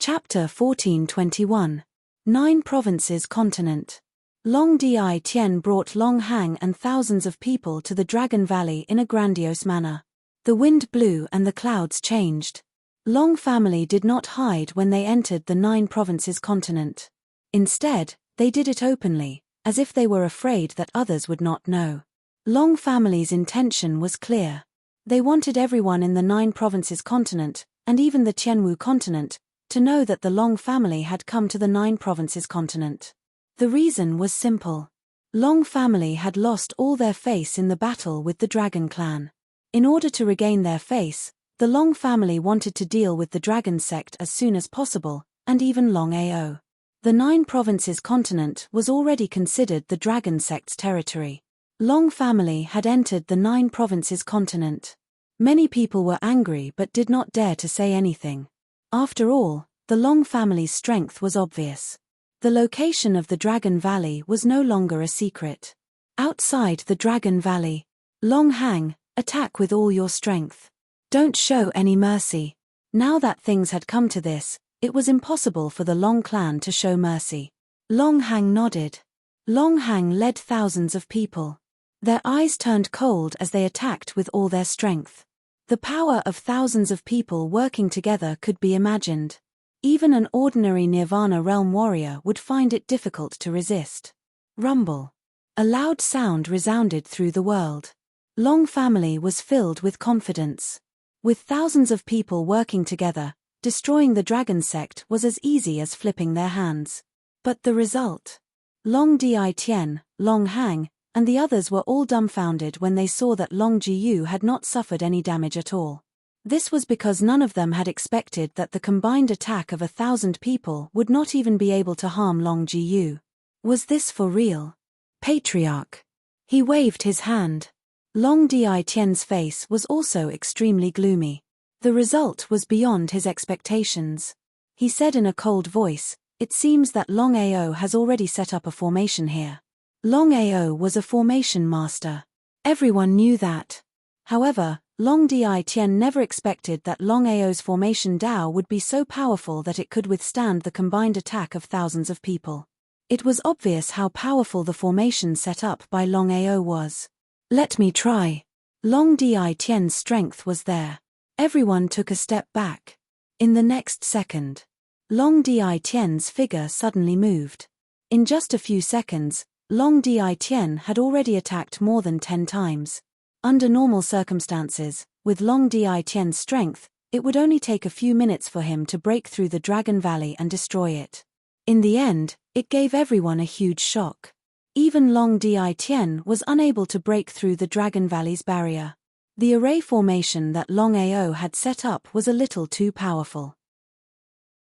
Chapter 1421. 9 Provinces Continent. Long Di Tien brought Long Hang and thousands of people to the Dragon Valley in a grandiose manner. The wind blew and the clouds changed. Long family did not hide when they entered the 9 Provinces Continent. Instead, they did it openly, as if they were afraid that others would not know. Long family's intention was clear. They wanted everyone in the 9 Provinces Continent, and even the Tianwu continent, to know that the Long family had come to the 9 Provinces Continent. The reason was simple. Long family had lost all their face in the battle with the Dragon Clan. In order to regain their face, the Long family wanted to deal with the Dragon sect as soon as possible, and even Longao. The 9 Provinces Continent was already considered the Dragon sect's territory. Long family had entered the 9 Provinces Continent. Many people were angry but did not dare to say anything. After all, the Long family's strength was obvious. The location of the Dragon Valley was no longer a secret. Outside the Dragon Valley, Long Hang, attack with all your strength. Don't show any mercy. Now that things had come to this, it was impossible for the Long clan to show mercy. Long Hang nodded. Long Hang led thousands of people. Their eyes turned cold as they attacked with all their strength. The power of thousands of people working together could be imagined. Even an ordinary Nirvana realm warrior would find it difficult to resist. Rumble. A loud sound resounded through the world. Long family was filled with confidence. With thousands of people working together, destroying the Dragon sect was as easy as flipping their hands. But the result? Long Di Tien, Long Hang, and the others were all dumbfounded when they saw that Long Jiyu had not suffered any damage at all. This was because none of them had expected that the combined attack of 1,000 people would not even be able to harm Long Jiyu. Was this for real? Patriarch. He waved his hand. Long Di Tien's face was also extremely gloomy. The result was beyond his expectations. He said in a cold voice, "It seems that Long Ao has already set up a formation here." Long Ao was a formation master. Everyone knew that. However, Long Di Tien never expected that Long Ao's formation Dao would be so powerful that it could withstand the combined attack of thousands of people. It was obvious how powerful the formation set up by Long Ao was. "Let me try." Long Di Tien's strength was there. Everyone took a step back. In the next second, Long Di Tien's figure suddenly moved. In just a few seconds, Long Di Tien had already attacked more than 10 times. Under normal circumstances, with Long Di Tien's strength, it would only take a few minutes for him to break through the Dragon Valley and destroy it. In the end, it gave everyone a huge shock. Even Long Di Tien was unable to break through the Dragon Valley's barrier. The array formation that Long Ao had set up was a little too powerful.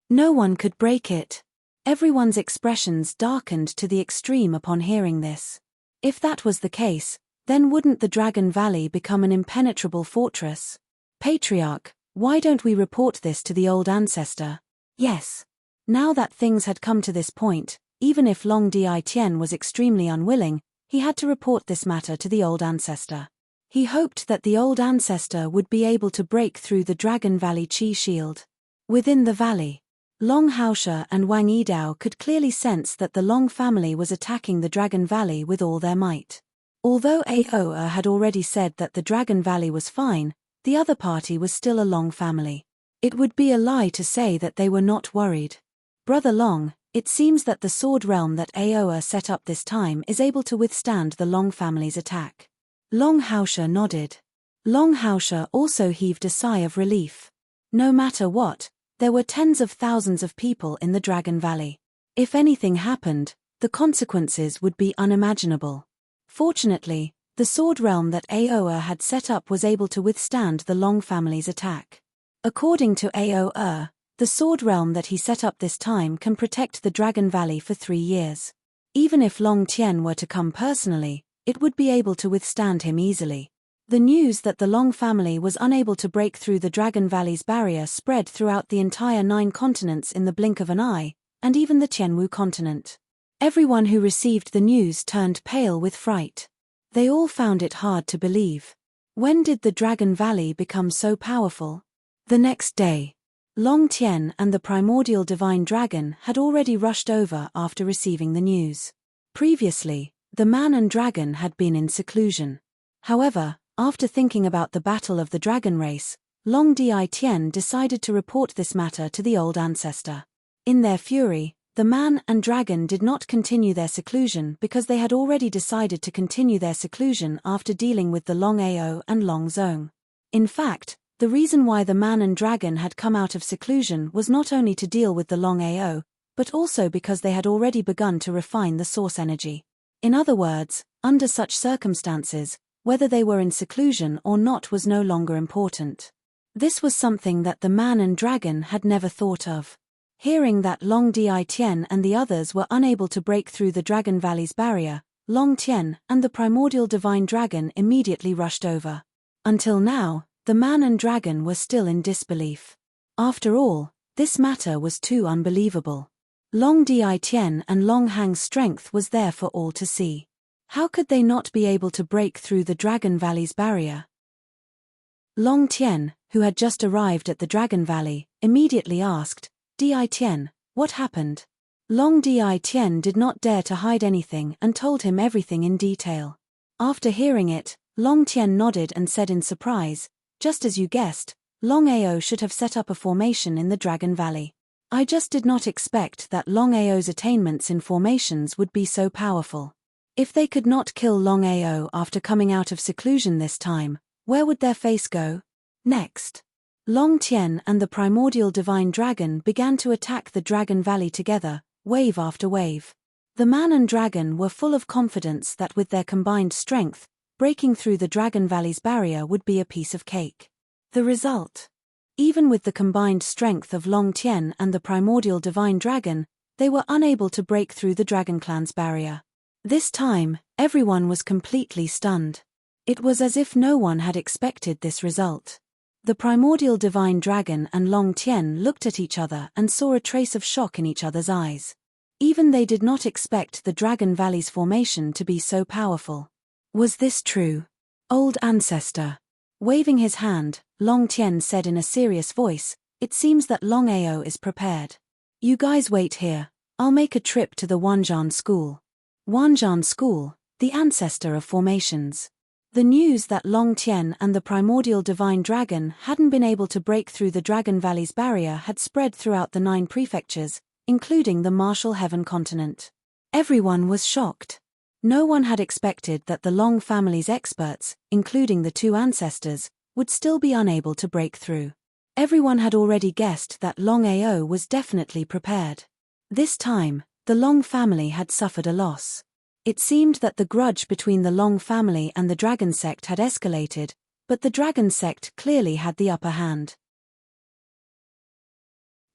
No one could break it. Everyone's expressions darkened to the extreme upon hearing this. If that was the case, then wouldn't the Dragon Valley become an impenetrable fortress? Patriarch, why don't we report this to the old ancestor? Yes. Now that things had come to this point, even if Long Di Tien was extremely unwilling, he had to report this matter to the old ancestor. He hoped that the old ancestor would be able to break through the Dragon Valley Qi shield. Within the valley, Long Haoshe and Wang Yidao could clearly sense that the Long family was attacking the Dragon Valley with all their might. Although Aoa had already said that the Dragon Valley was fine, the other party was still a Long family. It would be a lie to say that they were not worried. Brother Long, it seems that the sword realm that Aoa set up this time is able to withstand the Long family's attack. Long Haoshe nodded. Long Haoshe also heaved a sigh of relief. No matter what, there were tens of thousands of people in the Dragon Valley. If anything happened, the consequences would be unimaginable. Fortunately, the sword realm that Aoa had set up was able to withstand the Long family's attack. According to Aoa, the sword realm that he set up this time can protect the Dragon Valley for 3 years. Even if Long Tien were to come personally, it would be able to withstand him easily. The news that the Long family was unable to break through the Dragon Valley's barrier spread throughout the entire 9 continents in the blink of an eye, and even the Tianwu continent. Everyone who received the news turned pale with fright. They all found it hard to believe. When did the Dragon Valley become so powerful? The next day, Long Tien and the primordial divine dragon had already rushed over after receiving the news. Previously, the man and dragon had been in seclusion. However, after thinking about the battle of the dragon race, Long Tien decided to report this matter to the old ancestor. In their fury, the man and dragon did not continue their seclusion because they had already decided to continue their seclusion after dealing with the Longao and Long Zong. In fact, the reason why the man and dragon had come out of seclusion was not only to deal with the Longao, but also because they had already begun to refine the source energy. In other words, under such circumstances, whether they were in seclusion or not was no longer important. This was something that the man and dragon had never thought of. Hearing that Long Tien and the others were unable to break through the Dragon Valley's barrier, Long Tien and the primordial divine dragon immediately rushed over. Until now, the man and dragon were still in disbelief. After all, this matter was too unbelievable. Long Tien and Long Hang's strength was there for all to see. How could they not be able to break through the Dragon Valley's barrier? Long Tien, who had just arrived at the Dragon Valley, immediately asked, Tien, what happened? Long Tien did not dare to hide anything and told him everything in detail. After hearing it, Long Tien nodded and said in surprise, just as you guessed, Longao should have set up a formation in the Dragon Valley. I just did not expect that Longao's attainments in formations would be so powerful. If they could not kill Longao after coming out of seclusion this time, where would their face go? Next, Long Tien and the primordial divine dragon began to attack the Dragon Valley together, wave after wave. The man and dragon were full of confidence that with their combined strength, breaking through the Dragon Valley's barrier would be a piece of cake. The result? Even with the combined strength of Long Tien and the primordial divine dragon, they were unable to break through the Dragon Clan's barrier. This time, everyone was completely stunned. It was as if no one had expected this result. The primordial divine dragon and Long Tien looked at each other and saw a trace of shock in each other's eyes. Even they did not expect the Dragon Valley's formation to be so powerful. Was this true? Old ancestor. Waving his hand, Long Tien said in a serious voice, it seems that Longao is prepared. You guys wait here, I'll make a trip to the Wanzhan School. Wanzhan School, the ancestor of formations. The news that Long Tien and the primordial divine dragon hadn't been able to break through the Dragon Valley's barrier had spread throughout the 9 prefectures, including the Martial Heaven continent. Everyone was shocked. No one had expected that the Long family's experts, including the 2 ancestors, would still be unable to break through. Everyone had already guessed that Longao was definitely prepared. This time, the Long family had suffered a loss. It seemed that the grudge between the Long family and the Dragon sect had escalated, but the Dragon sect clearly had the upper hand.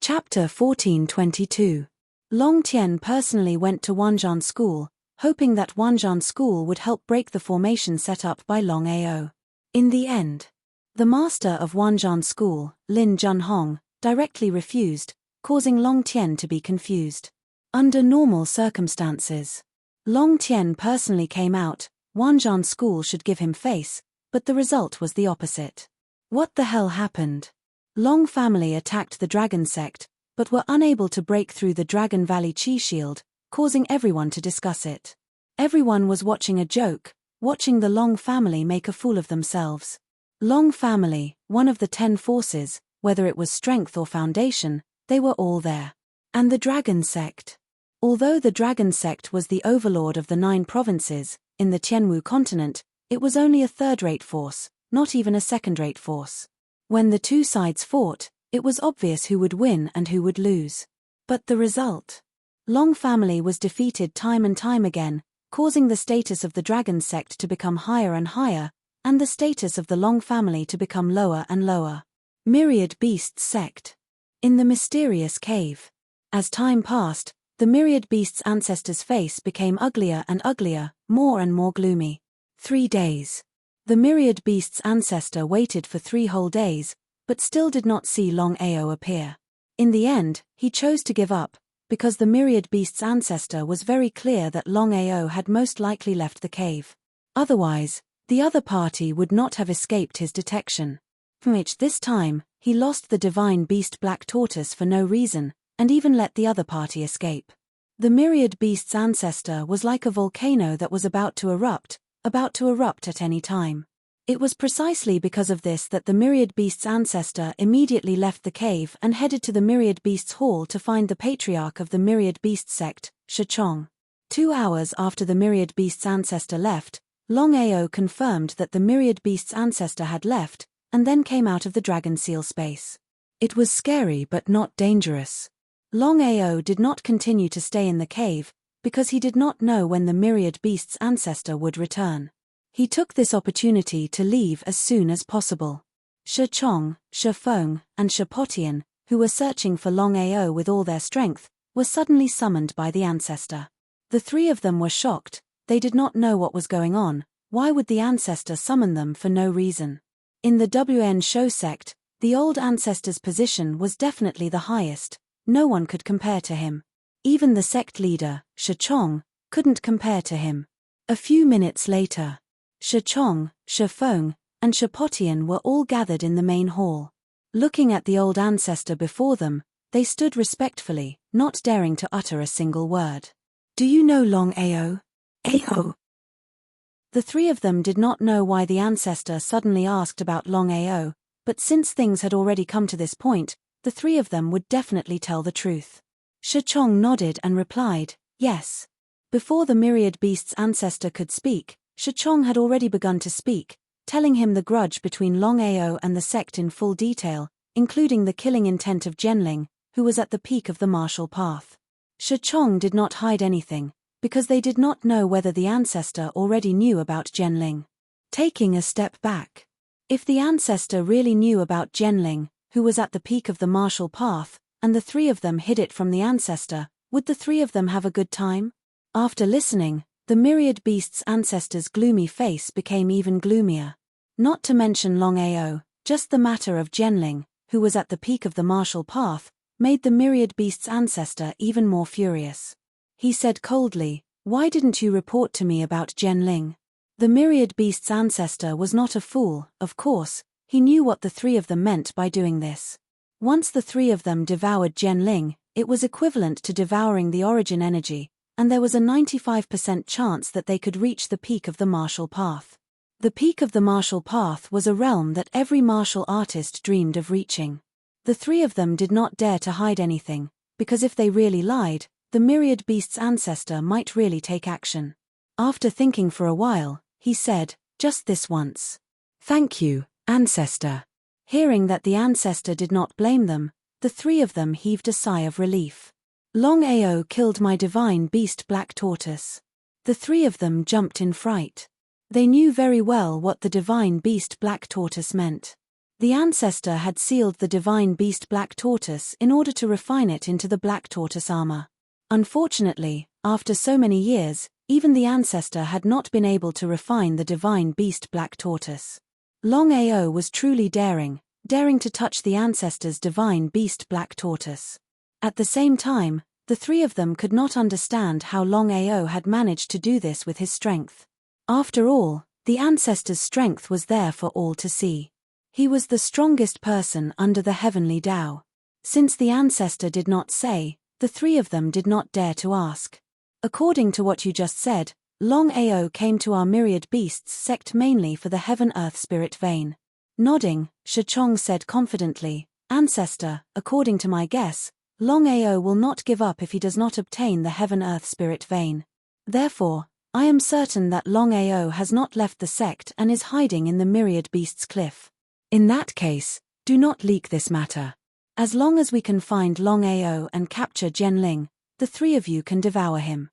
Chapter 1422. Long Tien personally went to Wanzhan School, hoping that Wanzhan School would help break the formation set up by Longao. In the end, the master of Wanzhan School, Lin Junhong, directly refused, causing Long Tien to be confused. Under normal circumstances, Long Tien personally came out, Wanzhan School should give him face, but the result was the opposite. What the hell happened? Long family attacked the Dragon sect, but were unable to break through the Dragon Valley Chi Shield, causing everyone to discuss it. Everyone was watching a joke, watching the Long family make a fool of themselves. Long family, one of the 10 forces, whether it was strength or foundation, they were all there. And the Dragon sect. Although the Dragon sect was the overlord of the 9 provinces, in the Tianwu continent, it was only a third-rate force, not even a second-rate force. When the 2 sides fought, it was obvious who would win and who would lose. But the result? Long family was defeated time and time again, causing the status of the Dragon sect to become higher and higher, and the status of the Long family to become lower and lower. Myriad Beasts sect. In the mysterious cave. As time passed, the Myriad Beasts' ancestor's face became uglier and uglier, more and more gloomy. 3 days. The Myriad Beasts' ancestor waited for 3 whole days, but still did not see Longao appear. In the end, he chose to give up, because the Myriad Beasts' ancestor was very clear that Longao had most likely left the cave. Otherwise, the other party would not have escaped his detection. which this time, he lost the divine beast Black Tortoise for no reason, and even let the other party escape. The myriad beast's ancestor was like a volcano that was about to erupt at any time. It was precisely because of this that the myriad beast's ancestor immediately left the cave and headed to the myriad beasts hall to find the patriarch of the myriad beast sect, Shachong. 2 hours after the myriad beast's ancestor left, Longao confirmed that the myriad beast's ancestor had left, and then came out of the dragon seal space. It was scary but not dangerous. Longao did not continue to stay in the cave, because he did not know when the myriad beast's ancestor would return. He took this opportunity to leave as soon as possible. Shachong, Shafeng, and Shapotian, who were searching for Longao with all their strength, were suddenly summoned by the ancestor. The 3 of them were shocked. They did not know what was going on. Why would the ancestor summon them for no reason? In the WN Shou sect, the old ancestor's position was definitely the highest. No one could compare to him. Even the sect leader, Shachong, couldn't compare to him. A few minutes later, Shachong, Shafeng, and Shapotian were all gathered in the main hall. Looking at the old ancestor before them, they stood respectfully, not daring to utter a single word. "Do you know Longao?" "Ao." The 3 of them did not know why the ancestor suddenly asked about Longao, but since things had already come to this point, the 3 of them would definitely tell the truth. Shachong nodded and replied, "Yes." Before the myriad beast's ancestor could speak, Shachong had already begun to speak, telling him the grudge between Longao and the sect in full detail, including the killing intent of Genling, who was at the peak of the martial path. Shachong did not hide anything, because they did not know whether the ancestor already knew about Genling. Taking a step back. If the ancestor really knew about Genling, who was at the peak of the martial path, and the 3 of them hid it from the ancestor, would the 3 of them have a good time? After listening, the myriad beast's ancestor's gloomy face became even gloomier. Not to mention Longao, just the matter of Genling, who was at the peak of the martial path, made the myriad beast's ancestor even more furious. He said coldly, "Why didn't you report to me about Genling?" The myriad beast's ancestor was not a fool, of course. He knew what the 3 of them meant by doing this. Once the 3 of them devoured Genling, it was equivalent to devouring the origin energy, and there was a 95% chance that they could reach the peak of the martial path. The peak of the martial path was a realm that every martial artist dreamed of reaching. The 3 of them did not dare to hide anything, because if they really lied, the myriad beast's ancestor might really take action. After thinking for a while, he said, "Just this once." "Thank you, ancestor." Hearing that the ancestor did not blame them, the 3 of them heaved a sigh of relief. "Longao killed my divine beast Black Tortoise." The 3 of them jumped in fright. They knew very well what the divine beast Black Tortoise meant. The ancestor had sealed the divine beast Black Tortoise in order to refine it into the Black Tortoise armor. Unfortunately, after so many years, even the ancestor had not been able to refine the divine beast Black Tortoise. Longao was truly daring to touch the ancestor's divine beast Black Tortoise. At the same time, the 3 of them could not understand how Longao had managed to do this with his strength. After all, the ancestor's strength was there for all to see. He was the strongest person under the heavenly Tao. Since the ancestor did not say, the 3 of them did not dare to ask. "According to what you just said, Longao came to our myriad beasts sect mainly for the heaven-earth spirit vein." Nodding, Shachong said confidently, "Ancestor, according to my guess, Longao will not give up if he does not obtain the heaven-earth spirit vein. Therefore, I am certain that Longao has not left the sect and is hiding in the myriad beasts cliff. In that case, do not leak this matter. As long as we can find Longao and capture Genling, the 3 of you can devour him."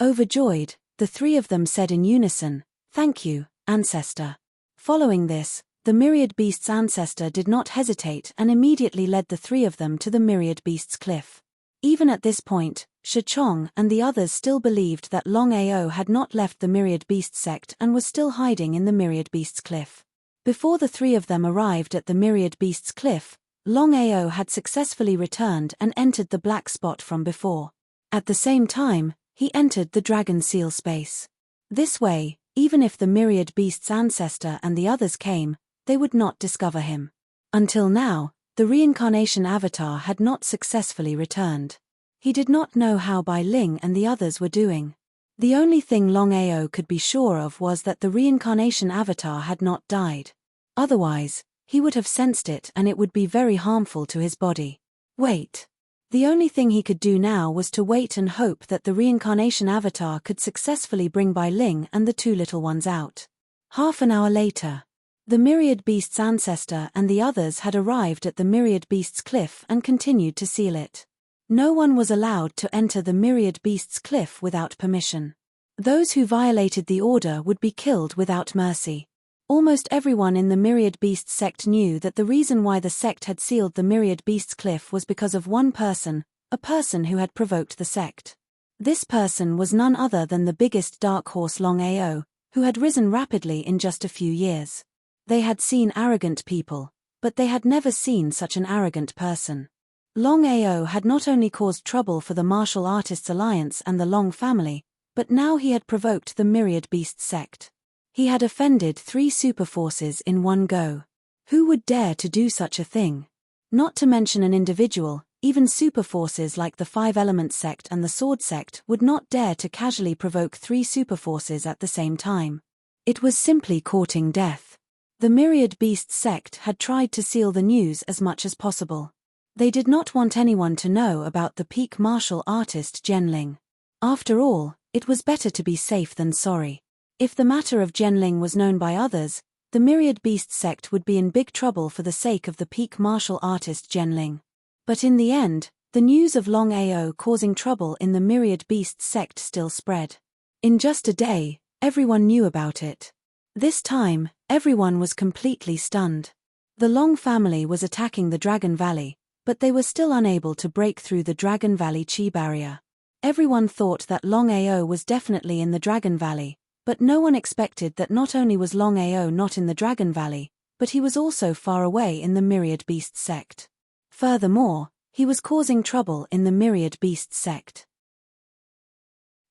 Overjoyed, the 3 of them said in unison, "Thank you, ancestor." Following this, the myriad beast's ancestor did not hesitate and immediately led the 3 of them to the myriad beasts cliff. Even at this point, Shachong and the others still believed that Longao had not left the myriad beast sect and was still hiding in the myriad beasts cliff. Before the 3 of them arrived at the myriad beasts cliff, Longao had successfully returned and entered the black spot from before. At the same time, he entered the dragon seal space. This way, even if the myriad beast's ancestor and the others came, they would not discover him. Until now, the reincarnation avatar had not successfully returned. He did not know how Bai Ling and the others were doing. The only thing Longao could be sure of was that the reincarnation avatar had not died. Otherwise, he would have sensed it and it would be very harmful to his body. Wait. The only thing he could do now was to wait and hope that the reincarnation avatar could successfully bring Bai Ling and the two little ones out. Half an hour later, the Myriad Beast's ancestor and the others had arrived at the Myriad Beast's cliff and continued to seal it. No one was allowed to enter the Myriad Beast's cliff without permission. Those who violated the order would be killed without mercy. Almost everyone in the Myriad Beast sect knew that the reason why the sect had sealed the Myriad Beast's cliff was because of one person, a person who had provoked the sect. This person was none other than the biggest dark horse Longao, who had risen rapidly in just a few years. They had seen arrogant people, but they had never seen such an arrogant person. Longao had not only caused trouble for the Martial Artists Alliance and the Long family, but now he had provoked the Myriad Beast sect. He had offended 3 superforces in one go. Who would dare to do such a thing? Not to mention an individual, even superforces like the 5 Elements sect and the Sword sect would not dare to casually provoke 3 superforces at the same time. It was simply courting death. The Myriad Beast sect had tried to seal the news as much as possible. They did not want anyone to know about the peak martial artist Genling. After all, it was better to be safe than sorry. If the matter of Genling was known by others, the Myriad Beast sect would be in big trouble for the sake of the peak martial artist Genling. But in the end, the news of Longao causing trouble in the Myriad Beast sect still spread. In just a day, everyone knew about it. This time, everyone was completely stunned. The Long family was attacking the Dragon Valley, but they were still unable to break through the Dragon Valley Chi barrier. Everyone thought that Longao was definitely in the Dragon Valley, but no one expected that not only was Longao not in the Dragon Valley, but he was also far away in the Myriad Beast sect. Furthermore, he was causing trouble in the Myriad Beast sect.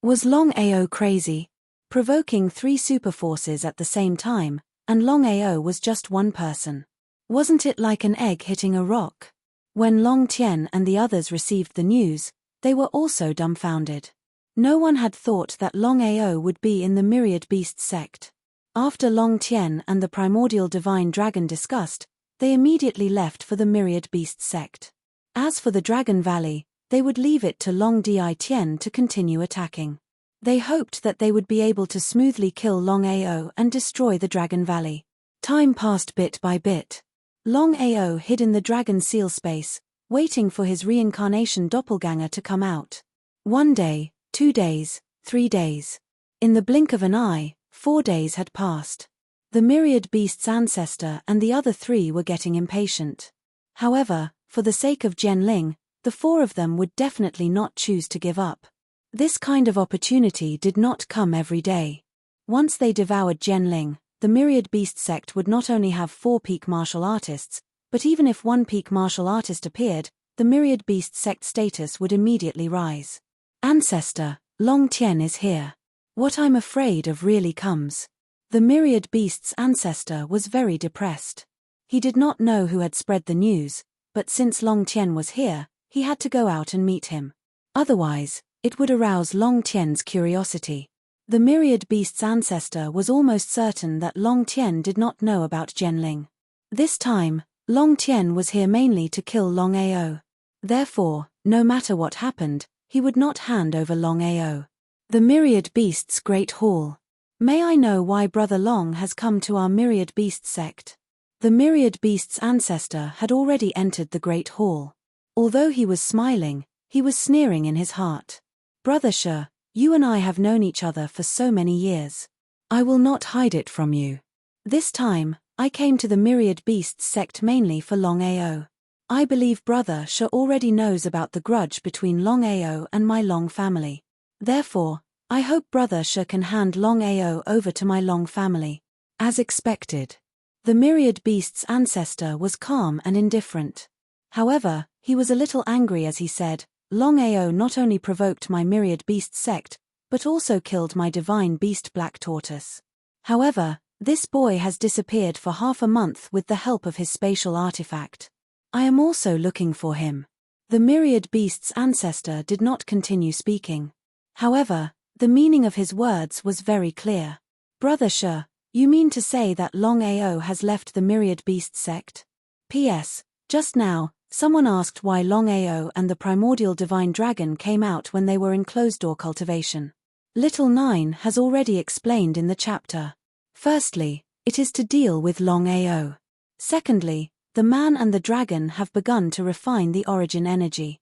Was Longao crazy? Provoking 3 superforces at the same time, and Longao was just one person. Wasn't it like an egg hitting a rock? When Long Tian and the others received the news, they were also dumbfounded. No one had thought that Longao would be in the Myriad Beast sect. After Long Tian and the primordial divine dragon discussed, they immediately left for the Myriad Beast sect. As for the Dragon Valley, they would leave it to Long Di Tian to continue attacking. They hoped that they would be able to smoothly kill Longao and destroy the Dragon Valley. Time passed bit by bit. Longao hid in the dragon seal space, waiting for his reincarnation doppelganger to come out. 1 day, 2 days, 3 days. In the blink of an eye, 4 days had passed. The Myriad Beast's ancestor and the other 3 were getting impatient. However, for the sake of Genling, the 4 of them would definitely not choose to give up. This kind of opportunity did not come every day. Once they devoured Genling, the Myriad Beast sect would not only have 4 peak martial artists, but even if 1 peak martial artist appeared, the Myriad Beast sect status would immediately rise. Ancestor, Long Tian is here. What I'm afraid of really comes. The Myriad Beast's ancestor was very depressed. He did not know who had spread the news, but since Long Tian was here, he had to go out and meet him. Otherwise, it would arouse Long Tian's curiosity. The Myriad Beast's ancestor was almost certain that Long Tian did not know about Genling. This time, Long Tian was here mainly to kill Longao. Therefore, no matter what happened, he would not hand over Longao. The Myriad Beast's Great Hall. May I know why Brother Long has come to our Myriad Beast sect? The Myriad Beast's ancestor had already entered the Great Hall. Although he was smiling, he was sneering in his heart. Brother Shi, you and I have known each other for so many years. I will not hide it from you. This time, I came to the Myriad Beasts sect mainly for Longao. I believe Brother Shi already knows about the grudge between Longao and my Long family. Therefore, I hope Brother Shi can hand Longao over to my Long family. As expected. The Myriad Beast's ancestor was calm and indifferent. However, he was a little angry as he said, Longao not only provoked my Myriad Beast sect, but also killed my divine beast Black Tortoise. However, This boy has disappeared for half a month with the help of his spatial artifact. I am also looking for him. The myriad beast's ancestor did not continue speaking. However, the meaning of his words was very clear. Brother Sha, you mean to say that Longao has left the myriad beast sect? P.S. Just now, someone asked why Longao and the primordial divine dragon came out when they were in closed-door cultivation. Little 9 has already explained in the chapter. Firstly, it is to deal with Longao. Secondly, the man and the dragon have begun to refine the origin energy.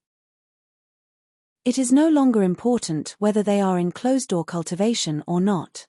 It is no longer important whether they are in closed-door cultivation or not.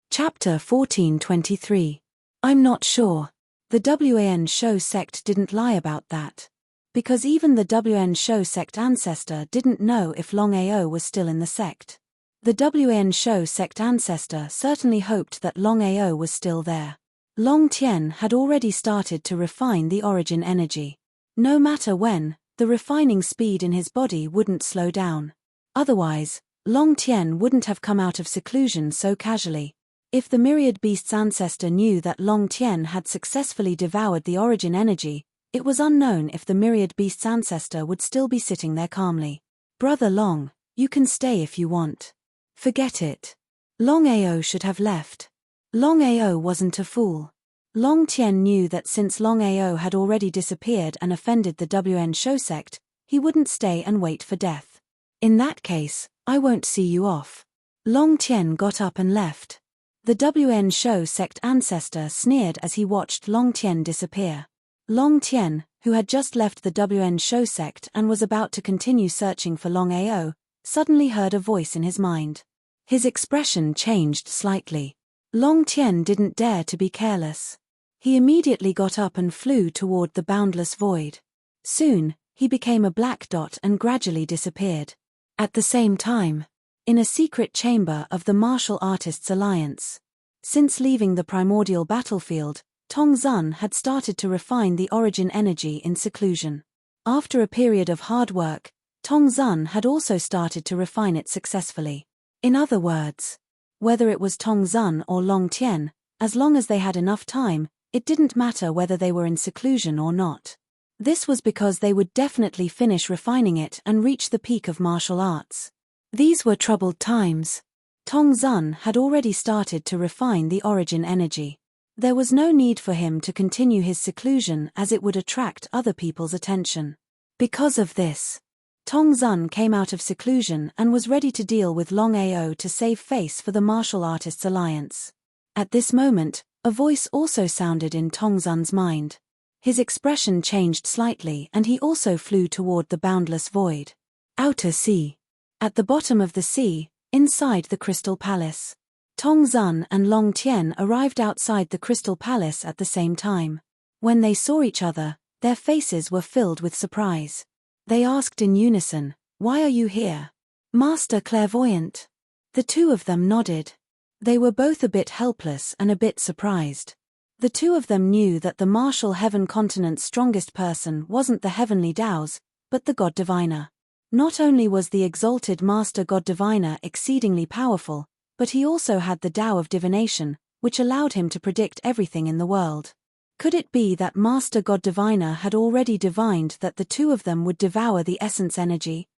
Chapter 14:23. I'm not sure. The WAN Shou sect didn't lie about that. Because even the WN Shou sect ancestor didn't know if Longao was still in the sect. The WN Shou sect ancestor certainly hoped that Longao was still there. Long Tian had already started to refine the origin energy. No matter when, the refining speed in his body wouldn't slow down. Otherwise, Long Tian wouldn't have come out of seclusion so casually. If the myriad beast's ancestor knew that Long Tian had successfully devoured the origin energy, it was unknown if the myriad beast's ancestor would still be sitting there calmly. Brother Long, you can stay if you want. Forget it. Longao should have left. Longao wasn't a fool. Long Tian knew that since Longao had already disappeared and offended the WN Shou sect, he wouldn't stay and wait for death. In that case, I won't see you off. Long Tian got up and left. The WN Shou sect ancestor sneered as he watched Long Tian disappear. Long Tian, who had just left the WN Shou sect and was about to continue searching for Longao, suddenly heard a voice in his mind. His expression changed slightly. Long Tian didn't dare to be careless. He immediately got up and flew toward the boundless void. Soon, he became a black dot and gradually disappeared. At the same time, in a secret chamber of the Martial Artists Alliance. Since leaving the primordial battlefield, Tong Zun had started to refine the origin energy in seclusion. After a period of hard work, Tong Zun had also started to refine it successfully. In other words, whether it was Tong Zun or Long Tian, as long as they had enough time, it didn't matter whether they were in seclusion or not. This was because they would definitely finish refining it and reach the peak of martial arts. These were troubled times. Tong Zun had already started to refine the origin energy. There was no need for him to continue his seclusion as it would attract other people's attention. Because of this, Tong Zun came out of seclusion and was ready to deal with Longao to save face for the Martial Artists Alliance. At this moment, a voice also sounded in Tong Zun's mind. His expression changed slightly and he also flew toward the boundless void. Outer Sea. At the bottom of the sea, inside the Crystal Palace. Tong Zun and Long Tian arrived outside the Crystal Palace at the same time. When they saw each other, their faces were filled with surprise. They asked in unison, "Why are you here? Master Clairvoyant?" The two of them nodded. They were both a bit helpless and a bit surprised. The two of them knew that the martial heaven continent's strongest person wasn't the heavenly Daos, but the God Diviner. Not only was the exalted Master God Diviner exceedingly powerful, but he also had the Tao of divination, which allowed him to predict everything in the world. Could it be that Master God Diviner had already divined that the two of them would devour the essence energy?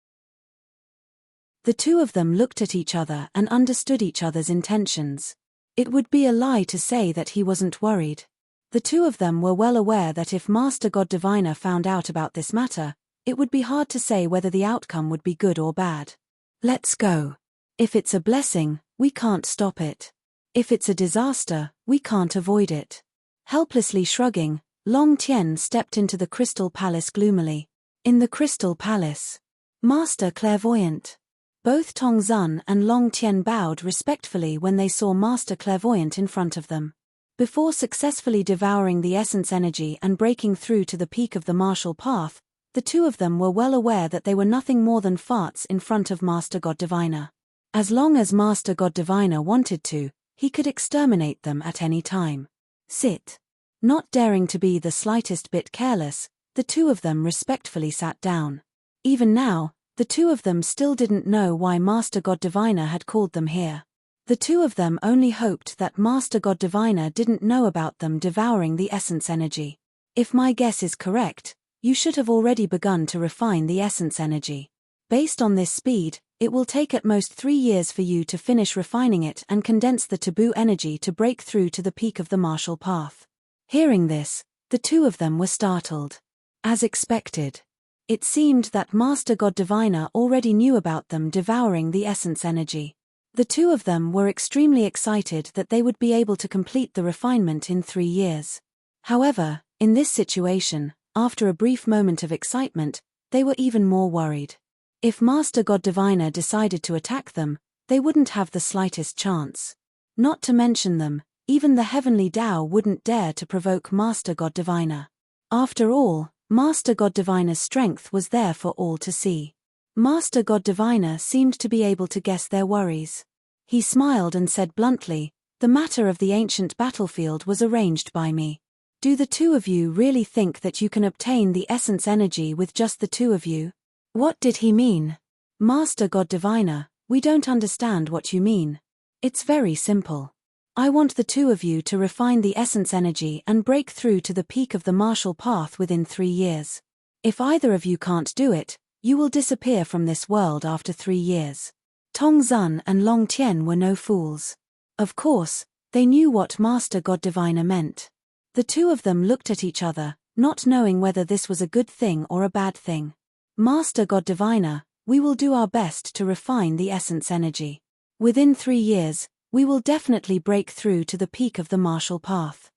The two of them looked at each other and understood each other's intentions. It would be a lie to say that he wasn't worried. The two of them were well aware that if Master God Diviner found out about this matter, it would be hard to say whether the outcome would be good or bad. Let's go. If it's a blessing, we can't stop it. If it's a disaster, we can't avoid it. Helplessly shrugging, Long Tian stepped into the Crystal Palace gloomily. In the Crystal Palace. Master Clairvoyant. Both Tong Zun and Long Tian bowed respectfully when they saw Master Clairvoyant in front of them. Before successfully devouring the essence energy and breaking through to the peak of the martial path, the two of them were well aware that they were nothing more than farts in front of Master God Diviner. As long as Master God Diviner wanted to, he could exterminate them at any time. Sit. Not daring to be the slightest bit careless, the two of them respectfully sat down. Even now, the two of them still didn't know why Master God Diviner had called them here. The two of them only hoped that Master God Diviner didn't know about them devouring the essence energy. If my guess is correct, you should have already begun to refine the essence energy. Based on this speed, it will take at most 3 years for you to finish refining it and condense the taboo energy to break through to the peak of the martial path. Hearing this, the two of them were startled. As expected. It seemed that Master God Diviner already knew about them devouring the essence energy. The two of them were extremely excited that they would be able to complete the refinement in 3 years. However, in this situation, after a brief moment of excitement, they were even more worried. If Master God Diviner decided to attack them, they wouldn't have the slightest chance. Not to mention them, even the heavenly Tao wouldn't dare to provoke Master God Diviner. After all, Master God Diviner's strength was there for all to see. Master God Diviner seemed to be able to guess their worries. He smiled and said bluntly, "The matter of the ancient battlefield was arranged by me. Do the two of you really think that you can obtain the essence energy with just the two of you?" What did he mean? Master God Diviner, we don't understand what you mean. It's very simple. I want the two of you to refine the essence energy and break through to the peak of the martial path within 3 years. If either of you can't do it, you will disappear from this world after 3 years. Tong Zun and Long Tian were no fools. Of course, they knew what Master God Diviner meant. The two of them looked at each other, not knowing whether this was a good thing or a bad thing. Master God Diviner, we will do our best to refine the essence energy. Within 3 years, we will definitely break through to the peak of the martial path.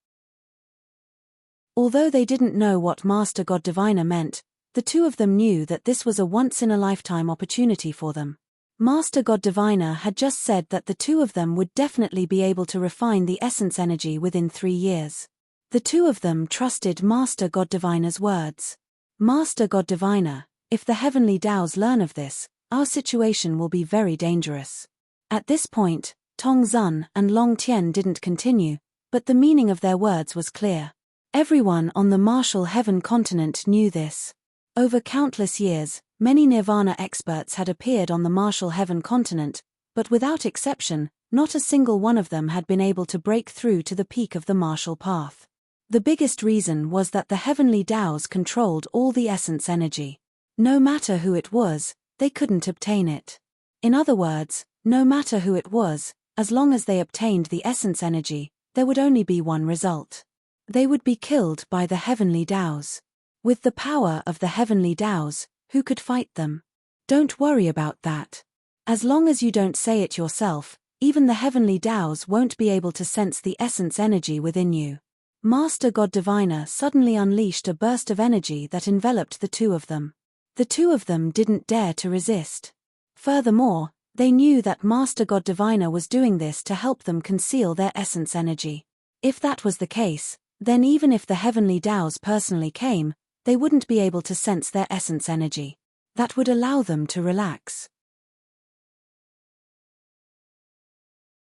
Although they didn't know what Master God Diviner meant, the two of them knew that this was a once-in-a-lifetime opportunity for them. Master God Diviner had just said that the two of them would definitely be able to refine the essence energy within 3 years. The two of them trusted Master God Diviner's words. Master God Diviner, if the heavenly Taos learn of this, our situation will be very dangerous. At this point, Tong Zun and Long Tian didn't continue, but the meaning of their words was clear. Everyone on the martial heaven continent knew this. Over countless years, many Nirvana experts had appeared on the martial heaven continent, but without exception, not a single one of them had been able to break through to the peak of the martial path. The biggest reason was that the heavenly Taos controlled all the essence energy. No matter who it was, they couldn't obtain it. In other words, no matter who it was, as long as they obtained the essence energy, there would only be one result. They would be killed by the heavenly Taos. With the power of the heavenly Taos, who could fight them? Don't worry about that. As long as you don't say it yourself, even the heavenly Taos won't be able to sense the essence energy within you. Master God Diviner suddenly unleashed a burst of energy that enveloped the two of them. The two of them didn't dare to resist. Furthermore, they knew that Master God Diviner was doing this to help them conceal their essence energy. If that was the case, then even if the heavenly Taos personally came, they wouldn't be able to sense their essence energy. That would allow them to relax.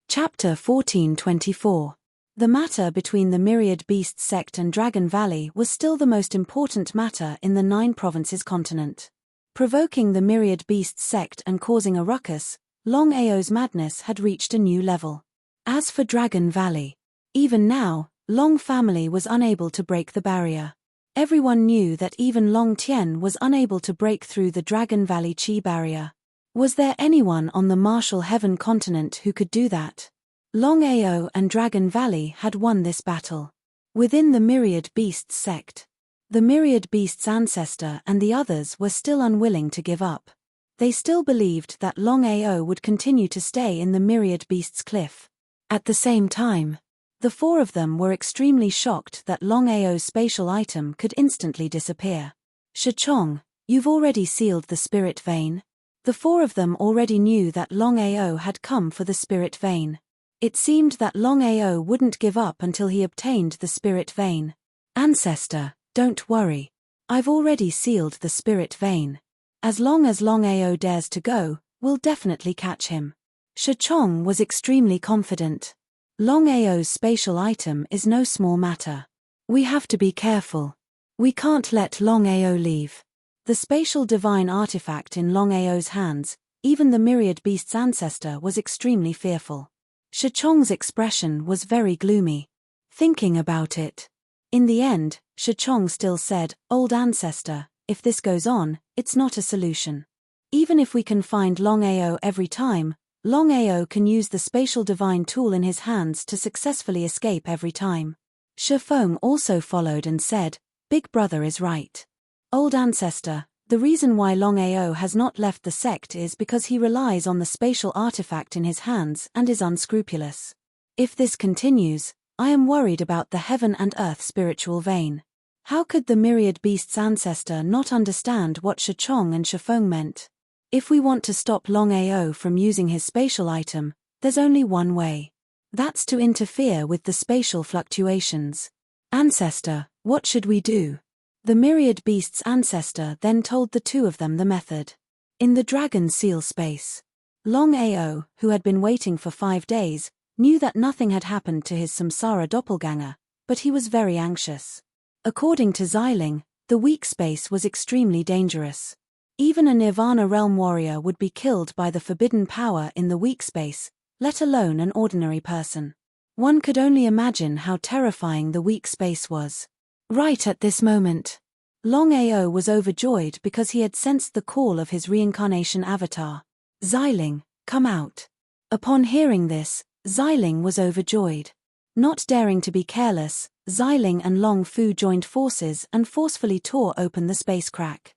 Chapter 1424. The matter between the Myriad Beasts sect and Dragon Valley was still the most important matter in the 9 provinces continent. Provoking the Myriad Beasts sect and causing a ruckus, Longao's madness had reached a new level. As for Dragon Valley, even now, Long family was unable to break the barrier. Everyone knew that even Long Tian was unable to break through the Dragon Valley Chi barrier. Was there anyone on the martial heaven continent who could do that? Longao and Dragon Valley had won this battle. Within the Myriad Beasts sect, the Myriad Beasts ancestor and the others were still unwilling to give up. They still believed that Longao would continue to stay in the Myriad Beasts cliff. At the same time, the 4 of them were extremely shocked that Longao's spatial item could instantly disappear. Shichong, you've already sealed the spirit vein? The 4 of them already knew that Longao had come for the spirit vein. It seemed that Longao wouldn't give up until he obtained the spirit vein. Ancestor, don't worry. I've already sealed the spirit vein. As long as Longao dares to go, we'll definitely catch him. Shichong was extremely confident. Longao's spatial item is no small matter. We have to be careful. We can't let Longao leave. The spatial divine artifact in Longao's hands, even the Myriad Beast's ancestor was extremely fearful. Shechong's expression was very gloomy. Thinking about it. In the end, Shechong still said, "Old ancestor, if this goes on, it's not a solution. Even if we can find Longao every time, Longao can use the spatial divine tool in his hands to successfully escape every time." Shefeng also followed and said, "Big brother is right. Old ancestor, the reason why Longao has not left the sect is because he relies on the spatial artifact in his hands and is unscrupulous. If this continues, I am worried about the heaven and earth spiritual vein." How could the myriad beast's ancestor not understand what Shechong and Shefeng meant? If we want to stop Longao from using his spatial item, there's only one way. That's to interfere with the spatial fluctuations. "Ancestor, what should we do?" The myriad beast's ancestor then told the two of them the method. In the dragon seal space, Longao, who had been waiting for 5 days, knew that nothing had happened to his samsara doppelganger, but he was very anxious. According to Xiling, the weak space was extremely dangerous. Even a Nirvana realm warrior would be killed by the forbidden power in the weak space, let alone an ordinary person. One could only imagine how terrifying the weak space was. Right at this moment, Longao was overjoyed because he had sensed the call of his reincarnation avatar. "Xiling, come out." Upon hearing this, Xiling was overjoyed. Not daring to be careless, Xiling and Long Fu joined forces and forcefully tore open the space crack.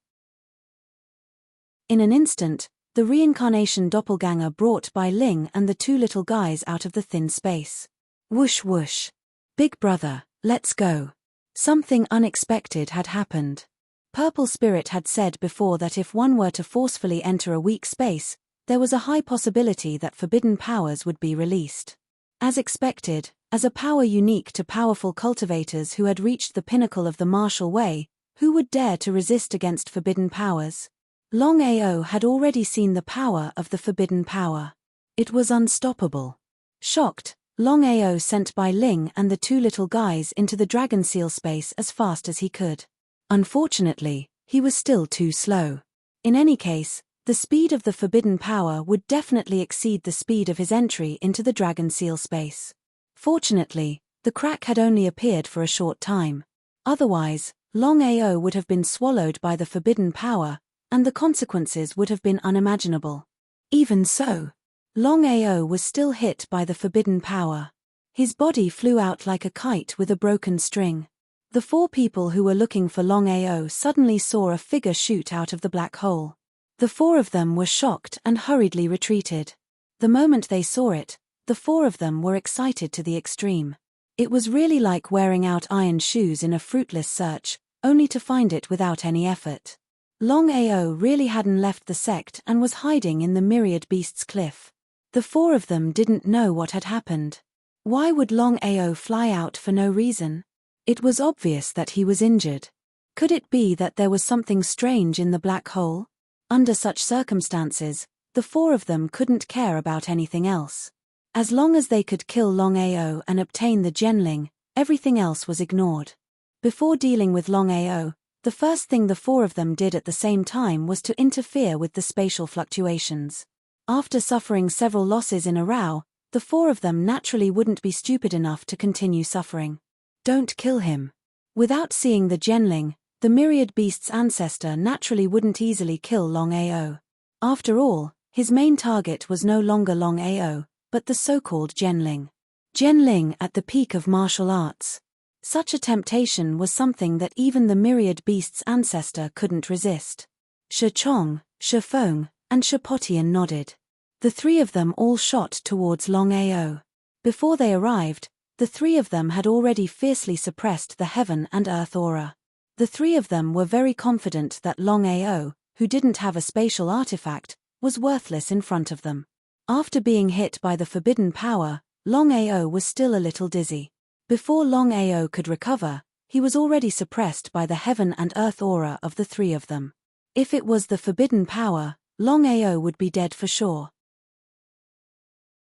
In an instant, the reincarnation doppelganger brought by Ling and the two little guys out of the thin space. Whoosh whoosh. "Big brother, let's go." Something unexpected had happened. Purple Spirit had said before that if one were to forcefully enter a weak space, there was a high possibility that forbidden powers would be released. As expected, as a power unique to powerful cultivators who had reached the pinnacle of the martial way, who would dare to resist against forbidden powers? Longao had already seen the power of the forbidden power. It was unstoppable. Shocked, Longao sent by Ling and the two little guys into the dragon seal space as fast as he could. Unfortunately, he was still too slow. In any case, the speed of the forbidden power would definitely exceed the speed of his entry into the dragon seal space. Fortunately, the crack had only appeared for a short time. Otherwise, Longao would have been swallowed by the forbidden power, and the consequences would have been unimaginable. Even so, Longao was still hit by the forbidden power. His body flew out like a kite with a broken string. The 4 people who were looking for Longao suddenly saw a figure shoot out of the black hole. The 4 of them were shocked and hurriedly retreated. The moment they saw it, the 4 of them were excited to the extreme. It was really like wearing out iron shoes in a fruitless search, only to find it without any effort. Longao really hadn't left the sect and was hiding in the myriad beasts cliff. The 4 of them didn't know what had happened. Why would Longao fly out for no reason? It was obvious that he was injured. Could it be that there was something strange in the black hole? Under such circumstances, the 4 of them couldn't care about anything else. As long as they could kill Longao and obtain the Genling, everything else was ignored. Before dealing with Longao, the first thing the 4 of them did at the same time was to interfere with the spatial fluctuations. After suffering several losses in a row, the 4 of them naturally wouldn't be stupid enough to continue suffering. Don't kill him. Without seeing the Genling, the myriad beast's ancestor naturally wouldn't easily kill Longao. After all, his main target was no longer Longao, but the so-called Genling. Genling at the peak of martial arts. Such a temptation was something that even the myriad beast's ancestor couldn't resist. Shechong, Shefeng, and Shepotian nodded. The 3 of them all shot towards Longao. Before they arrived, the 3 of them had already fiercely suppressed the heaven and earth aura. The 3 of them were very confident that Longao, who didn't have a spatial artifact, was worthless in front of them. After being hit by the forbidden power, Longao was still a little dizzy. Before Longao could recover, he was already suppressed by the heaven and earth aura of the 3 of them. If it was the forbidden power, Longao would be dead for sure.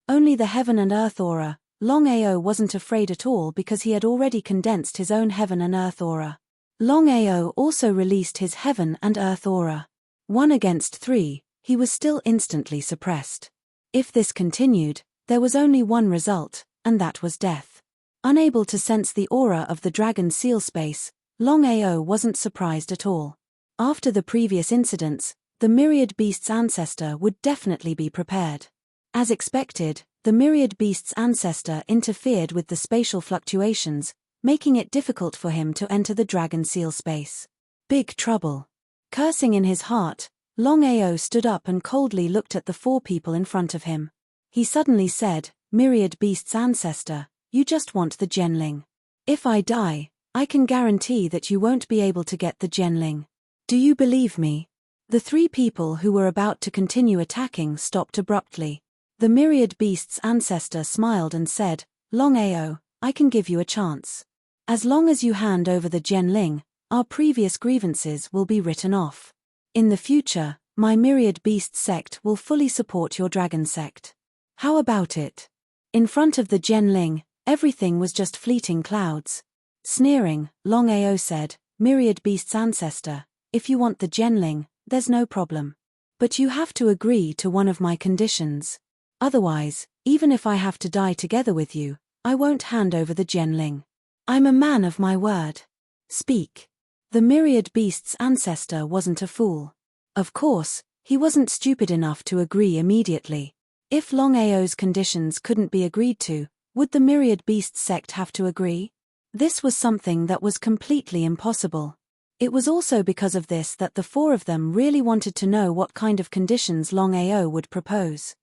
Only the heaven and earth aura, Longao wasn't afraid at all because he had already condensed his own heaven and earth aura. Longao also released his heaven and earth aura. 1 against 3, he was still instantly suppressed. If this continued, There was only one result, and that was death. Unable to sense the aura of the dragon's seal space, Longao wasn't surprised at all. After the previous incidents, the myriad beast's ancestor would definitely be prepared. As expected, the myriad beast's ancestor interfered with the spatial fluctuations, making it difficult for him to enter the dragon seal space. Big trouble. Cursing in his heart, Longao stood up and coldly looked at the 4 people in front of him. He suddenly said, "Myriad beast's ancestor, you just want the Genling. If I die, I can guarantee that you won't be able to get the Genling. Do you believe me?" The 3 people who were about to continue attacking stopped abruptly. The myriad beast's ancestor smiled and said, "Longao, I can give you a chance. As long as you hand over the Genling, our previous grievances will be written off. In the future, my myriad beast sect will fully support your dragon sect. How about it?" In front of the Genling, everything was just fleeting clouds. Sneering, Longao said, "Myriad beast's ancestor, if you want the Genling, there's no problem. But you have to agree to one of my conditions. Otherwise, even if I have to die together with you, I won't hand over the Genling. I'm a man of my word. Speak." The myriad beast's ancestor wasn't a fool. Of course, he wasn't stupid enough to agree immediately. If Longao's conditions couldn't be agreed to, would the myriad beast sect have to agree? This was something that was completely impossible. It was also because of this that the 4 of them really wanted to know what kind of conditions Longao would propose.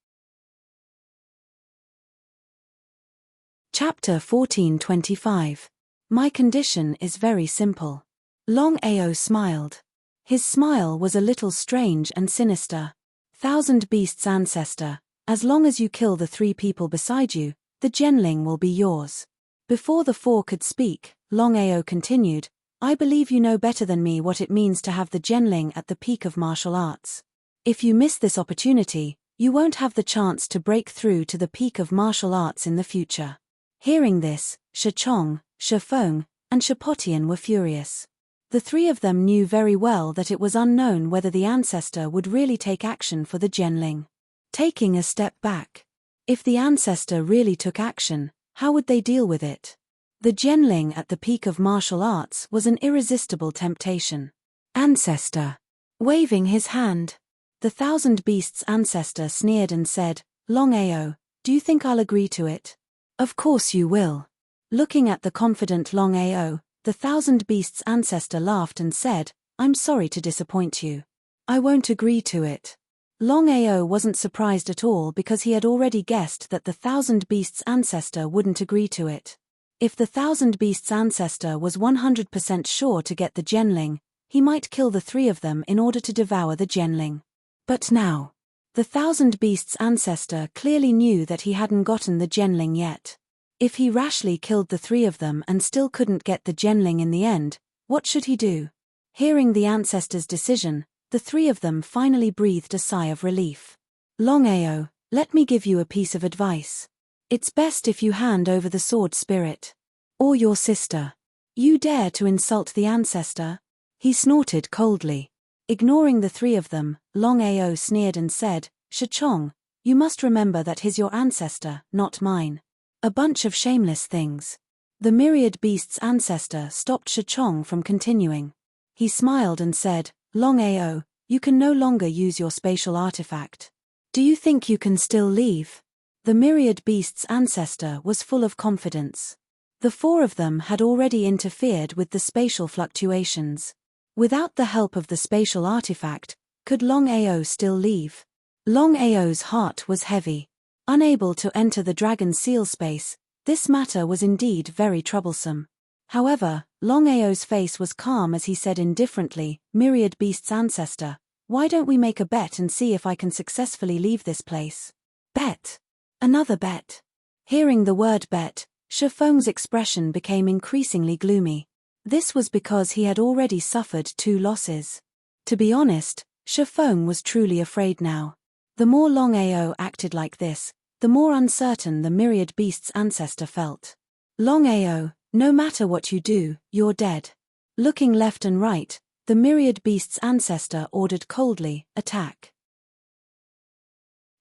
Chapter 1425. My condition is very simple. Longao smiled. His smile was a little strange and sinister. "Thousand Beasts ancestor, as long as you kill the 3 people beside you, the Genling will be yours." Before the 4 could speak, Longao continued, "I believe you know better than me what it means to have the Genling at the peak of martial arts. If you miss this opportunity, you won't have the chance to break through to the peak of martial arts in the future." Hearing this, Shichong, Shifeng, and Shipotian were furious. The 3 of them knew very well that it was unknown whether the ancestor would really take action for the Genling. Taking a step back. If the ancestor really took action, how would they deal with it? The Genling at the peak of martial arts was an irresistible temptation. "Ancestor." Waving his hand. The Thousand Beasts ancestor sneered and said, "Longao, do you think I'll agree to it?" "Of course you will." Looking at the confident Longao, the Thousand Beasts ancestor laughed and said, "I'm sorry to disappoint you. I won't agree to it." Longao wasn't surprised at all because he had already guessed that the Thousand Beasts ancestor wouldn't agree to it. If the Thousand Beasts ancestor was 100% sure to get the Genling, he might kill the 3 of them in order to devour the Genling. But now, the Thousand Beasts ancestor clearly knew that he hadn't gotten the Genling yet. If he rashly killed the 3 of them and still couldn't get the Genling in the end, what should he do? Hearing the ancestor's decision, the 3 of them finally breathed a sigh of relief. "Longao, let me give you a piece of advice. It's best if you hand over the sword spirit. Or your sister. You dare to insult the ancestor?" He snorted coldly. Ignoring the 3 of them, Longao sneered and said, "Shichong, you must remember that he's your ancestor, not mine. A bunch of shameless things." The myriad beast's ancestor stopped Shichong from continuing. He smiled and said, "Longao, you can no longer use your spatial artifact. Do you think you can still leave?" The myriad beast's ancestor was full of confidence. The 4 of them had already interfered with the spatial fluctuations. Without the help of the spatial artifact, could Longao still leave? Longao's heart was heavy. Unable to enter the dragon seal space, this matter was indeed very troublesome. However, Longao's face was calm as he said indifferently, "Myriad beast's ancestor, why don't we make a bet and see if I can successfully leave this place?" "Bet? Another bet?" Hearing the word bet, Shifeng's expression became increasingly gloomy. This was because he had already suffered 2 losses. To be honest, Shifeng was truly afraid now. The more Longao acted like this, the more uncertain the myriad beast's ancestor felt. "Longao, no matter what you do, you're dead." Looking left and right, the myriad beast's ancestor ordered coldly, "Attack."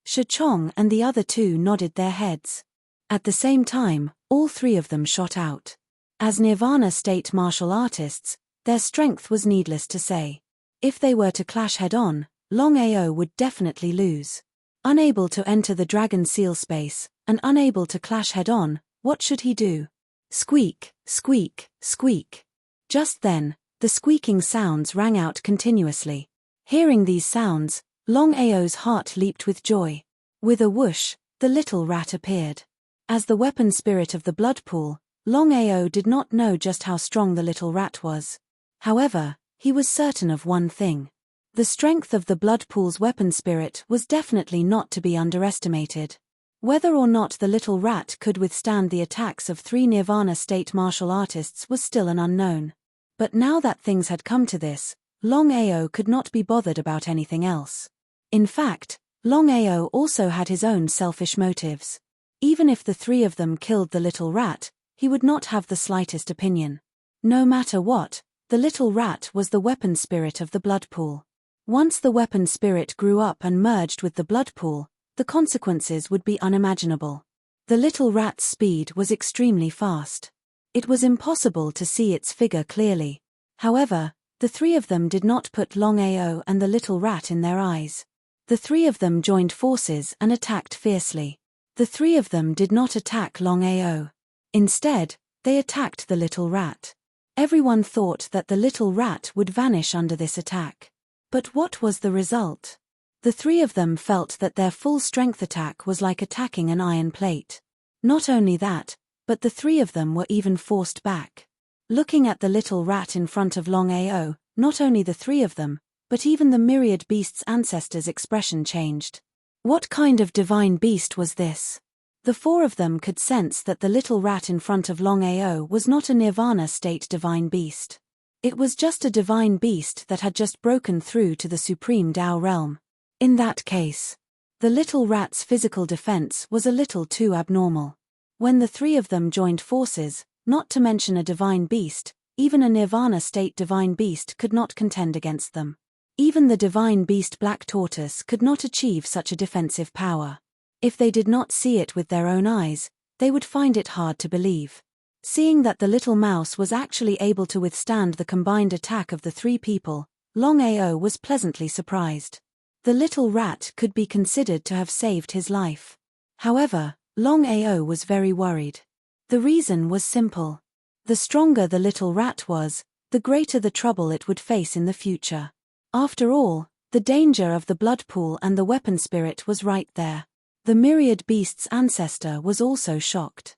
Shi Chong and the other two nodded their heads. At the same time, all three of them shot out. As Nirvana state martial artists, their strength was needless to say. If they were to clash head-on, Longao would definitely lose. Unable to enter the dragon seal space, and unable to clash head-on, what should he do? Squeak, squeak, squeak. Just then, the squeaking sounds rang out continuously. Hearing these sounds, Longao's heart leaped with joy. With a whoosh, the little rat appeared. As the weapon spirit of the blood pool, Longao did not know just how strong the little rat was. However, he was certain of one thing. The strength of the blood pool's weapon spirit was definitely not to be underestimated. Whether or not the little rat could withstand the attacks of 3 Nirvana state martial artists was still an unknown. But now that things had come to this, Longao could not be bothered about anything else. In fact, Longao also had his own selfish motives. Even if the 3 of them killed the little rat, he would not have the slightest opinion. No matter what, the little rat was the weapon spirit of the blood pool. Once the weapon spirit grew up and merged with the blood pool, the consequences would be unimaginable. The little rat's speed was extremely fast. It was impossible to see its figure clearly. However, the 3 of them did not put Longao and the little rat in their eyes. The 3 of them joined forces and attacked fiercely. The 3 of them did not attack Longao. Instead, they attacked the little rat. Everyone thought that the little rat would vanish under this attack. But what was the result? The 3 of them felt that their full strength attack was like attacking an iron plate. Not only that, but the 3 of them were even forced back. Looking at the little rat in front of Longao, not only the 3 of them, but even the myriad beast's ancestors' expression changed. What kind of divine beast was this? The 4 of them could sense that the little rat in front of Longao was not a Nirvana state divine beast. It was just a divine beast that had just broken through to the supreme Tao realm. In that case, the little rat's physical defense was a little too abnormal. When the 3 of them joined forces, not to mention a divine beast, even a Nirvana state divine beast could not contend against them. Even the divine beast Black Tortoise could not achieve such a defensive power. If they did not see it with their own eyes, they would find it hard to believe. Seeing that the little mouse was actually able to withstand the combined attack of the 3 people, Longao was pleasantly surprised. The little rat could be considered to have saved his life. However, Longao was very worried. The reason was simple. The stronger the little rat was, the greater the trouble it would face in the future. After all, the danger of the blood pool and the weapon spirit was right there. The myriad beast's ancestor was also shocked.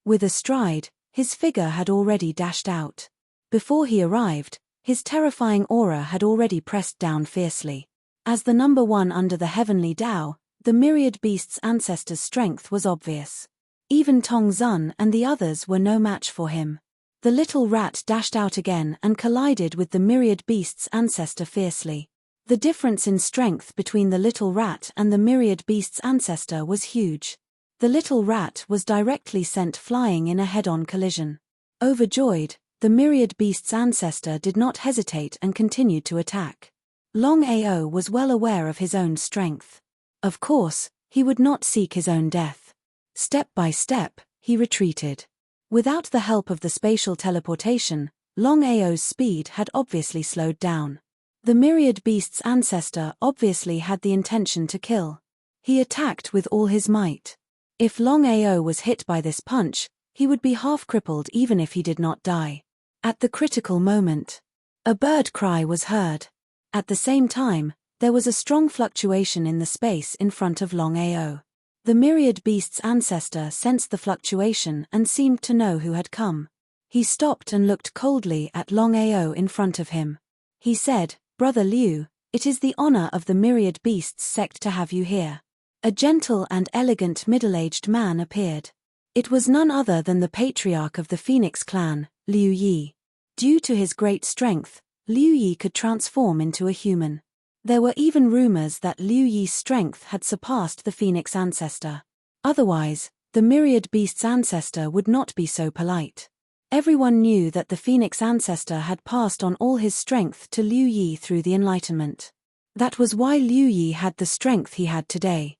With a stride, his figure had already dashed out. Before he arrived, his terrifying aura had already pressed down fiercely. As the number 1 under the heavenly Tao, the myriad beast's ancestor's strength was obvious. Even Tong Zun and the others were no match for him. The little rat dashed out again and collided with the myriad beast's ancestor fiercely. The difference in strength between the little rat and the myriad beast's ancestor was huge. The little rat was directly sent flying in a head-on collision. Overjoyed, the myriad beast's ancestor did not hesitate and continued to attack. Longao was well aware of his own strength. Of course, he would not seek his own death. Step by step, he retreated. Without the help of the spatial teleportation, Longao's speed had obviously slowed down. The myriad beast's ancestor obviously had the intention to kill. He attacked with all his might. If Longao was hit by this punch, he would be half crippled even if he did not die. At the critical moment, a bird cry was heard. At the same time, there was a strong fluctuation in the space in front of Longao. The myriad beast's ancestor sensed the fluctuation and seemed to know who had come. He stopped and looked coldly at Longao in front of him. He said, "Brother Liu, it is the honor of the myriad beasts sect to have you here." A gentle and elegant middle-aged man appeared. It was none other than the patriarch of the Phoenix clan, Liu Yi. Due to his great strength, Liu Yi could transform into a human. There were even rumors that Liu Yi's strength had surpassed the Phoenix ancestor. Otherwise, the myriad beast's ancestor would not be so polite. Everyone knew that the Phoenix ancestor had passed on all his strength to Liu Yi through the Enlightenment. That was why Liu Yi had the strength he had today.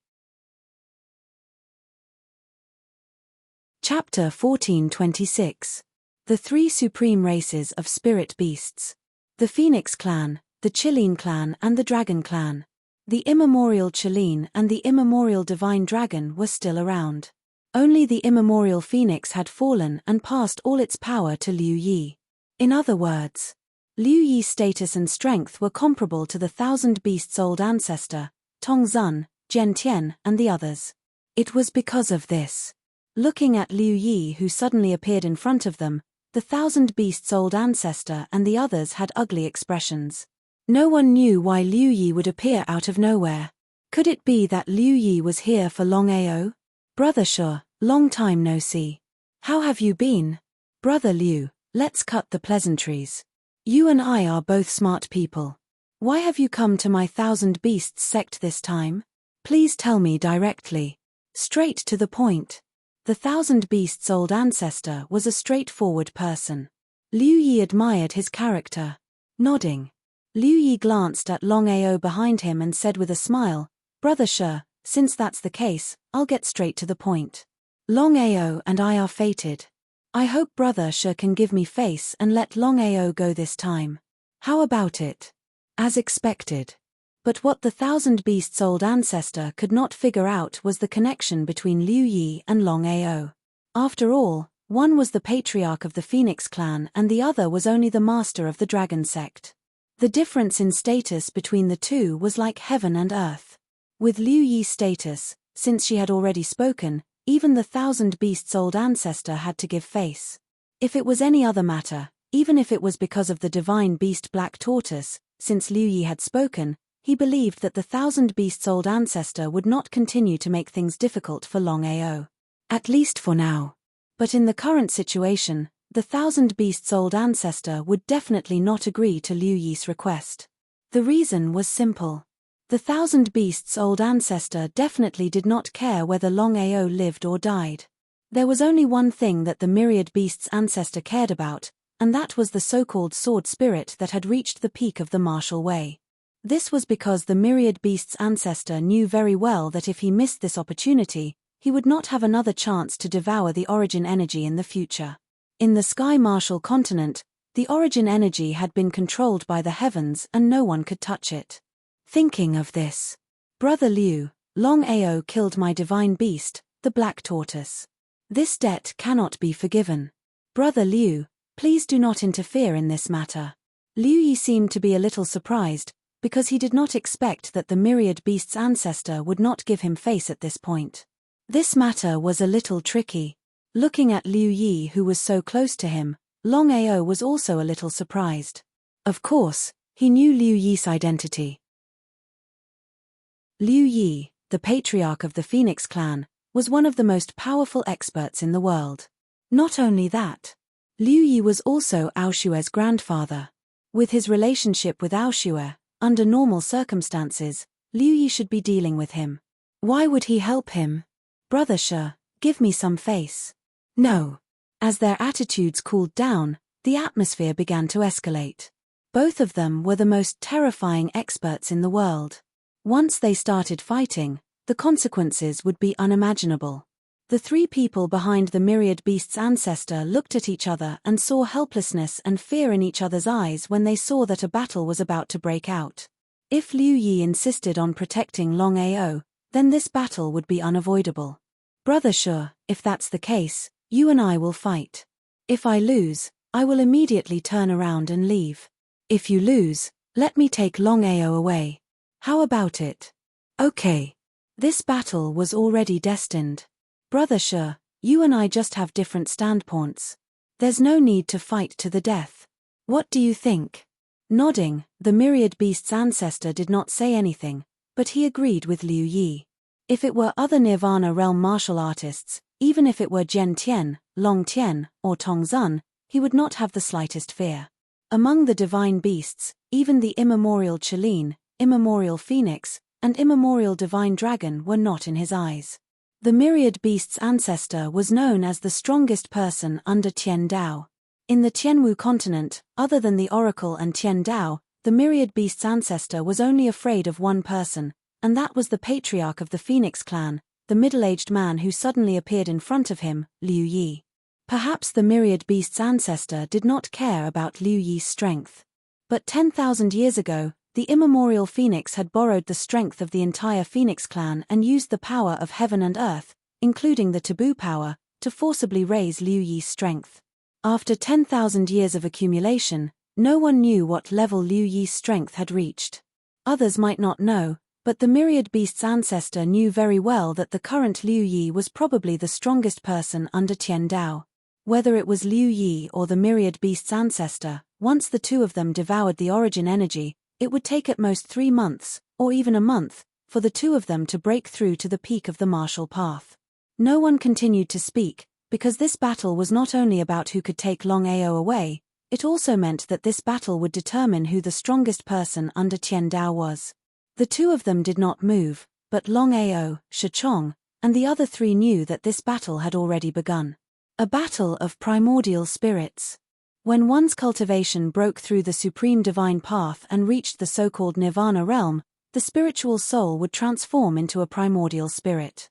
Chapter 1426. The Three Supreme Races of Spirit Beasts. The Phoenix Clan, the Chilean Clan and the Dragon Clan. The immemorial Chilean and the immemorial Divine Dragon were still around. Only the immemorial Phoenix had fallen and passed all its power to Liu Yi. In other words, Liu Yi's status and strength were comparable to the Thousand Beasts' old ancestor, Tong Zun, Jian Tian and the others. It was because of this. Looking at Liu Yi who suddenly appeared in front of them, the Thousand Beasts' old ancestor and the others had ugly expressions. No one knew why Liu Yi would appear out of nowhere. Could it be that Liu Yi was here for Longao? Brother Shu, long time no see. How have you been? Brother Liu, let's cut the pleasantries. You and I are both smart people. Why have you come to my Thousand Beasts sect this time? Please tell me directly. Straight to the point. The Thousand Beasts' old ancestor was a straightforward person. Liu Yi admired his character. Nodding, Liu Yi glanced at Longao behind him and said with a smile, Brother Shu, since that's the case, I'll get straight to the point. Longao and I are fated. I hope Brother Shu can give me face and let Longao go this time. How about it? As expected. But what the Thousand Beasts' old ancestor could not figure out was the connection between Liu Yi and Longao. After all, one was the patriarch of the Phoenix Clan and the other was only the master of the Dragon Sect. The difference in status between the two was like heaven and earth. With Liu Yi's status, since she had already spoken, even the Thousand Beasts' old ancestor had to give face. If it was any other matter, even if it was because of the divine beast Black Tortoise, since Liu Yi had spoken, he believed that the Thousand Beasts' old ancestor would not continue to make things difficult for Longao. At least for now. But in the current situation, the Thousand Beasts' old ancestor would definitely not agree to Liu Yi's request. The reason was simple. The Thousand Beasts' old ancestor definitely did not care whether Longao lived or died. There was only one thing that the Myriad Beasts' ancestor cared about, and that was the so-called sword spirit that had reached the peak of the martial way. This was because the Myriad Beasts' ancestor knew very well that if he missed this opportunity, he would not have another chance to devour the origin energy in the future. In the Sky Martial continent, the origin energy had been controlled by the heavens and no one could touch it. Thinking of this, Brother Liu, Longao killed my divine beast, the Black Tortoise. This debt cannot be forgiven. Brother Liu, please do not interfere in this matter. Liu Yi seemed to be a little surprised, because he did not expect that the Myriad Beast's ancestor would not give him face at this point. This matter was a little tricky. Looking at Liu Yi who was so close to him, Longao was also a little surprised. Of course, he knew Liu Yi's identity. Liu Yi, the patriarch of the Phoenix Clan, was one of the most powerful experts in the world. Not only that, Liu Yi was also Aoshue's grandfather. With his relationship with Aoshue, under normal circumstances, Liu Yi should be dealing with him. Why would he help him? Brother Shu, give me some face. No. As their attitudes cooled down, the atmosphere began to escalate. Both of them were the most terrifying experts in the world. Once they started fighting, the consequences would be unimaginable. The three people behind the Myriad Beast's ancestor looked at each other and saw helplessness and fear in each other's eyes when they saw that a battle was about to break out. If Liu Yi insisted on protecting Longao, then this battle would be unavoidable. Brother Shu, if that's the case, you and I will fight. If I lose, I will immediately turn around and leave. If you lose, let me take Longao away. How about it? Okay. This battle was already destined. Brother Shu, you and I just have different standpoints. There's no need to fight to the death. What do you think? Nodding, the Myriad Beast's ancestor did not say anything, but he agreed with Liu Yi. If it were other Nirvana realm martial artists, even if it were Jian Tian, Long Tian, or Tong Zun, he would not have the slightest fear. Among the divine beasts, even the immemorial Chilean, immemorial Phoenix, and immemorial Divine Dragon were not in his eyes. The Myriad Beast's ancestor was known as the strongest person under Tian Dao. In the Tianwu continent, other than the Oracle and Tian Dao, the myriad beasts' ancestor was only afraid of one person, and that was the patriarch of the Phoenix clan, the middle-aged man who suddenly appeared in front of him, Liu Yi. Perhaps the myriad beast's ancestor did not care about Liu Yi's strength. But 10,000 years ago, the immemorial Phoenix had borrowed the strength of the entire Phoenix clan and used the power of heaven and earth, including the taboo power, to forcibly raise Liu Yi's strength. After 10,000 years of accumulation, no one knew what level Liu Yi's strength had reached. Others might not know, but the myriad beast's ancestor knew very well that the current Liu Yi was probably the strongest person under Tian Dao. Whether it was Liu Yi or the myriad beast's ancestor, once the two of them devoured the origin energy, it would take at most 3 months, or even a month, for the two of them to break through to the peak of the martial path. No one continued to speak, because this battle was not only about who could take Longao away, it also meant that this battle would determine who the strongest person under Tian Dao was. The two of them did not move, but Longao, Shichong, and the other three knew that this battle had already begun. A battle of primordial spirits. When one's cultivation broke through the supreme divine path and reached the so-called nirvana realm, the spiritual soul would transform into a primordial spirit.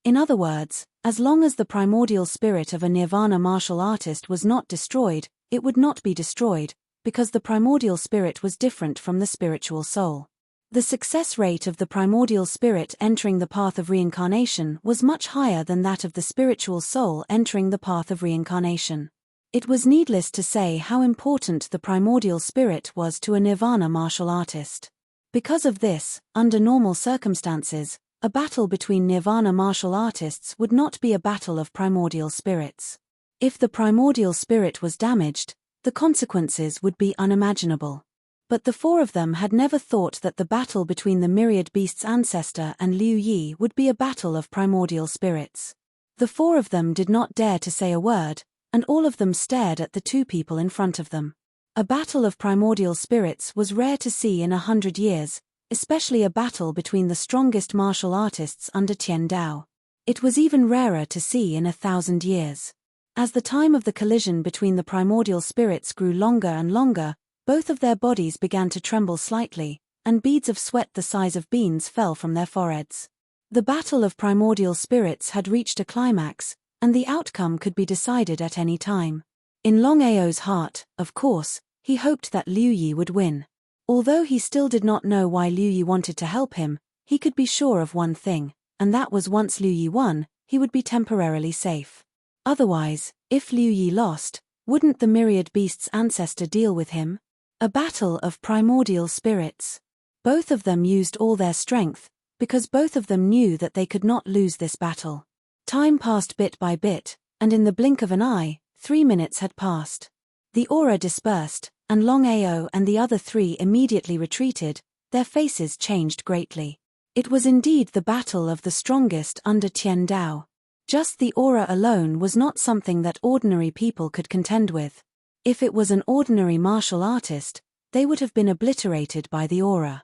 In other words, as long as the primordial spirit of a nirvana martial artist was not destroyed, it would not be destroyed, because the primordial spirit was different from the spiritual soul. The success rate of the primordial spirit entering the path of reincarnation was much higher than that of the spiritual soul entering the path of reincarnation. It was needless to say how important the primordial spirit was to a nirvana martial artist. Because of this, under normal circumstances, a battle between nirvana martial artists would not be a battle of primordial spirits. If the primordial spirit was damaged, the consequences would be unimaginable. But the four of them had never thought that the battle between the myriad beast's ancestor and Liu Yi would be a battle of primordial spirits. The four of them did not dare to say a word, and all of them stared at the two people in front of them. A battle of primordial spirits was rare to see in 100 years, especially a battle between the strongest martial artists under Tian Dao. It was even rarer to see in 1,000 years. As the time of the collision between the primordial spirits grew longer and longer, both of their bodies began to tremble slightly, and beads of sweat the size of beans fell from their foreheads. The battle of primordial spirits had reached a climax, and the outcome could be decided at any time. In Longao's heart, of course, he hoped that Liu Yi would win. Although he still did not know why Liu Yi wanted to help him, he could be sure of one thing, and that was once Liu Yi won, he would be temporarily safe. Otherwise, if Liu Yi lost, wouldn't the myriad beast's ancestor deal with him? A battle of primordial spirits. Both of them used all their strength, because both of them knew that they could not lose this battle. Time passed bit by bit, and in the blink of an eye, 3 minutes had passed. The aura dispersed, and Longao and the other three immediately retreated, their faces changed greatly. It was indeed the battle of the strongest under Tian Dao. Just the aura alone was not something that ordinary people could contend with. If it was an ordinary martial artist, they would have been obliterated by the aura.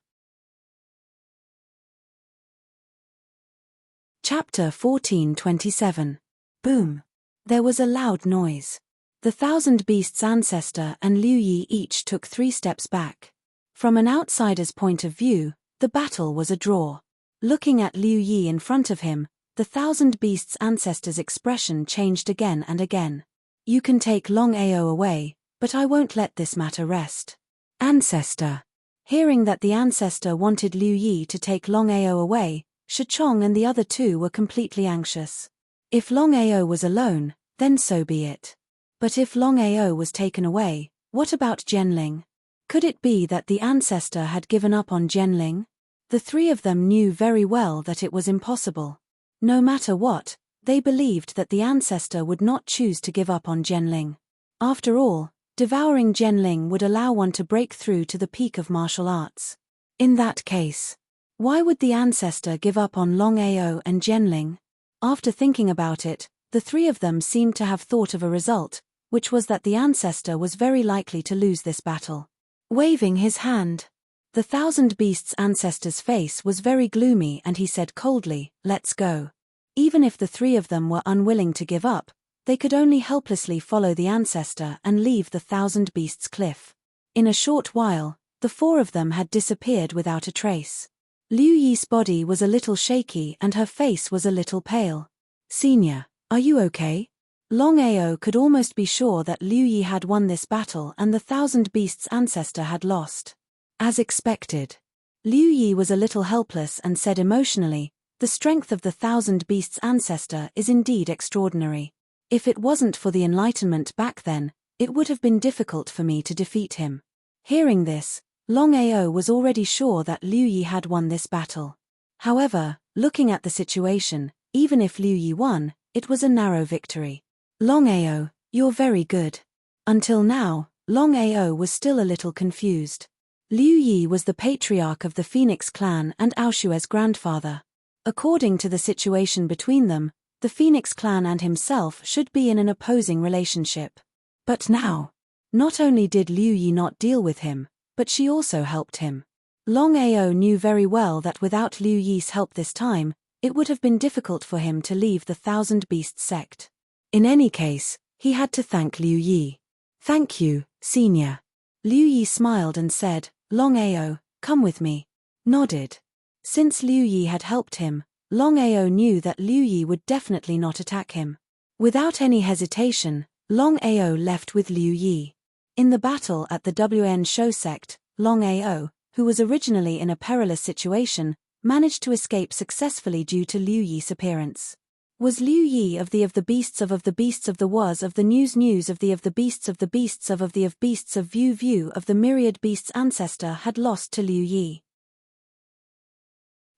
Chapter 14:27. Boom. There was a loud noise. The Thousand Beasts' ancestor and Liu Yi each took 3 steps back. From an outsider's point of view, the battle was a draw. Looking at Liu Yi in front of him, the Thousand Beasts' ancestor's expression changed again and again. You can take Longao away, but I won't let this matter rest. Ancestor. Hearing that the ancestor wanted Liu Yi to take Longao away, Shichong and the other two were completely anxious. If Longao was alone, then so be it. But if Longao was taken away, what about Jianling? Could it be that the ancestor had given up on Jianling? The three of them knew very well that it was impossible. No matter what, they believed that the ancestor would not choose to give up on Jianling. After all, devouring Jianling would allow one to break through to the peak of martial arts. In that case, why would the ancestor give up on Longao and Jianling? After thinking about it, the three of them seemed to have thought of a result, which was that the ancestor was very likely to lose this battle. Waving his hand, the Thousand Beasts' ancestor's face was very gloomy and he said coldly, "Let's go." Even if the three of them were unwilling to give up, they could only helplessly follow the ancestor and leave the Thousand Beasts' cliff. In a short while, the four of them had disappeared without a trace. Liu Yi's body was a little shaky and her face was a little pale. "Senior, are you okay?" Longao could almost be sure that Liu Yi had won this battle and the Thousand Beasts' ancestor had lost. As expected. Liu Yi was a little helpless and said emotionally, "The strength of the Thousand Beasts' ancestor is indeed extraordinary. If it wasn't for the Enlightenment back then, it would have been difficult for me to defeat him." Hearing this, Longao was already sure that Liu Yi had won this battle. However, looking at the situation, even if Liu Yi won, it was a narrow victory. "Longao, you're very good." Until now, Longao was still a little confused. Liu Yi was the patriarch of the Phoenix clan and Aoshue's grandfather. According to the situation between them, the Phoenix clan and himself should be in an opposing relationship. But now, not only did Liu Yi not deal with him, but she also helped him. Longao knew very well that without Liu Yi's help this time, it would have been difficult for him to leave the Thousand Beasts sect. In any case, he had to thank Liu Yi. "Thank you, senior." Liu Yi smiled and said, "Longao, come with me." Nodded. Since Liu Yi had helped him, Longao knew that Liu Yi would definitely not attack him. Without any hesitation, Longao left with Liu Yi. In the battle at the WN Shou sect, Longao, who was originally in a perilous situation, managed to escape successfully due to Liu Yi's appearance. Was Liu Yi of the beasts of the beasts of the was of the news of the beasts of the beasts of the beasts of view of the myriad beasts ancestor had lost to Liu Yi.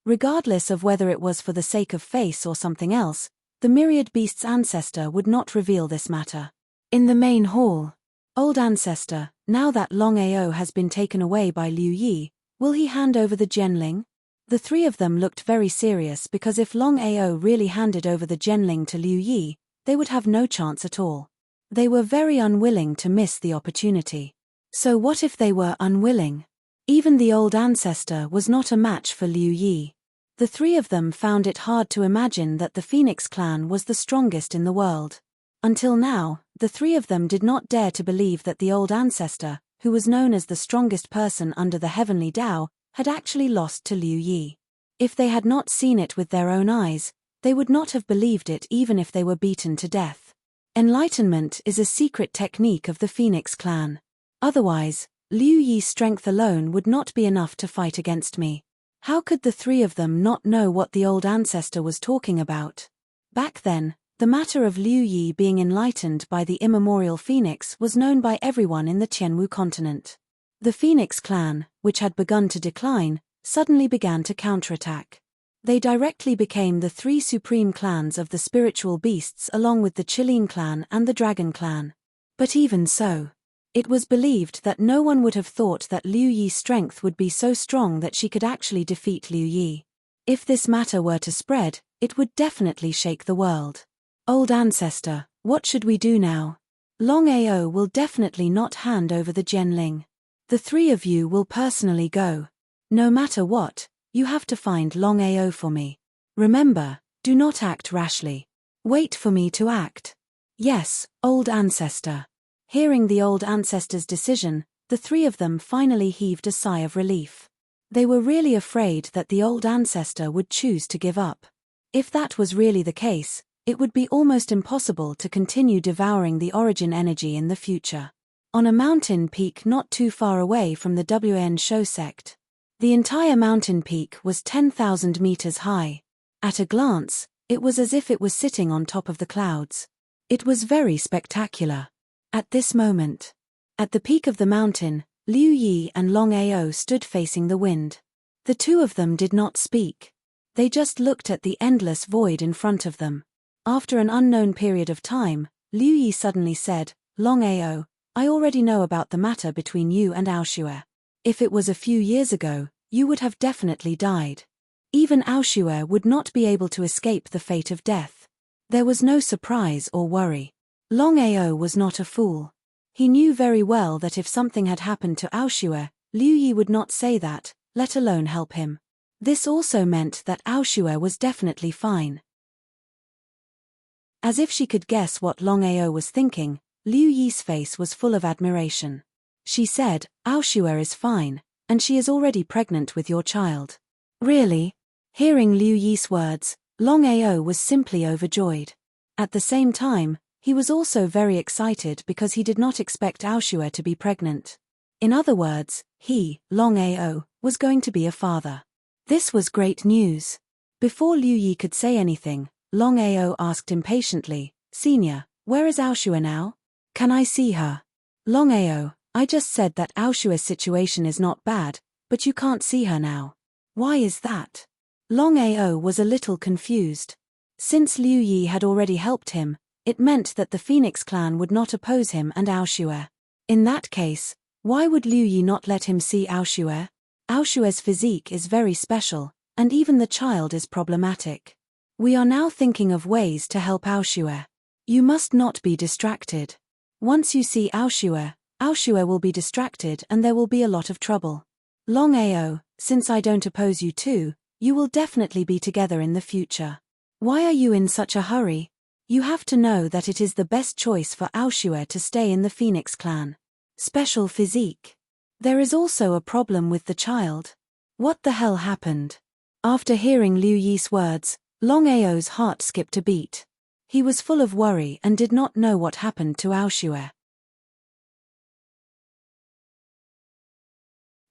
Regardless of whether it was for the sake of face or something else, the myriad beasts ancestor would not reveal this matter. In the main hall, "Old ancestor, now that Longao has been taken away by Liu Yi, will he hand over the Genling?" The three of them looked very serious because if Longao really handed over the Genling to Liu Yi, they would have no chance at all. They were very unwilling to miss the opportunity. So what if they were unwilling? Even the old ancestor was not a match for Liu Yi. The three of them found it hard to imagine that the Phoenix clan was the strongest in the world. Until now, the three of them did not dare to believe that the old ancestor, who was known as the strongest person under the heavenly Tao, had actually lost to Liu Yi. If they had not seen it with their own eyes, they would not have believed it even if they were beaten to death. Enlightenment is a secret technique of the Phoenix clan. Otherwise, Liu Yi's strength alone would not be enough to fight against me. How could the three of them not know what the old ancestor was talking about? Back then, the matter of Liu Yi being enlightened by the immemorial Phoenix was known by everyone in the Tianwu continent. The Phoenix clan, which had begun to decline, suddenly began to counterattack. They directly became the three supreme clans of the spiritual beasts along with the Qilin clan and the Dragon clan. But even so, it was believed that no one would have thought that Liu Yi's strength would be so strong that she could actually defeat Liu Yi. If this matter were to spread, it would definitely shake the world. "Old ancestor, what should we do now?" "Longao will definitely not hand over the Genling. The three of you will personally go. No matter what, you have to find Longao for me. Remember, do not act rashly. Wait for me to act." "Yes, old ancestor." Hearing the old ancestor's decision, the three of them finally heaved a sigh of relief. They were really afraid that the old ancestor would choose to give up. If that was really the case, it would be almost impossible to continue devouring the origin energy in the future. On a mountain peak not too far away from the WN Shou sect. The entire mountain peak was 10,000 meters high. At a glance, it was as if it was sitting on top of the clouds. It was very spectacular. At this moment, at the peak of the mountain, Liu Yi and Longao stood facing the wind. The two of them did not speak. They just looked at the endless void in front of them. After an unknown period of time, Liu Yi suddenly said, "Longao, I already know about the matter between you and Aoshue. If it was a few years ago, you would have definitely died. Even Aoshue would not be able to escape the fate of death." There was no surprise or worry. Longao was not a fool. He knew very well that if something had happened to Aoshue, Liu Yi would not say that, let alone help him. This also meant that Aoshue was definitely fine. As if she could guess what Longao was thinking, Liu Yi's face was full of admiration. She said, Aoshue is fine, and she is already pregnant with your child. Really? Hearing Liu Yi's words, Longao was simply overjoyed. At the same time, he was also very excited because he did not expect Aoshue to be pregnant. In other words, he, Longao, was going to be a father. This was great news. Before Liu Yi could say anything, Longao asked impatiently, Senior, where is Aoshue now? Can I see her? Longao, I just said that Aoshue's situation is not bad, but you can't see her now. Why is that? Longao was a little confused. Since Liu Yi had already helped him, it meant that the Phoenix clan would not oppose him and Aoshue. In that case, why would Liu Yi not let him see Aoshue? Aoshue's physique is very special, and even the child is problematic. We are now thinking of ways to help Aoshue. You must not be distracted. Once you see Aoshue, Aoshue will be distracted and there will be a lot of trouble. Longao, since I don't oppose you too, you will definitely be together in the future. Why are you in such a hurry? You have to know that it is the best choice for Aoshue to stay in the Phoenix clan. Special physique. There is also a problem with the child. What the hell happened? After hearing Liu Yi's words, Longao's heart skipped a beat. He was full of worry and did not know what happened to Aoshue.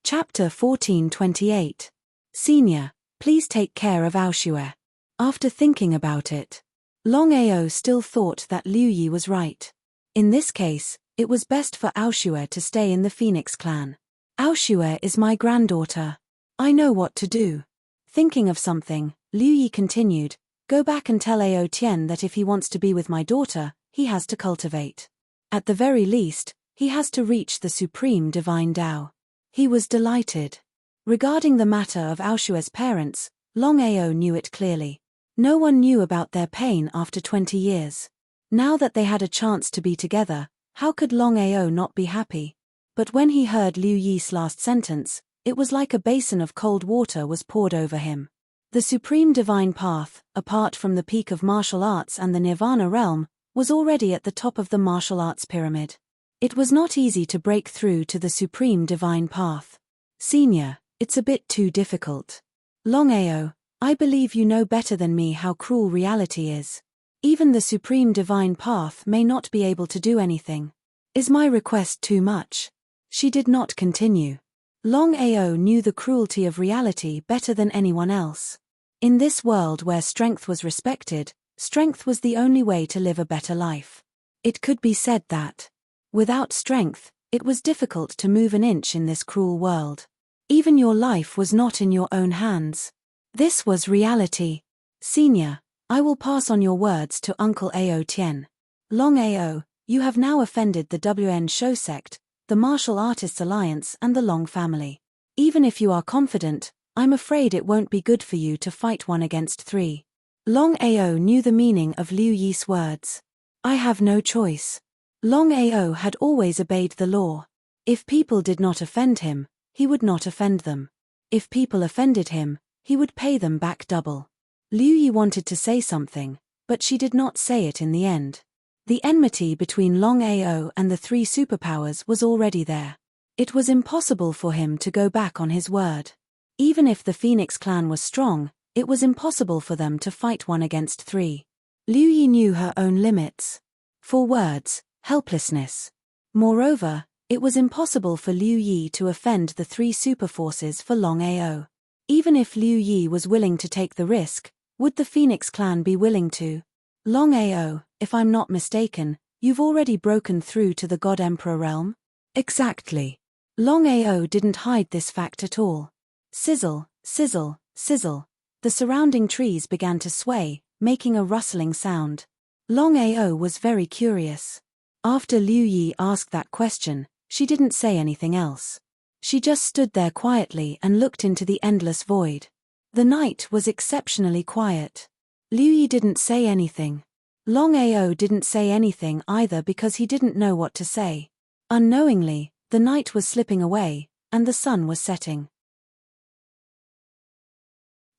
Chapter 1428. Senior, please take care of Aoshue. After thinking about it, Longao still thought that Liu Yi was right. In this case, it was best for Aoshue to stay in the Phoenix clan. Aoshue is my granddaughter. I know what to do. Thinking of something, Liu Yi continued, go back and tell Ao Tian that if he wants to be with my daughter, he has to cultivate. At the very least, he has to reach the supreme divine Tao. He was delighted. Regarding the matter of Aoshue's parents, Longao knew it clearly. No one knew about their pain after 20 years. Now that they had a chance to be together, how could Longao not be happy? But when he heard Liu Yi's last sentence, it was like a basin of cold water was poured over him. The supreme divine path, apart from the peak of martial arts and the Nirvana realm, was already at the top of the martial arts pyramid. It was not easy to break through to the supreme divine path. Senior, it's a bit too difficult. Longao, I believe you know better than me how cruel reality is. Even the supreme divine path may not be able to do anything. Is my request too much? She did not continue. Longao knew the cruelty of reality better than anyone else. In this world where strength was respected, strength was the only way to live a better life. It could be said that, without strength, it was difficult to move an inch in this cruel world. Even your life was not in your own hands. This was reality. Senior, I will pass on your words to Uncle Ao Tian. Longao, you have now offended the WN Shou sect, the Martial Artists Alliance and the Long family. Even if you are confident, I'm afraid it won't be good for you to fight 1 against 3. Longao knew the meaning of Liu Yi's words. I have no choice. Longao had always obeyed the law. If people did not offend him, he would not offend them. If people offended him, he would pay them back double. Liu Yi wanted to say something, but she did not say it in the end. The enmity between Longao and the 3 superpowers was already there. It was impossible for him to go back on his word. Even if the Phoenix clan was strong, it was impossible for them to fight 1 against 3. Liu Yi knew her own limits. For words, helplessness. Moreover, it was impossible for Liu Yi to offend the 3 superforces for Longao. Even if Liu Yi was willing to take the risk, would the Phoenix clan be willing to? Longao, if I'm not mistaken, you've already broken through to the God Emperor realm? Exactly. Longao didn't hide this fact at all. Sizzle, sizzle, sizzle. The surrounding trees began to sway, making a rustling sound. Longao was very curious. After Liu Yi asked that question, she didn't say anything else. She just stood there quietly and looked into the endless void. The night was exceptionally quiet. Liu Yi didn't say anything. Longao didn't say anything either because he didn't know what to say. Unknowingly, the night was slipping away, and the sun was setting.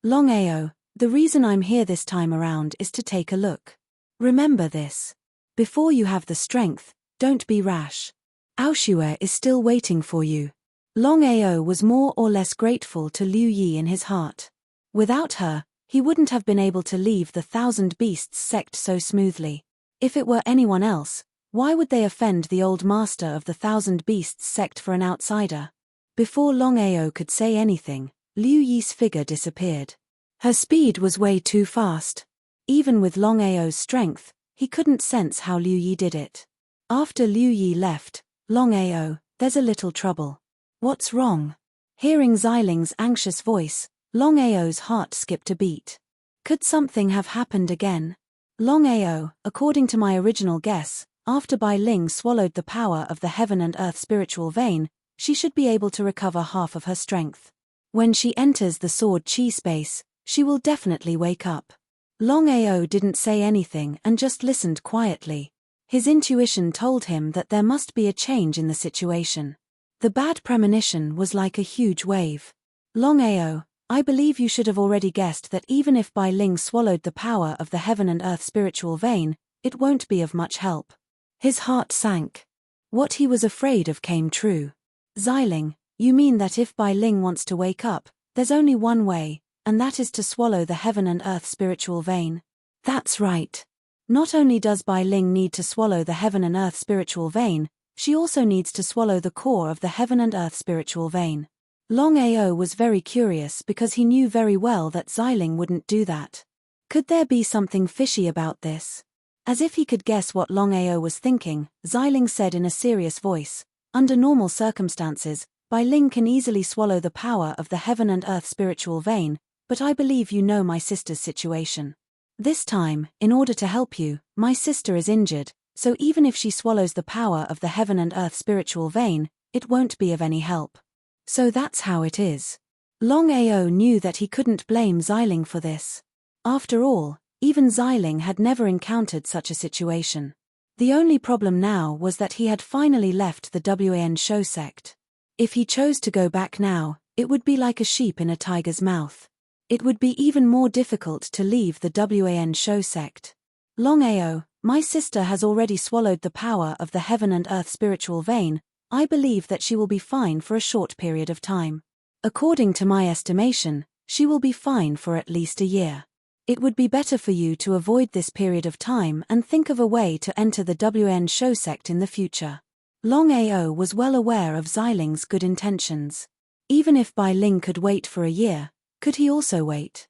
Longao, the reason I'm here this time around is to take a look. Remember this. Before you have the strength, don't be rash. Aoshue is still waiting for you. Longao was more or less grateful to Liu Yi in his heart. Without her, he wouldn't have been able to leave the Thousand Beasts sect so smoothly. If it were anyone else, why would they offend the old master of the Thousand Beasts sect for an outsider? Before Longao could say anything, Liu Yi's figure disappeared. Her speed was way too fast. Even with Longao's strength, he couldn't sense how Liu Yi did it. After Liu Yi left, Longao, there's a little trouble. What's wrong? Hearing Xiling's anxious voice, Longao's heart skipped a beat. Could something have happened again? Longao, according to my original guess, after Bai Ling swallowed the power of the heaven and earth spiritual vein, she should be able to recover half of her strength. When she enters the sword chi space, she will definitely wake up. Longao didn't say anything and just listened quietly. His intuition told him that there must be a change in the situation. The bad premonition was like a huge wave. Longao, I believe you should have already guessed that even if Bai Ling swallowed the power of the heaven and earth spiritual vein, it won't be of much help. His heart sank. What he was afraid of came true. Xiling, you mean that if Bai Ling wants to wake up, there's only one way, and that is to swallow the heaven and earth spiritual vein? That's right. Not only does Bai Ling need to swallow the heaven and earth spiritual vein, she also needs to swallow the core of the heaven and earth spiritual vein. Longao was very curious because he knew very well that Xiling wouldn't do that. Could there be something fishy about this? As if he could guess what Longao was thinking, Xiling said in a serious voice, under normal circumstances, Bai Ling can easily swallow the power of the heaven and earth spiritual vein, but I believe you know my sister's situation. This time, in order to help you, my sister is injured, so even if she swallows the power of the heaven and earth spiritual vein, it won't be of any help. So that's how it is. Longao knew that he couldn't blame Xiling for this. After all, even Xiling had never encountered such a situation. The only problem now was that he had finally left the Wan Shou sect. If he chose to go back now, it would be like a sheep in a tiger's mouth. It would be even more difficult to leave the Wan Shou sect. Longao, my sister has already swallowed the power of the heaven and earth spiritual vein. I believe that she will be fine for a short period of time. According to my estimation, she will be fine for at least a year. It would be better for you to avoid this period of time and think of a way to enter the Wan Shou sect in the future. Longao was well aware of Xiling's good intentions. Even if Bai Ling could wait for a year, could he also wait?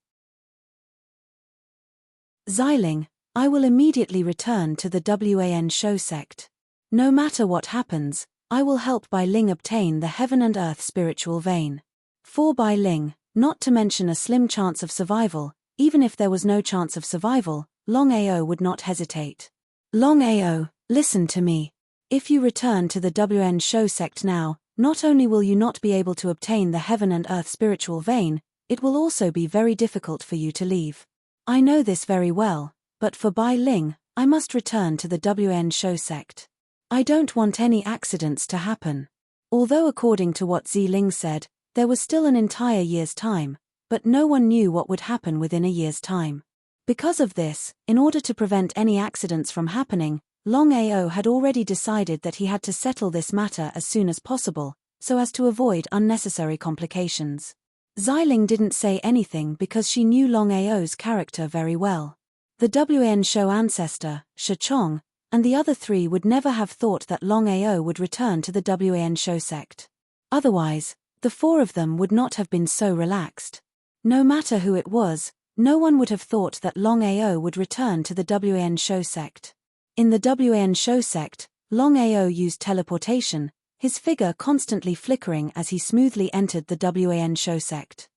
Xiling, I will immediately return to the Wan Shou sect. No matter what happens, I will help Bai Ling obtain the heaven and earth spiritual vein. For Bai Ling, not to mention a slim chance of survival, even if there was no chance of survival, Longao would not hesitate. Longao, listen to me. If you return to the Wan Shou sect now, not only will you not be able to obtain the heaven and earth spiritual vein, it will also be very difficult for you to leave. I know this very well, but for Bai Ling, I must return to the Wan Shou sect. I don't want any accidents to happen. Although according to what Xiling said, there was still an entire year's time, but no one knew what would happen within a year's time. Because of this, in order to prevent any accidents from happening, Longao had already decided that he had to settle this matter as soon as possible, so as to avoid unnecessary complications. Xiling didn't say anything because she knew Longao's character very well. The Wan Shou ancestor, Shichong, and the other three would never have thought that Longao would return to the Wan Shou sect. Otherwise, the four of them would not have been so relaxed. No matter who it was, no one would have thought that Longao would return to the Wan Shou sect. In the Wan Shou sect, Longao used teleportation, his figure constantly flickering as he smoothly entered the Wan Shou sect.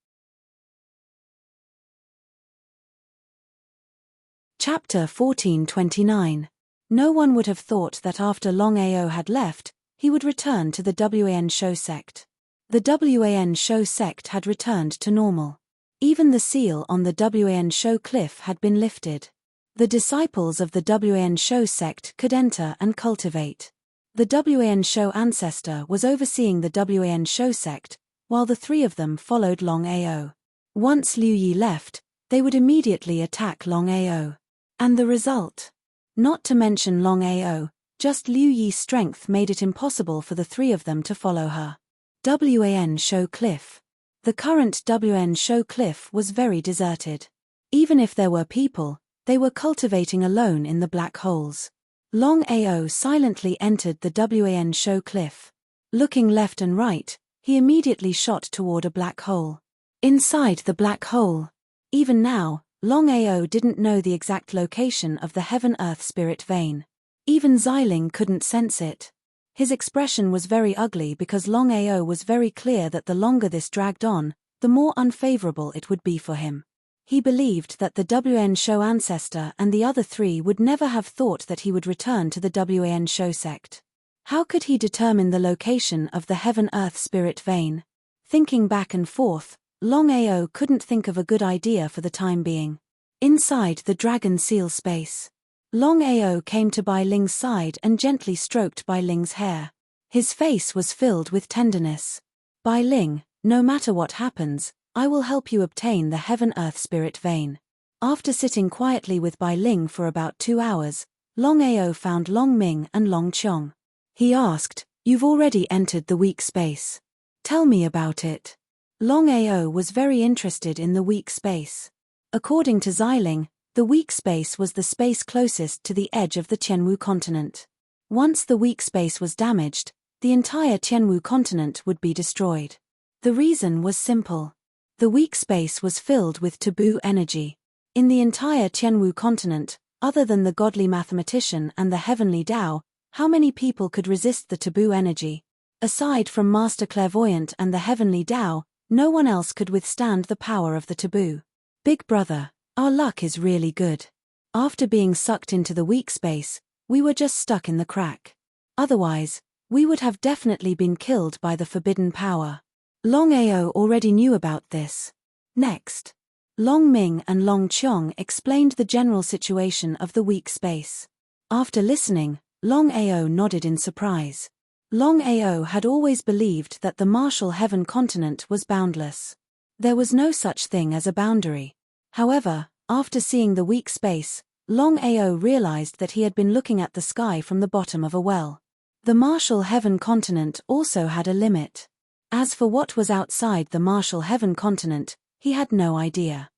Chapter 1429. No one would have thought that after Longao had left, he would return to the Wan Shou sect. The Wan Shou sect had returned to normal. Even the seal on the Wan Shou cliff had been lifted. The disciples of the Wan Shou sect could enter and cultivate. The Wan Shou ancestor was overseeing the Wan Shou sect, while the three of them followed Longao. Once Liu Yi left, they would immediately attack Longao. And the result? Not to mention Longao, Just Liu Yi's strength made it impossible for the three of them to follow her. Wan Shou Cliff. The current Wan Shou Cliff was very deserted. Even if there were people, they were cultivating alone in the black holes. Longao silently entered the Wan Shou Cliff. Looking left and right, he immediately shot toward a black hole. Inside the black hole. Even now, Longao didn't know the exact location of the Heaven-Earth Spirit vein. Even Xiling couldn't sense it. His expression was very ugly because Longao was very clear that the longer this dragged on, the more unfavorable it would be for him. He believed that the Wan Shou ancestor and the other three would never have thought that he would return to the Wan Shou sect. How could he determine the location of the Heaven-Earth Spirit vein? Thinking back and forth, Longao couldn't think of a good idea for the time being. Inside the dragon seal space. Longao came to Bai Ling's side and gently stroked Bai Ling's hair. His face was filled with tenderness. Bai Ling, no matter what happens, I will help you obtain the Heaven-Earth Spirit vein. After sitting quietly with Bai Ling for about 2 hours, Longao found Long Ming and Long Qiong. He asked, "You've already entered the weak space. Tell me about it." Longao was very interested in the weak space. According to Xiling, the weak space was the space closest to the edge of the Tianwu continent. Once the weak space was damaged, the entire Tianwu continent would be destroyed. The reason was simple. The weak space was filled with taboo energy. In the entire Tianwu continent, other than the godly mathematician and the heavenly Tao, how many people could resist the taboo energy? Aside from Master Clairvoyant and the heavenly Tao, no one else could withstand the power of the taboo. Big brother, our luck is really good. After being sucked into the weak space, we were just stuck in the crack. Otherwise, we would have definitely been killed by the forbidden power. Longao already knew about this. Next, Long Ming and Long Qiong explained the general situation of the weak space. After listening, Longao nodded in surprise. Longao had always believed that the martial heaven continent was boundless. There was no such thing as a boundary. However, after seeing the weak space, Longao realized that he had been looking at the sky from the bottom of a well. The martial heaven continent also had a limit. As for what was outside the martial heaven continent, he had no idea.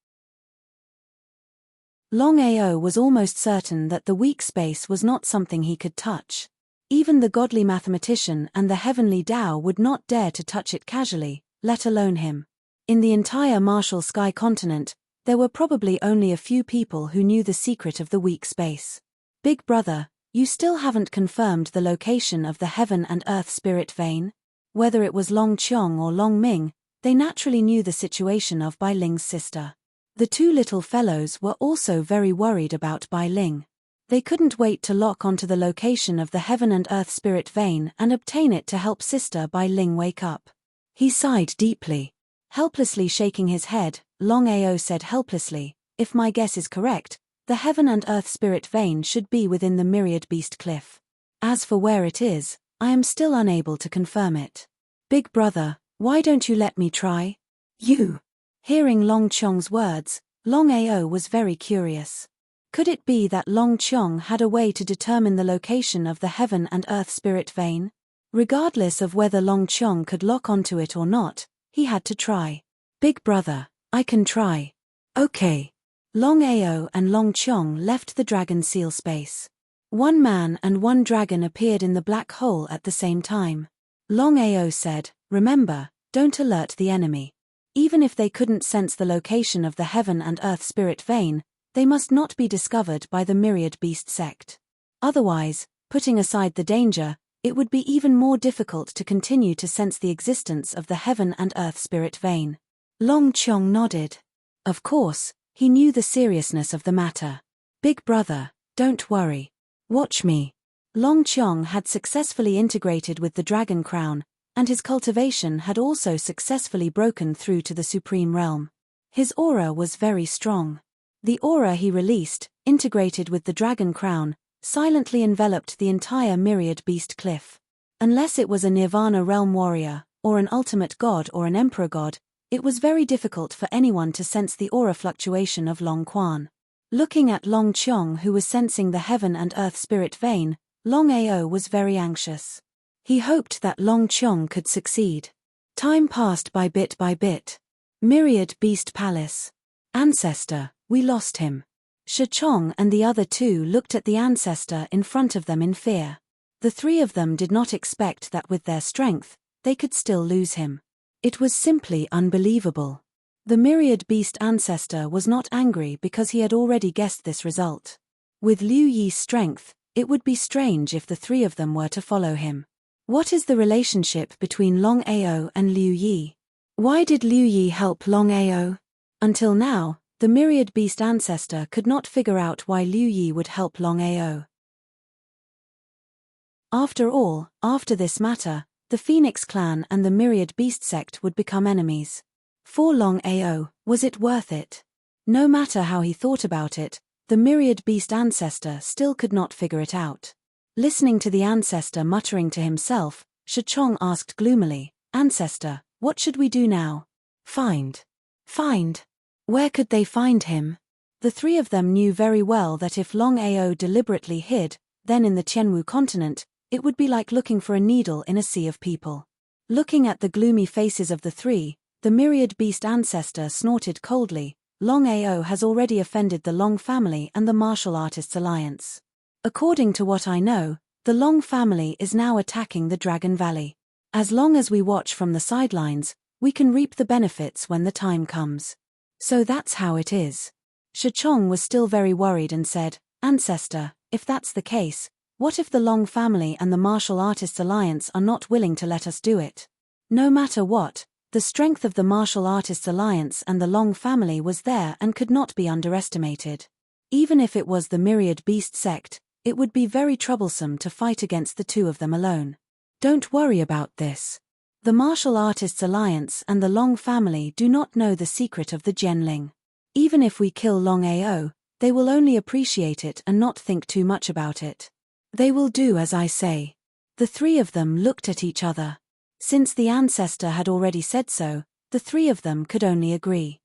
Longao was almost certain that the weak space was not something he could touch. Even the godly mathematician and the heavenly Tao would not dare to touch it casually, let alone him. In the entire martial sky continent, there were probably only a few people who knew the secret of the weak space. Big brother, you still haven't confirmed the location of the Heaven and Earth Spirit vein? Whether it was Long Qiong or Long Ming, they naturally knew the situation of Bai Ling's sister. The two little fellows were also very worried about Bai Ling. They couldn't wait to lock onto the location of the Heaven and Earth Spirit vein and obtain it to help sister Bai Ling wake up. He sighed deeply. Helplessly shaking his head, Longao said helplessly, "If my guess is correct, the Heaven and Earth Spirit vein should be within the Myriad Beast Cliff. As for where it is, I am still unable to confirm it. Big brother, why don't you let me try?" "You." Hearing Long Qiong's words, Longao was very curious. Could it be that Long Qiong had a way to determine the location of the Heaven and Earth Spirit vein? Regardless of whether Long Qiong could lock onto it or not, he had to try. "Big brother, I can try." "Okay." Longao and Long Qiong left the dragon seal space. One man and one dragon appeared in the black hole at the same time. Longao said, "Remember, don't alert the enemy. Even if they couldn't sense the location of the Heaven and Earth Spirit vein, they must not be discovered by the Myriad Beast sect. Otherwise, putting aside the danger, it would be even more difficult to continue to sense the existence of the Heaven and Earth Spirit vein." Long Qiong nodded. Of course, he knew the seriousness of the matter. "Big brother, don't worry. Watch me." Long Qiong had successfully integrated with the Dragon Crown, and his cultivation had also successfully broken through to the Supreme Realm. His aura was very strong. The aura he released, integrated with the Dragon Crown, silently enveloped the entire Myriad Beast Cliff. Unless it was a Nirvana Realm warrior, or an ultimate god or an emperor god, it was very difficult for anyone to sense the aura fluctuation of Long Quan. Looking at Long Qiong, who was sensing the Heaven and Earth Spirit vein, Longao was very anxious. He hoped that Long Chong could succeed. Time passed by bit by bit. Myriad Beast Palace. Ancestor, we lost him. Shi Chong and the other two looked at the ancestor in front of them in fear. The three of them did not expect that with their strength, they could still lose him. It was simply unbelievable. The Myriad Beast ancestor was not angry because he had already guessed this result. With Liu Yi's strength, it would be strange if the three of them were to follow him. What is the relationship between Longao and Liu Yi? Why did Liu Yi help Longao? Until now, the Myriad Beast ancestor could not figure out why Liu Yi would help Longao. After all, after this matter, the Phoenix clan and the Myriad Beast sect would become enemies. For Longao, was it worth it? No matter how he thought about it, the Myriad Beast ancestor still could not figure it out. Listening to the ancestor muttering to himself, Shi Chong asked gloomily, "Ancestor, what should we do now?" Find. Where could they find him? The three of them knew very well that if Longao deliberately hid, then in the Tianwu continent, it would be like looking for a needle in a sea of people. Looking at the gloomy faces of the three, the Myriad Beast ancestor snorted coldly. Longao has already offended the Long family and the Martial Artists Alliance. According to what I know, the Long family is now attacking the Dragon Valley. As long as we watch from the sidelines, we can reap the benefits when the time comes. So that's how it is. Shi Chong was still very worried and said, "Ancestor, if that's the case, what if the Long family and the Martial Artists Alliance are not willing to let us do it?" No matter what, the strength of the Martial Artists Alliance and the Long family was there and could not be underestimated. Even if it was the Myriad Beast sect, it would be very troublesome to fight against the two of them alone. Don't worry about this. The Martial Artists Alliance and the Long family do not know the secret of the Jianling. Even if we kill Longao, they will only appreciate it and not think too much about it. They will do as I say. The three of them looked at each other. Since the ancestor had already said so, the three of them could only agree.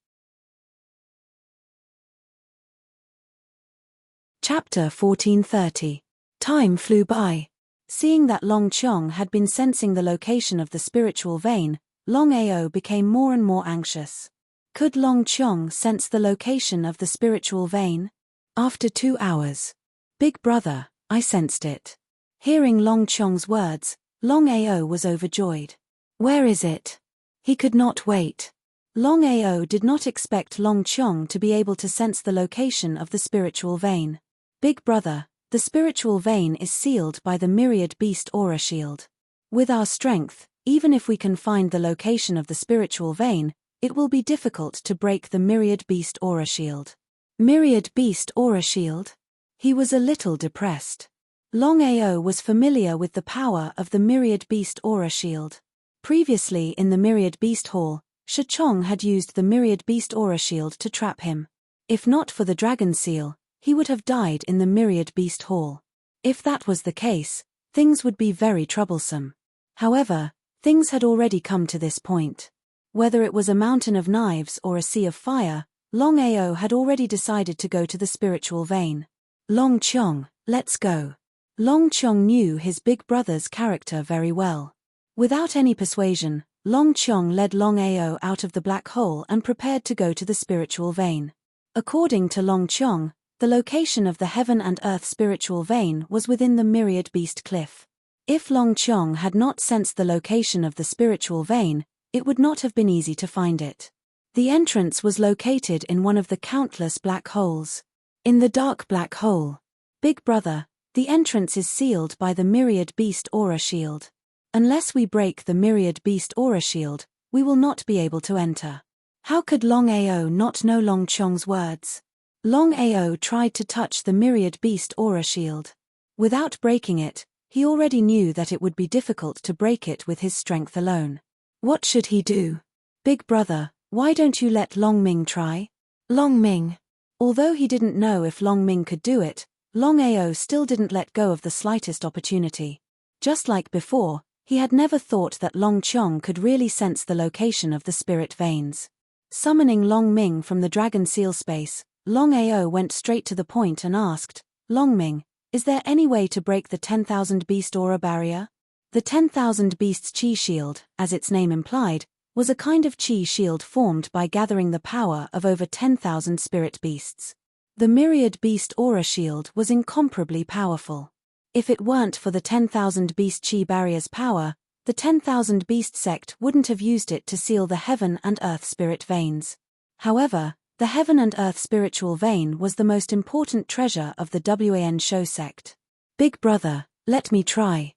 Chapter 1430. Time flew by. Seeing that Long Chong had been sensing the location of the spiritual vein, Longao became more and more anxious. Could Long Chong sense the location of the spiritual vein? After 2 hours. "Big brother, I sensed it." Hearing Long Chong's words, Longao was overjoyed. "Where is it?" He could not wait. Longao did not expect Long Chong to be able to sense the location of the spiritual vein. "Big brother, the spiritual vein is sealed by the Myriad Beast aura shield. With our strength, even if we can find the location of the spiritual vein, it will be difficult to break the Myriad Beast aura shield." Myriad Beast aura shield? He was a little depressed. Longao was familiar with the power of the Myriad Beast aura shield. Previously in the Myriad Beast Hall, Shi Chong had used the Myriad Beast aura shield to trap him. If not for the Dragon Seal, he would have died in the Myriad Beast Hall. If that was the case, things would be very troublesome. However, things had already come to this point. Whether it was a mountain of knives or a sea of fire, Longao had already decided to go to the spiritual vein. "Long Chong, let's go." Long Chong knew his big brother's character very well. Without any persuasion, Long Chong led Longao out of the black hole and prepared to go to the spiritual vein. According to Long Chong, the location of the heaven and earth spiritual vein was within the Myriad Beast Cliff. If Long Chong had not sensed the location of the spiritual vein, it would not have been easy to find it. The entrance was located in one of the countless black holes. In the dark black hole. "Big brother, the entrance is sealed by the Myriad Beast aura shield. Unless we break the Myriad Beast aura shield, we will not be able to enter." How could Longao not know Long Chong's words? Longao tried to touch the Myriad Beast aura shield. Without breaking it, he already knew that it would be difficult to break it with his strength alone. What should he do? "Big brother, why don't you let Long Ming try?" Long Ming. Although he didn't know if Long Ming could do it, Longao still didn't let go of the slightest opportunity. Just like before, he had never thought that Long Chong could really sense the location of the spirit veins. Summoning Long Ming from the Dragon Seal space, Longao went straight to the point and asked, "Long Ming, Is there any way to break the 10,000 beast aura barrier? The 10,000 beasts chi shield, as its name implied, was a kind of chi shield formed by gathering the power of over 10,000 spirit beasts. The myriad beast aura shield was incomparably powerful. If it weren't for the 10,000 beast chi barrier's power, the 10,000 beast sect wouldn't have used it to seal the heaven and earth spirit veins. However, the heaven and earth spiritual vein was the most important treasure of the Wan Shou sect. Big brother, let me try.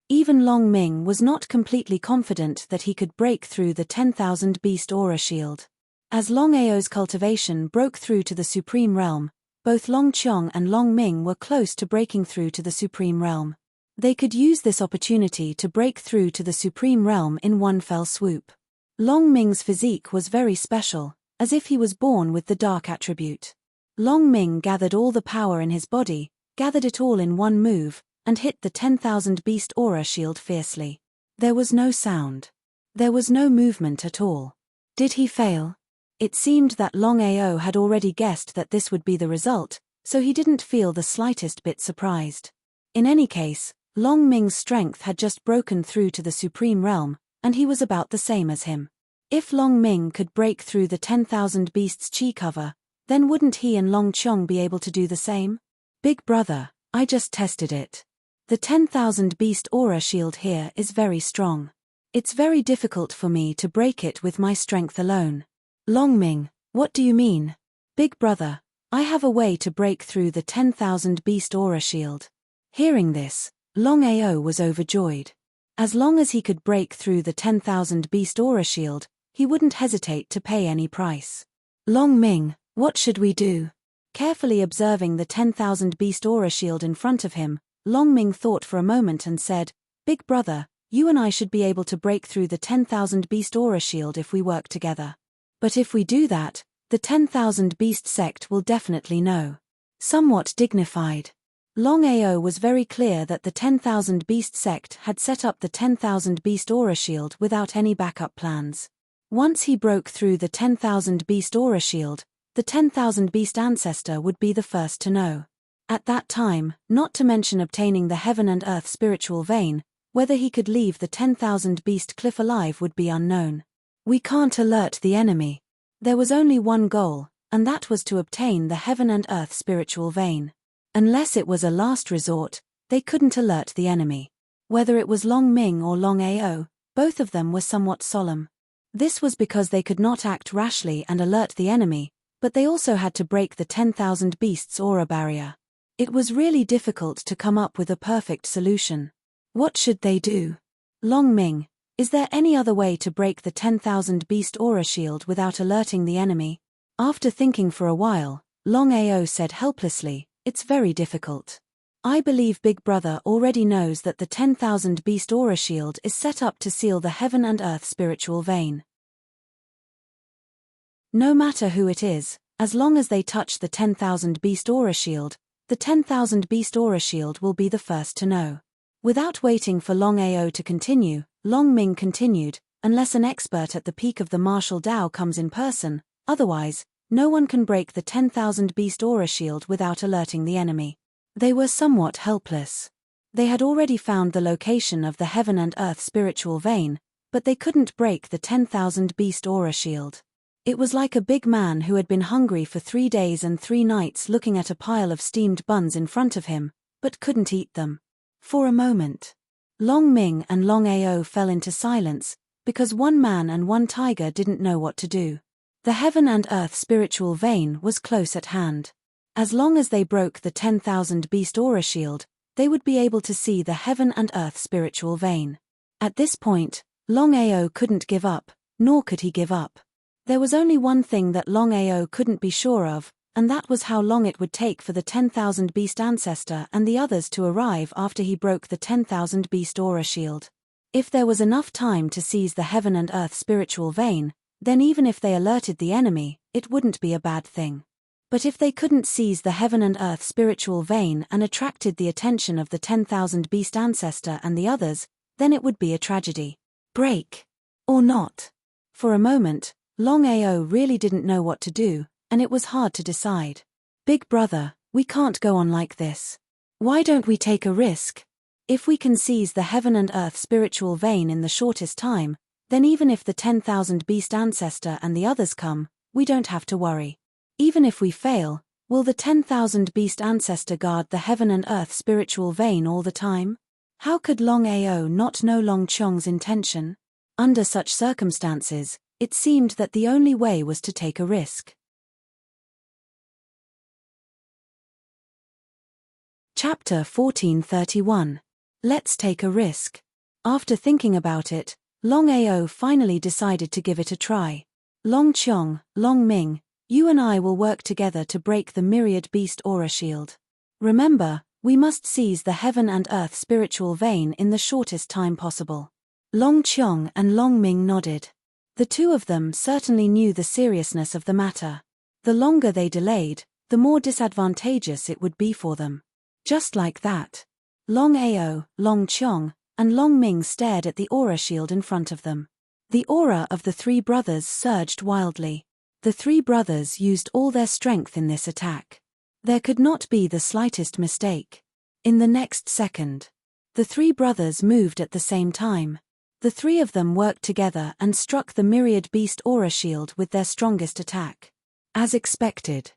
Even Long Ming was not completely confident that he could break through the 10,000 beast aura shield. As Longao's cultivation broke through to the Supreme Realm, both Long Qiong and Long Ming were close to breaking through to the Supreme Realm. They could use this opportunity to break through to the Supreme Realm in one fell swoop. Long Ming's physique was very special, as if he was born with the dark attribute. Long Ming gathered all the power in his body, gathered it all in one move, and hit the 10,000 beast aura shield fiercely. There was no sound. There was no movement at all. Did he fail? It seemed that Longao had already guessed that this would be the result, so he didn't feel the slightest bit surprised. In any case, Long Ming's strength had just broken through to the Supreme Realm, and he was about the same as him. If Long Ming could break through the 10,000 beasts chi cover, then wouldn't he and Long Qiong be able to do the same? Big brother, I just tested it. The 10,000 beast aura shield here is very strong. It's very difficult for me to break it with my strength alone. Long Ming, what do you mean? Big brother, I have a way to break through the 10,000 beast aura shield. Hearing this, Longao was overjoyed. As long as he could break through the 10,000 beast aura shield, he wouldn't hesitate to pay any price. Long Ming, what should we do? Carefully observing the 10,000 beast aura shield in front of him, Long Ming thought for a moment and said, Big brother, you and I should be able to break through the 10,000 beast aura shield if we work together. But if we do that, the 10,000 beast sect will definitely know. Somewhat dignified. Longao was very clear that the 10,000 beast sect had set up the 10,000 beast aura shield without any backup plans. Once he broke through the 10,000 beast aura shield, the 10,000 beast ancestor would be the first to know. At that time, not to mention obtaining the heaven and earth spiritual vein, whether he could leave the 10,000 beast cliff alive would be unknown. We can't alert the enemy. There was only one goal, and that was to obtain the heaven and earth spiritual vein. Unless it was a last resort, they couldn't alert the enemy. Whether it was Long Ming or Longao, both of them were somewhat solemn. This was because they could not act rashly and alert the enemy, but they also had to break the 10,000 beasts aura barrier. It was really difficult to come up with a perfect solution. What should they do? Long Ming, is there any other way to break the 10,000 beast aura shield without alerting the enemy? After thinking for a while, Longao said helplessly, it's very difficult. I believe Big Brother already knows that the 10,000 beast aura shield is set up to seal the heaven and earth spiritual vein. No matter who it is, as long as they touch the 10,000 beast aura shield, the 10,000 beast aura shield will be the first to know. Without waiting for Longao to continue, Long Ming continued, unless an expert at the peak of the martial Dao comes in person, otherwise, no one can break the 10,000 beast aura shield without alerting the enemy. They were somewhat helpless. They had already found the location of the heaven and earth spiritual vein, but they couldn't break the 10,000 beast aura shield. It was like a big man who had been hungry for 3 days and 3 nights looking at a pile of steamed buns in front of him, but couldn't eat them. For a moment, Long Ming and Longao fell into silence, because one man and one tiger didn't know what to do. The heaven and earth spiritual vein was close at hand. As long as they broke the 10,000 beast aura shield, they would be able to see the heaven and earth spiritual vein. At this point, Longao couldn't give up, nor could he give up. There was only one thing that Longao couldn't be sure of, and that was how long it would take for the 10,000 beast ancestor and the others to arrive after he broke the 10,000 beast aura shield. If there was enough time to seize the heaven and earth spiritual vein, then even if they alerted the enemy, it wouldn't be a bad thing. But if they couldn't seize the heaven and earth spiritual vein and attracted the attention of the 10,000 beast ancestor and the others, then it would be a tragedy. Break. Or not. For a moment, Longao really didn't know what to do, and it was hard to decide. Big brother, We can't go on like this. Why don't we take a risk? If we can seize the heaven and earth spiritual vein in the shortest time, then even if the 10,000 beast ancestor and the others come, we don't have to worry. Even if we fail, will the 10,000 beast ancestor guard the heaven and earth spiritual vein all the time? How could Longao not know Long Chong's intention? Under such circumstances, it seemed that the only way was to take a risk. Chapter 1431. Let's take a risk. After thinking about it, Longao finally decided to give it a try. Long Chong, Long Ming, you and I will work together to break the myriad beast aura shield. Remember, we must seize the heaven and earth spiritual vein in the shortest time possible. Long Chong and Long Ming nodded. The two of them certainly knew the seriousness of the matter. The longer they delayed, the more disadvantageous it would be for them. Just like that, Longao, Long Chong, and Long Ming stared at the aura shield in front of them. The aura of the three brothers surged wildly. The three brothers used all their strength in this attack. There could not be the slightest mistake. In the next second, the three brothers moved at the same time. The three of them worked together and struck the myriad beast aura shield with their strongest attack. As expected.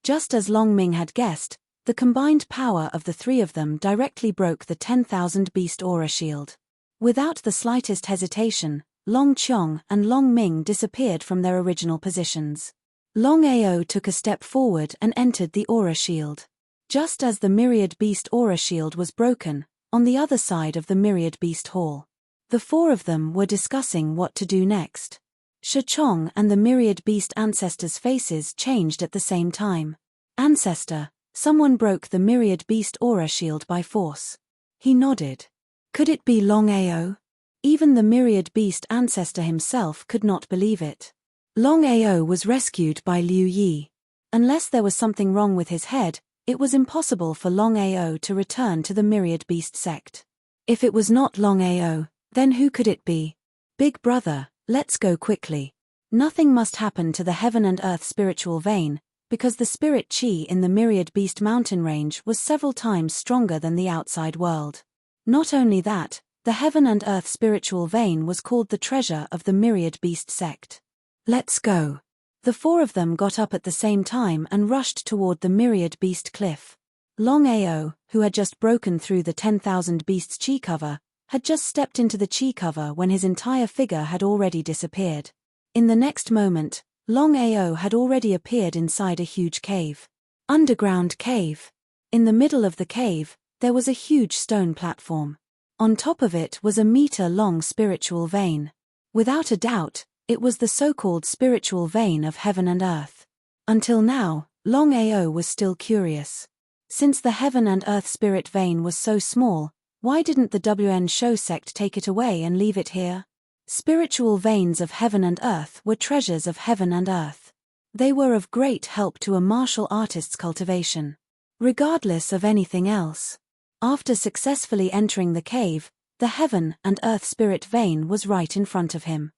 Just as Long Ming had guessed, the combined power of the three of them directly broke the 10,000 beast aura shield. Without the slightest hesitation, Long Chong and Long Ming disappeared from their original positions. Longao took a step forward and entered the aura shield. Just as the myriad beast aura shield was broken, on the other side of the myriad beast hall, the four of them were discussing what to do next. Shachong and the myriad beast ancestors' faces changed at the same time. Ancestor, someone broke the myriad beast aura shield by force. He nodded. Could it be Longao? Even the myriad beast ancestor himself could not believe it. Longao was rescued by Liu Yi. Unless there was something wrong with his head, it was impossible for Longao to return to the myriad beast sect. If it was not Longao, then who could it be? Big brother, let's go quickly. Nothing must happen to the heaven and earth spiritual vein, because the spirit chi in the myriad beast mountain range was several times stronger than the outside world. Not only that, the heaven and earth spiritual vein was called the treasure of the myriad beast sect. Let's go. The four of them got up at the same time and rushed toward the myriad beast cliff. Longao, who had just broken through the 10,000 beasts chi cover, had just stepped into the chi cover when his entire figure had already disappeared. In the next moment, Longao had already appeared inside a huge cave. Underground cave. In the middle of the cave, there was a huge stone platform. On top of it was a meter-long spiritual vein. Without a doubt, it was the so-called spiritual vein of heaven and earth. Until now, Longao was still curious. Since the heaven and earth spirit vein was so small, why didn't the WN Shou sect take it away and leave it here? Spiritual veins of heaven and earth were treasures of heaven and earth. They were of great help to a martial artist's cultivation. Regardless of anything else. After successfully entering the cave, the heaven and earth spirit vein was right in front of him.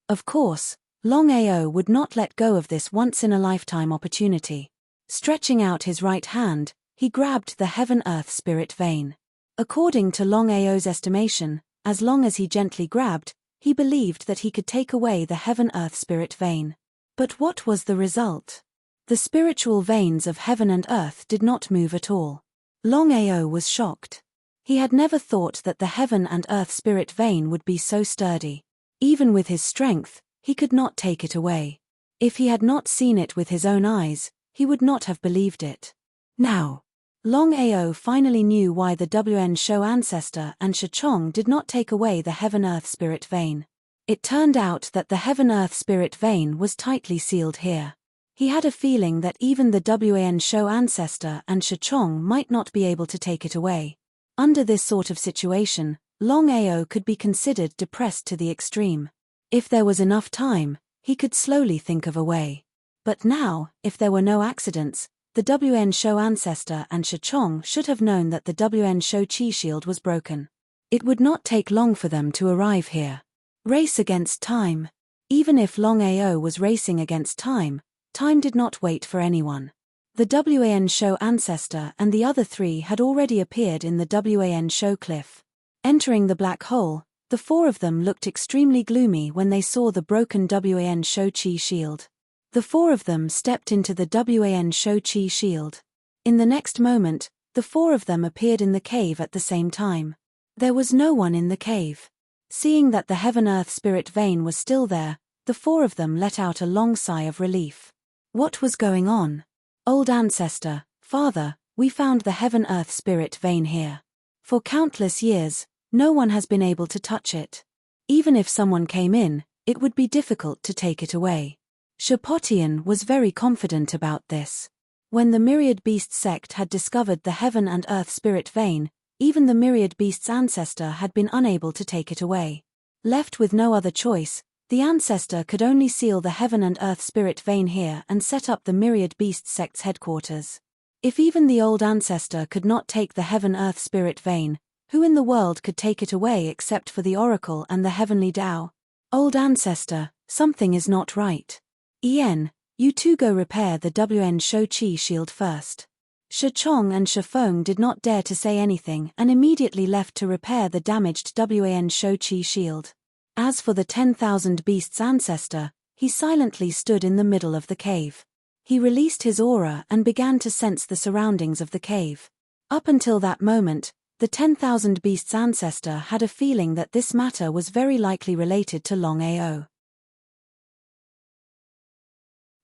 Of course, Longao would not let go of this once-in-a-lifetime opportunity. Stretching out his right hand, he grabbed the heaven-earth spirit vein. According to Longao's estimation, as long as he gently grabbed, he believed that he could take away the heaven-earth spirit vein. But what was the result? The spiritual veins of heaven and earth did not move at all. Longao was shocked. He had never thought that the heaven and earth spirit vein would be so sturdy. Even with his strength, he could not take it away. If he had not seen it with his own eyes, he would not have believed it. Now, Longao finally knew why the WN Shou ancestor and Shachong did not take away the heaven-earth spirit vein. It turned out that the heaven-earth spirit vein was tightly sealed here. He had a feeling that even the WN Shou ancestor and Shachong might not be able to take it away. Under this sort of situation, Longao could be considered depressed to the extreme. If there was enough time, he could slowly think of a way. But now, if there were no accidents, the WN Shou ancestor and Shachong should have known that the WN Shou chi shield was broken. It would not take long for them to arrive here. Race against time. Even if Longao was racing against time, Time did not wait for anyone. The Wan Shou ancestor and the other three had already appeared in the Wan Shou cliff. Entering the black hole, the four of them looked extremely gloomy when they saw the broken Wan Shou Qi shield. The four of them stepped into the Wan Shou Qi shield. In the next moment, the four of them appeared in the cave at the same time. There was no one in the cave. Seeing that the Heaven-Earth Spirit vein was still there, the four of them let out a long sigh of relief. What was going on? Old ancestor, father, we found the Heaven-Earth Spirit vein here. For countless years, no one has been able to touch it. Even if someone came in, it would be difficult to take it away. Shapotian was very confident about this. When the Myriad Beasts sect had discovered the Heaven and Earth Spirit vein, even the Myriad Beasts ancestor had been unable to take it away. Left with no other choice, the ancestor could only seal the Heaven and Earth Spirit vein here and set up the Myriad Beasts sect's headquarters. If even the old ancestor could not take the Heaven-Earth Spirit vein, who in the world could take it away except for the Oracle and the Heavenly Tao? Old ancestor, something is not right. Ian, you two go repair the Wan Shou Qi shield first. Shi Chong and Shi Feng did not dare to say anything and immediately left to repair the damaged Wan Shou Qi shield. As for the 10,000 Beasts ancestor, he silently stood in the middle of the cave. He released his aura and began to sense the surroundings of the cave. Up until that moment, the 10,000 Beasts ancestor had a feeling that this matter was very likely related to Longao.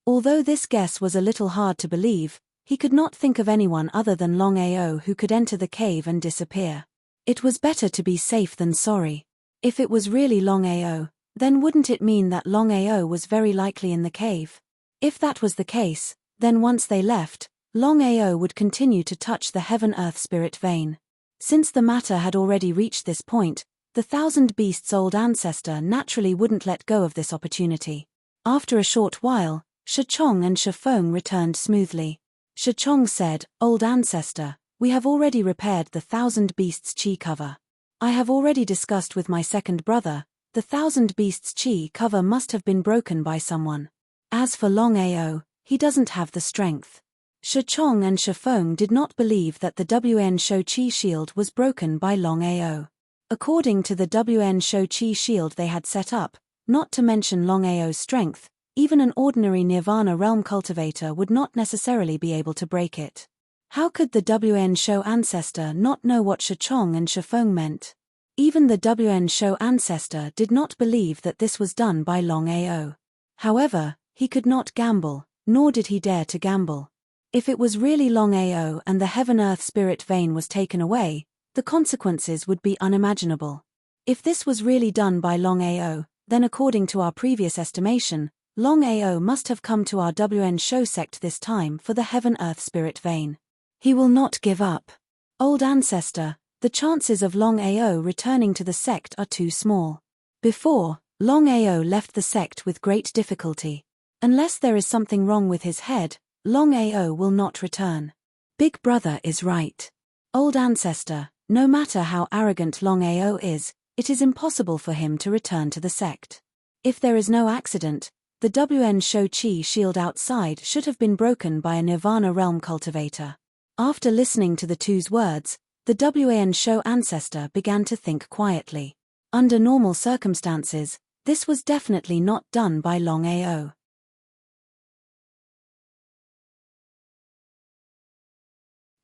Although this guess was a little hard to believe, he could not think of anyone other than Longao who could enter the cave and disappear. It was better to be safe than sorry. If it was really Longao, then wouldn't it mean that Longao was very likely in the cave? If that was the case, then once they left, Longao would continue to touch the Heaven-Earth Spirit vein. Since the matter had already reached this point, the Thousand Beasts' old ancestor naturally wouldn't let go of this opportunity. After a short while, Shi Chong and Shi Feng returned smoothly. Shi Chong said, "Old ancestor, we have already repaired the Thousand Beasts' Qi cover. I have already discussed with my second brother, the Thousand Beasts' Qi cover must have been broken by someone. As for Longao, he doesn't have the strength." Shi Chong and Shi Feng did not believe that the Wan Shou Qi shield was broken by Longao. According to the Wan Shou Qi shield they had set up, not to mention Longao's strength, even an ordinary Nirvana realm cultivator would not necessarily be able to break it. How could the Wan Shou ancestor not know what Shi Chong and Shi Feng meant? Even the Wan Shou ancestor did not believe that this was done by Longao. However, he could not gamble, nor did he dare to gamble. If it was really Longao and the Heaven-Earth Spirit vein was taken away, the consequences would be unimaginable. If this was really done by Longao, then according to our previous estimation, Longao must have come to our Wan Shou sect this time for the Heaven-Earth Spirit vein. He will not give up. Old ancestor, the chances of Longao returning to the sect are too small. Before, Longao left the sect with great difficulty. Unless there is something wrong with his head, Longao will not return. Big brother is right. Old ancestor, no matter how arrogant Longao is, it is impossible for him to return to the sect. If there is no accident, the Wan Shou Qi shield outside should have been broken by a Nirvana realm cultivator. After listening to the two's words, the Wan Shou ancestor began to think quietly. Under normal circumstances, this was definitely not done by Longao.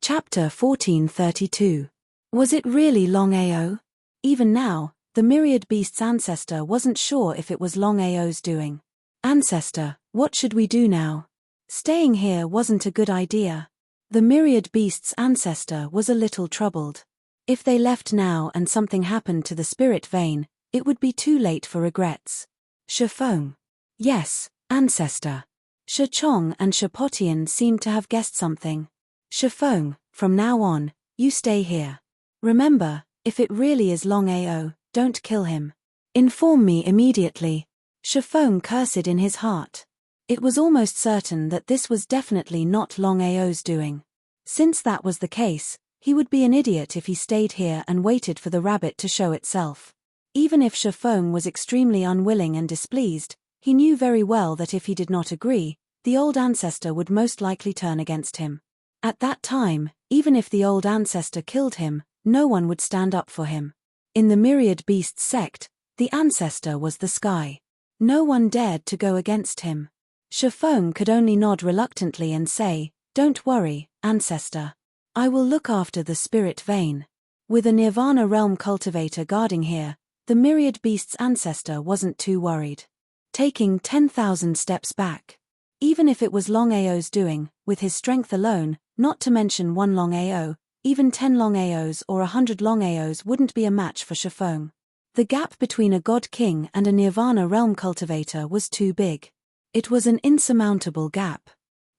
Chapter 1432. Was it really Longao? Even now, the Myriad Beasts ancestor wasn't sure if it was Longao's doing. Ancestor, what should we do now? Staying here wasn't a good idea. The Myriad Beasts ancestor was a little troubled. If they left now and something happened to the spirit vein, it would be too late for regrets. Shi Feng. Yes, ancestor. Shi Chong and Shi Potian seemed to have guessed something. Shi Feng, from now on, you stay here. Remember, if it really is Longao, don't kill him. Inform me immediately. Shi Feng cursed in his heart. It was almost certain that this was definitely not Longao's doing. Since that was the case, he would be an idiot if he stayed here and waited for the rabbit to show itself. Even if Shi Feng was extremely unwilling and displeased, he knew very well that if he did not agree, the old ancestor would most likely turn against him. At that time, even if the old ancestor killed him, no one would stand up for him. In the Myriad Beasts sect, the ancestor was the sky. No one dared to go against him. Shifeng could only nod reluctantly and say, "Don't worry, ancestor. I will look after the spirit vein." With a Nirvana realm cultivator guarding here, the Myriad Beasts ancestor wasn't too worried. Taking 10,000 steps back. Even if it was Longao's doing, with his strength alone, not to mention one Longao, even 10 Longaos or 100 Longaos wouldn't be a match for Shifeng. The gap between a God King and a Nirvana realm cultivator was too big. It was an insurmountable gap.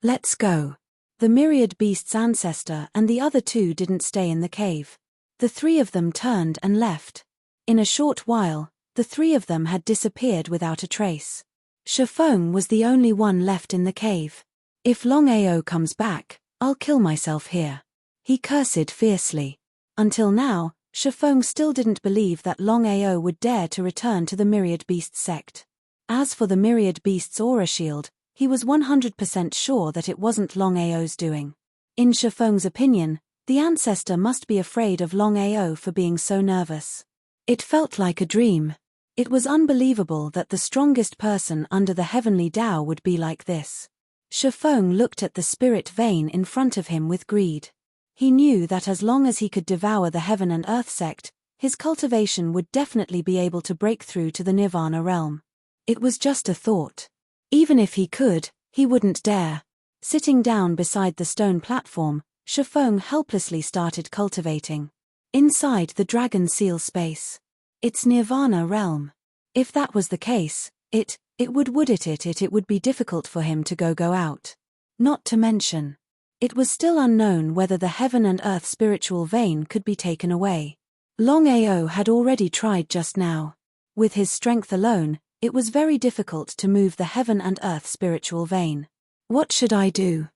"Let's go." The Myriad Beasts ancestor and the other two didn't stay in the cave. The three of them turned and left. In a short while, the three of them had disappeared without a trace. Shifeng was the only one left in the cave. "If Longao comes back, I'll kill myself here," he cursed fiercely. Until now, Shifeng still didn't believe that Longao would dare to return to the Myriad Beasts sect. As for the Myriad Beasts aura shield, he was 100% sure that it wasn't Longao's doing. In Shifeng's opinion, the ancestor must be afraid of Longao for being so nervous. It felt like a dream. It was unbelievable that the strongest person under the heavenly Tao would be like this. Shifeng looked at the spirit vein in front of him with greed. He knew that as long as he could devour the Heaven and Earth sect, his cultivation would definitely be able to break through to the Nirvana realm. It was just a thought. Even if he could, he wouldn't dare. Sitting down beside the stone platform, Shifeng helplessly started cultivating. Inside the dragon seal space. It's Nirvana realm. If that was the case, it would be difficult for him to go out. Not to mention, it was still unknown whether the Heaven and Earth spiritual vein could be taken away. Longao had already tried just now. With his strength alone, it was very difficult to move the Heaven and Earth spiritual vein. What should I do?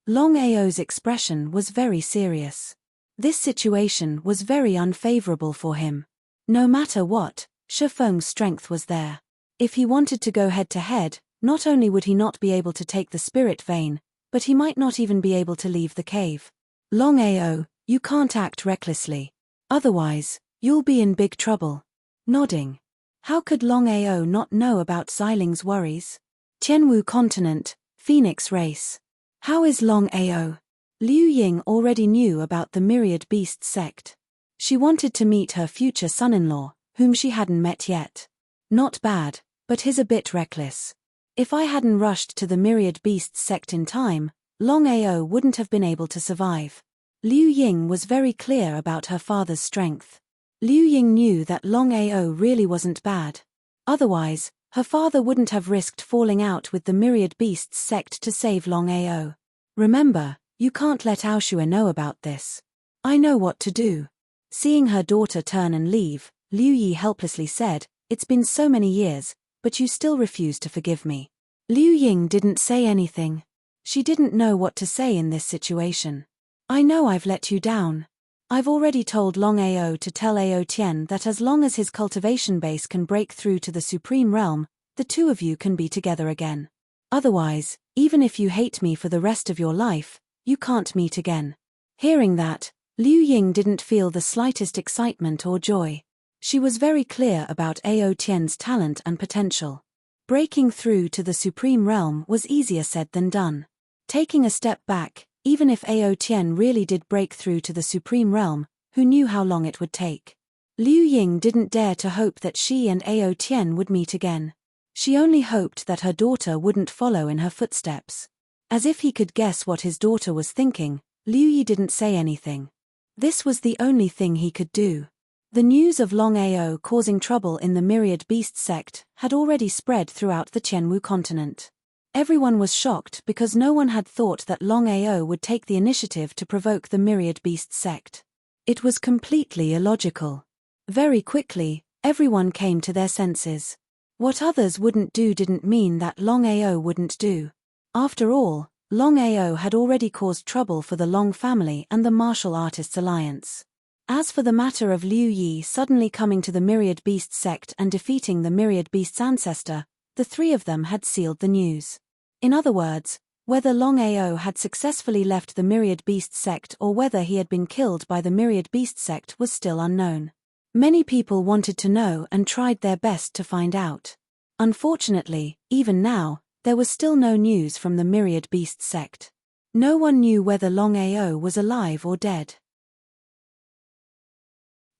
Longao's expression was very serious. This situation was very unfavorable for him. No matter what, Shifeng's strength was there. If he wanted to go head-to-head, not only would he not be able to take the spirit vein, but he might not even be able to leave the cave. "Longao, you can't act recklessly. Otherwise, you'll be in big trouble." Nodding. How could Longao not know about Xiling's worries? Tianwu continent, Phoenix race. How is Longao? Liu Ying already knew about the Myriad Beasts sect. She wanted to meet her future son-in-law, whom she hadn't met yet. Not bad, but he's a bit reckless. If I hadn't rushed to the Myriad Beasts sect in time, Longao wouldn't have been able to survive. Liu Ying was very clear about her father's strength. Liu Ying knew that Longao really wasn't bad. Otherwise, her father wouldn't have risked falling out with the Myriad Beasts sect to save Longao. "Remember, you can't let Aoshua know about this. I know what to do." Seeing her daughter turn and leave, Liu Yi helplessly said, "It's been so many years, but you still refuse to forgive me." Liu Ying didn't say anything. She didn't know what to say in this situation. "I know I've let you down. I've already told Longao to tell Ao Tian that as long as his cultivation base can break through to the Supreme Realm, the two of you can be together again. Otherwise, even if you hate me for the rest of your life, you can't meet again." Hearing that, Liu Ying didn't feel the slightest excitement or joy. She was very clear about Ao Tian's talent and potential. Breaking through to the Supreme Realm was easier said than done. Taking a step back, even if Ao Tian really did break through to the Supreme Realm, who knew how long it would take? Liu Ying didn't dare to hope that she and Ao Tian would meet again. She only hoped that her daughter wouldn't follow in her footsteps. As if he could guess what his daughter was thinking, Liu Yi didn't say anything. This was the only thing he could do. The news of Longao causing trouble in the Myriad Beast sect had already spread throughout the Tianwu continent. Everyone was shocked because no one had thought that Longao would take the initiative to provoke the Myriad Beast sect. It was completely illogical. Very quickly, everyone came to their senses. What others wouldn't do didn't mean that Longao wouldn't do. After all, Longao had already caused trouble for the Long family and the Martial Artists Alliance. As for the matter of Liu Yi suddenly coming to the Myriad Beast sect and defeating the Myriad Beast's ancestor, the three of them had sealed the news. In other words, whether Longao had successfully left the Myriad Beast sect or whether he had been killed by the Myriad Beast sect was still unknown. Many people wanted to know and tried their best to find out. Unfortunately, even now, there was still no news from the Myriad Beast sect. No one knew whether Longao was alive or dead.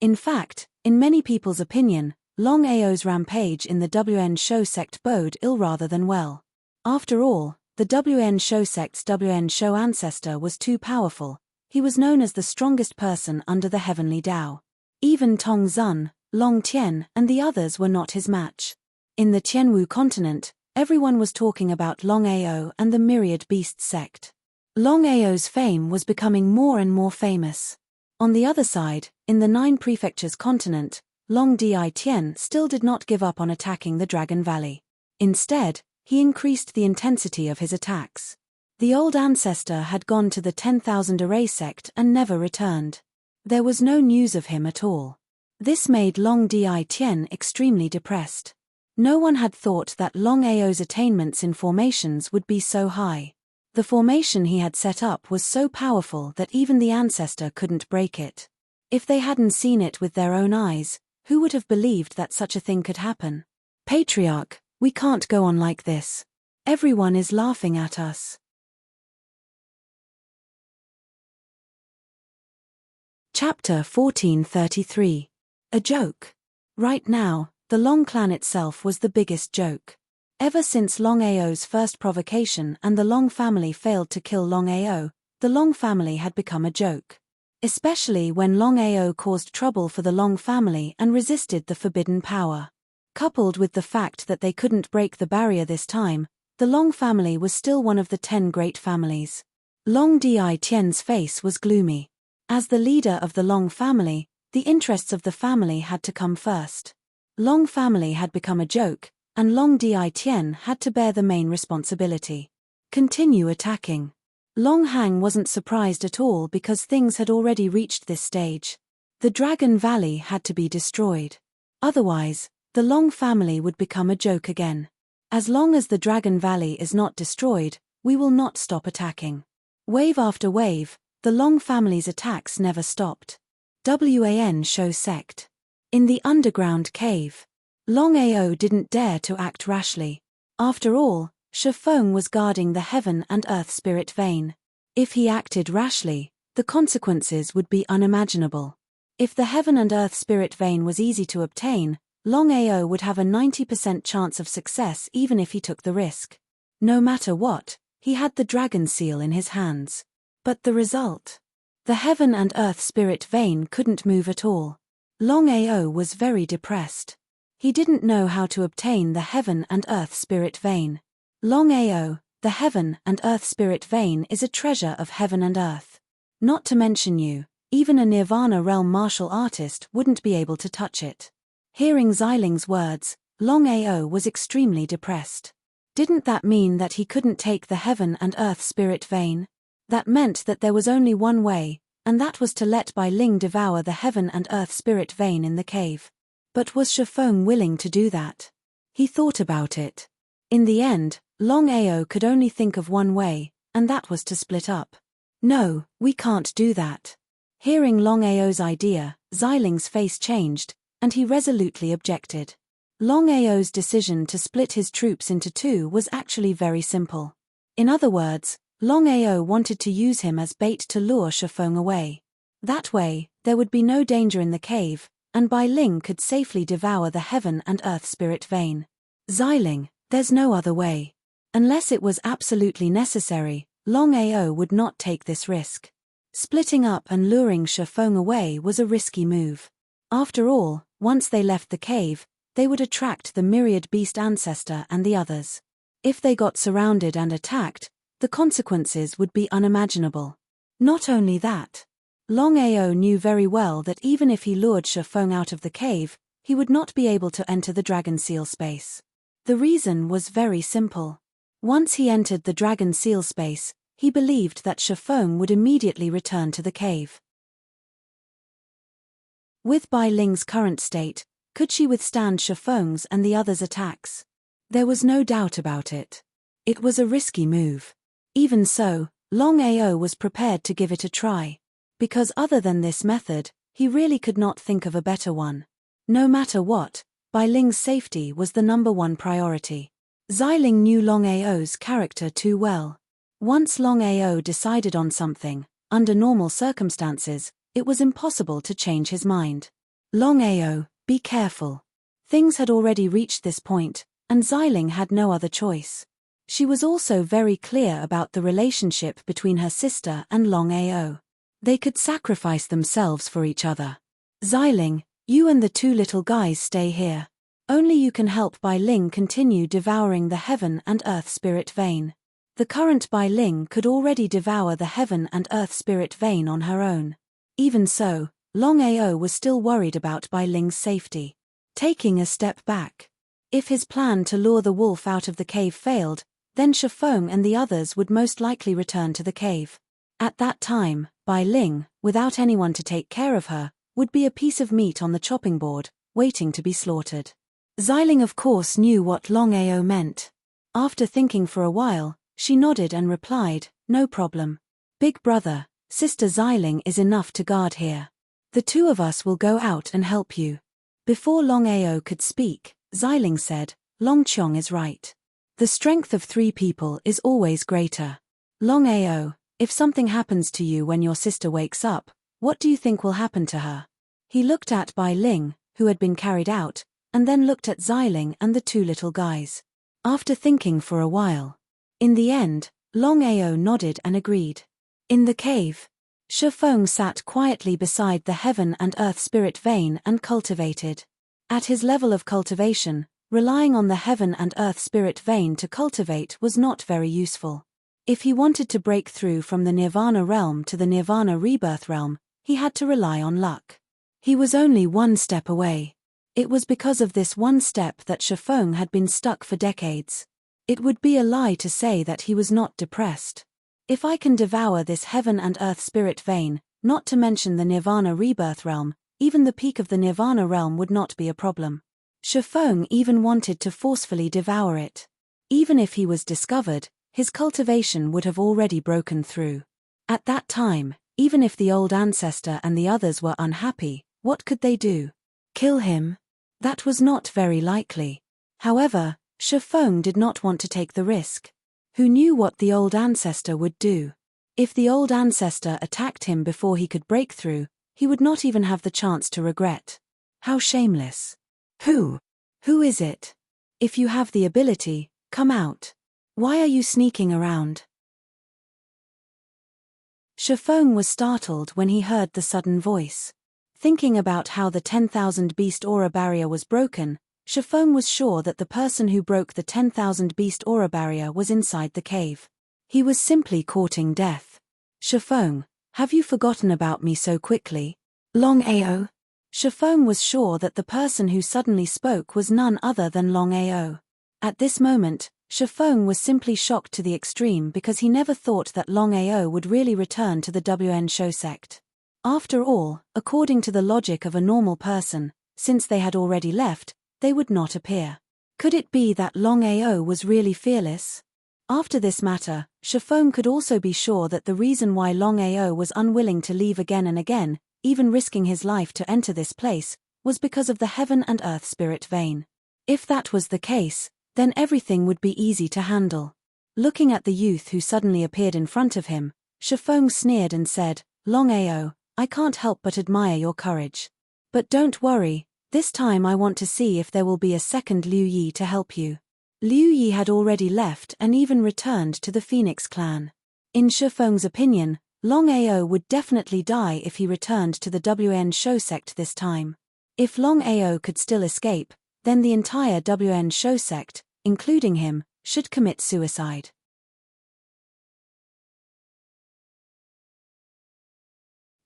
In fact, in many people's opinion, Longao's rampage in the WN Show sect bode ill rather than well. After all, the WN Show sect's WN Show ancestor was too powerful. He was known as the strongest person under the heavenly Tao. Even Tong Zun, Long Tian, and the others were not his match. In the Tianwu continent, everyone was talking about Longao and the Myriad Beast sect. Longao's fame was becoming more and more famous. On the other side, in the 9 prefectures continent, Long Di Tian still did not give up on attacking the Dragon Valley. Instead, he increased the intensity of his attacks. The old ancestor had gone to the 10,000 array sect and never returned. There was no news of him at all. This made Long Di Tian extremely depressed. No one had thought that Longao's attainments in formations would be so high. The formation he had set up was so powerful that even the ancestor couldn't break it. If they hadn't seen it with their own eyes, who would have believed that such a thing could happen? Patriarch, we can't go on like this. Everyone is laughing at us. Chapter 1433. A joke. Right now, the Long clan itself was the biggest joke. Ever since Longao's first provocation and the Long family failed to kill Longao, the Long family had become a joke. Especially when Longao caused trouble for the Long family and resisted the forbidden power. Coupled with the fact that they couldn't break the barrier this time, the Long family was still one of the 10 great families. Long Di Tian's face was gloomy. As the leader of the Long family, the interests of the family had to come first. Long family had become a joke, and Long Di Tian had to bear the main responsibility. Continue attacking. Long Hang wasn't surprised at all because things had already reached this stage. The Dragon Valley had to be destroyed. Otherwise, the Long family would become a joke again. As long as the Dragon Valley is not destroyed, we will not stop attacking. Wave after wave, the Long family's attacks never stopped. WAN Show sect. In the underground cave. Longao didn't dare to act rashly. After all, Shifeng was guarding the heaven and earth spirit vein. If he acted rashly, the consequences would be unimaginable. If the heaven and earth spirit vein was easy to obtain, Longao would have a 90% chance of success even if he took the risk. No matter what, he had the dragon seal in his hands. But the result? The heaven and earth spirit vein couldn't move at all. Longao was very depressed. He didn't know how to obtain the heaven and earth spirit vein. Longao, the heaven and earth spirit vein is a treasure of heaven and earth. Not to mention you, even a Nirvana realm martial artist wouldn't be able to touch it. Hearing Xiling's words, Longao was extremely depressed. Didn't that mean that he couldn't take the heaven and earth spirit vein? That meant that there was only one way, and that was to let Bai Ling devour the heaven and earth spirit vein in the cave. But was Shifeng willing to do that? He thought about it. In the end, Longao could only think of one way, and that was to split up. No, we can't do that. Hearing Longao's idea, Xiling's face changed, and he resolutely objected. Longao's decision to split his troops into 2 was actually very simple. In other words, Longao wanted to use him as bait to lure Shifeng away. That way, there would be no danger in the cave, and Bai Ling could safely devour the heaven and earth spirit vein. Xiling, there's no other way. Unless it was absolutely necessary, Longao would not take this risk. Splitting up and luring Shifeng away was a risky move. After all, once they left the cave, they would attract the Myriad Beast ancestor and the others. If they got surrounded and attacked, the consequences would be unimaginable. Not only that, Longao knew very well that even if he lured Shifeng out of the cave, he would not be able to enter the Dragon Seal space. The reason was very simple. Once he entered the Dragon Seal space, he believed that Shifeng would immediately return to the cave. With Bai Ling's current state, could she withstand Shifeng's and the others' attacks? There was no doubt about it. It was a risky move. Even so, Longao was prepared to give it a try. Because other than this method, he really could not think of a better one. No matter what, Bai Ling's safety was the #1 priority. Xiling knew Longao's character too well. Once Longao decided on something, under normal circumstances, it was impossible to change his mind. Longao, be careful. Things had already reached this point, and Xiling had no other choice. She was also very clear about the relationship between her sister and Longao. They could sacrifice themselves for each other. Xiling, you and the 2 little guys stay here. Only you can help Bai Ling continue devouring the heaven and earth spirit vein. The current Bai Ling could already devour the heaven and earth spirit vein on her own. Even so, Longao was still worried about Bai Ling's safety. Taking a step back. If his plan to lure the wolf out of the cave failed, then Shifeng and the others would most likely return to the cave. At that time, Bai Ling, without anyone to take care of her, would be a piece of meat on the chopping board, waiting to be slaughtered. Xiling of course knew what Longao meant. After thinking for a while, she nodded and replied, no problem. Big brother, Sister Xiling is enough to guard here. The 2 of us will go out and help you. Before Longao could speak, Xiling said, Longqiong is right. The strength of 3 people is always greater. Longao, if something happens to you when your sister wakes up, what do you think will happen to her? He looked at Bai Ling, who had been carried out, and then looked at Xiling and the 2 little guys. After thinking for a while. In the end, Longao nodded and agreed. In the cave, Shifeng sat quietly beside the heaven and earth spirit vein and cultivated. At his level of cultivation, relying on the heaven and earth spirit vein to cultivate was not very useful. If he wanted to break through from the Nirvana realm to the Nirvana rebirth realm, he had to rely on luck. He was only 1 step away. It was because of this 1 step that Shifeng had been stuck for decades. It would be a lie to say that he was not depressed. If I can devour this heaven and earth spirit vein, not to mention the Nirvana rebirth realm, even the peak of the Nirvana realm would not be a problem. Shifeng even wanted to forcefully devour it. Even if he was discovered, his cultivation would have already broken through. At that time, even if the old ancestor and the others were unhappy, what could they do? Kill him? That was not very likely. However, Shifeng did not want to take the risk. Who knew what the old ancestor would do? If the old ancestor attacked him before he could break through, he would not even have the chance to regret. How shameless. Who is it? If you have the ability, come out. Why are you sneaking around? Shifeng was startled when he heard the sudden voice. Thinking about how the 10,000 beast aura barrier was broken, Shifeng was sure that the person who broke the 10,000 beast aura barrier was inside the cave. He was simply courting death. Shifeng, have you forgotten about me so quickly? Longao? Shifeng was sure that the person who suddenly spoke was none other than Longao. At this moment, Shifeng was simply shocked to the extreme because he never thought that Longao would really return to the WN Shou sect. After all, according to the logic of a normal person, since they had already left, they would not appear. Could it be that Longao was really fearless? After this matter, Shifeng could also be sure that the reason why Longao was unwilling to leave again and again, even risking his life to enter this place, was because of the heaven and earth spirit vein. If that was the case, then everything would be easy to handle. Looking at the youth who suddenly appeared in front of him, Shifeng sneered and said, Longao, I can't help but admire your courage. But don't worry, this time I want to see if there will be a second Liu Yi to help you. Liu Yi had already left and even returned to the Phoenix clan. In Shifeng's opinion, Longao would definitely die if he returned to the WN Shou sect this time. If Longao could still escape, then the entire WN Shou sect, including him, should commit suicide.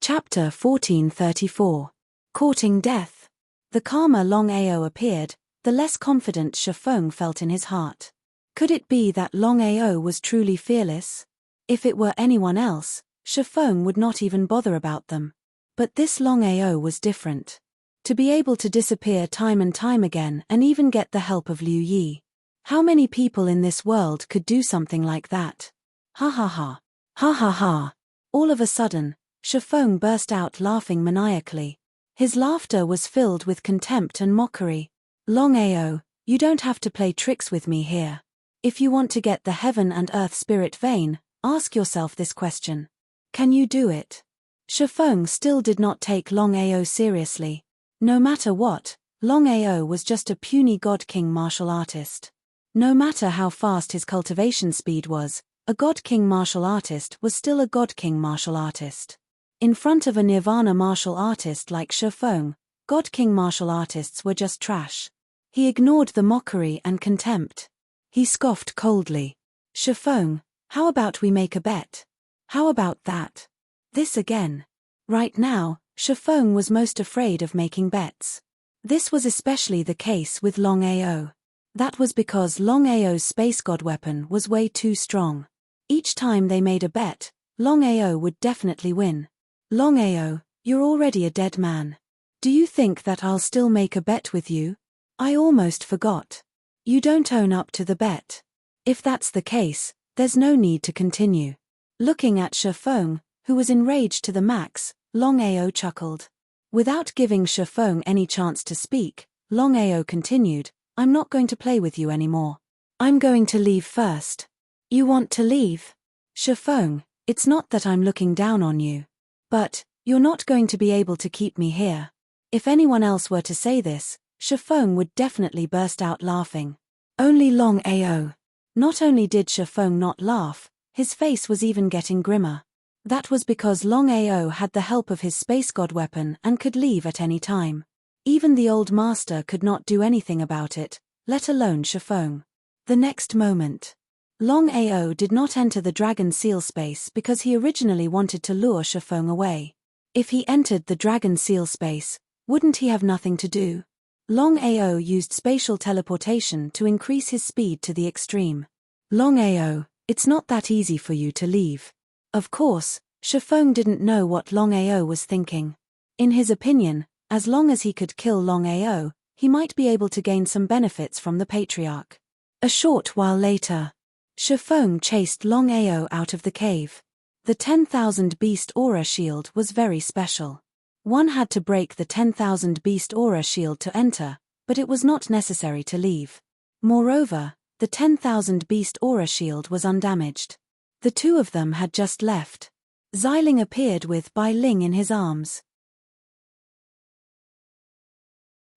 Chapter 1434. Courting Death. The calmer Longao appeared, the less confident Shifeng felt in his heart. Could it be that Longao was truly fearless? If it were anyone else, Shifeng would not even bother about them. But this Longao was different. To be able to disappear time and time again and even get the help of Liu Yi. How many people in this world could do something like that? Ha ha ha. Ha ha ha. All of a sudden, Shifeng burst out laughing maniacally. His laughter was filled with contempt and mockery. Longao, you don't have to play tricks with me here. If you want to get the heaven and earth spirit vein, ask yourself this question. Can you do it? Shifeng still did not take Longao seriously. No matter what, Longao was just a puny God King martial artist. No matter how fast his cultivation speed was, a God King martial artist was still a God King martial artist. In front of a Nirvana martial artist like Shifeng, God King martial artists were just trash. He ignored the mockery and contempt. He scoffed coldly. Shifeng, how about we make a bet? How about that? This again. Right now, Shifeng was most afraid of making bets. This was especially the case with Longao. That was because Longao's space god weapon was way too strong. Each time they made a bet, Longao would definitely win. Longao, you're already a dead man. Do you think that I'll still make a bet with you? I almost forgot. You don't own up to the bet. If that's the case, there's no need to continue. Looking at Shifeng, who was enraged to the max, Longao chuckled. Without giving Shifeng any chance to speak, Longao continued, I'm not going to play with you anymore. I'm going to leave first. You want to leave? Shifeng, it's not that I'm looking down on you. But, you're not going to be able to keep me here. If anyone else were to say this, Shifeng would definitely burst out laughing. Only Longao. Not only did Shifeng not laugh, his face was even getting grimmer. That was because Longao had the help of his space god weapon and could leave at any time. Even the old master could not do anything about it, let alone Shifeng. The next moment, Longao did not enter the dragon seal space because he originally wanted to lure Shifeng away. If he entered the dragon seal space, wouldn't he have nothing to do? Longao used spatial teleportation to increase his speed to the extreme. Longao, it's not that easy for you to leave. Of course, Shifeng didn't know what Longao was thinking. In his opinion, as long as he could kill Longao, he might be able to gain some benefits from the patriarch. A short while later, Shifeng chased Longao out of the cave. The 10,000 beast aura shield was very special. One had to break the 10,000 beast aura shield to enter, but it was not necessary to leave. Moreover, the 10,000 beast aura shield was undamaged. The two of them had just left. Xiling appeared with Bai Ling in his arms.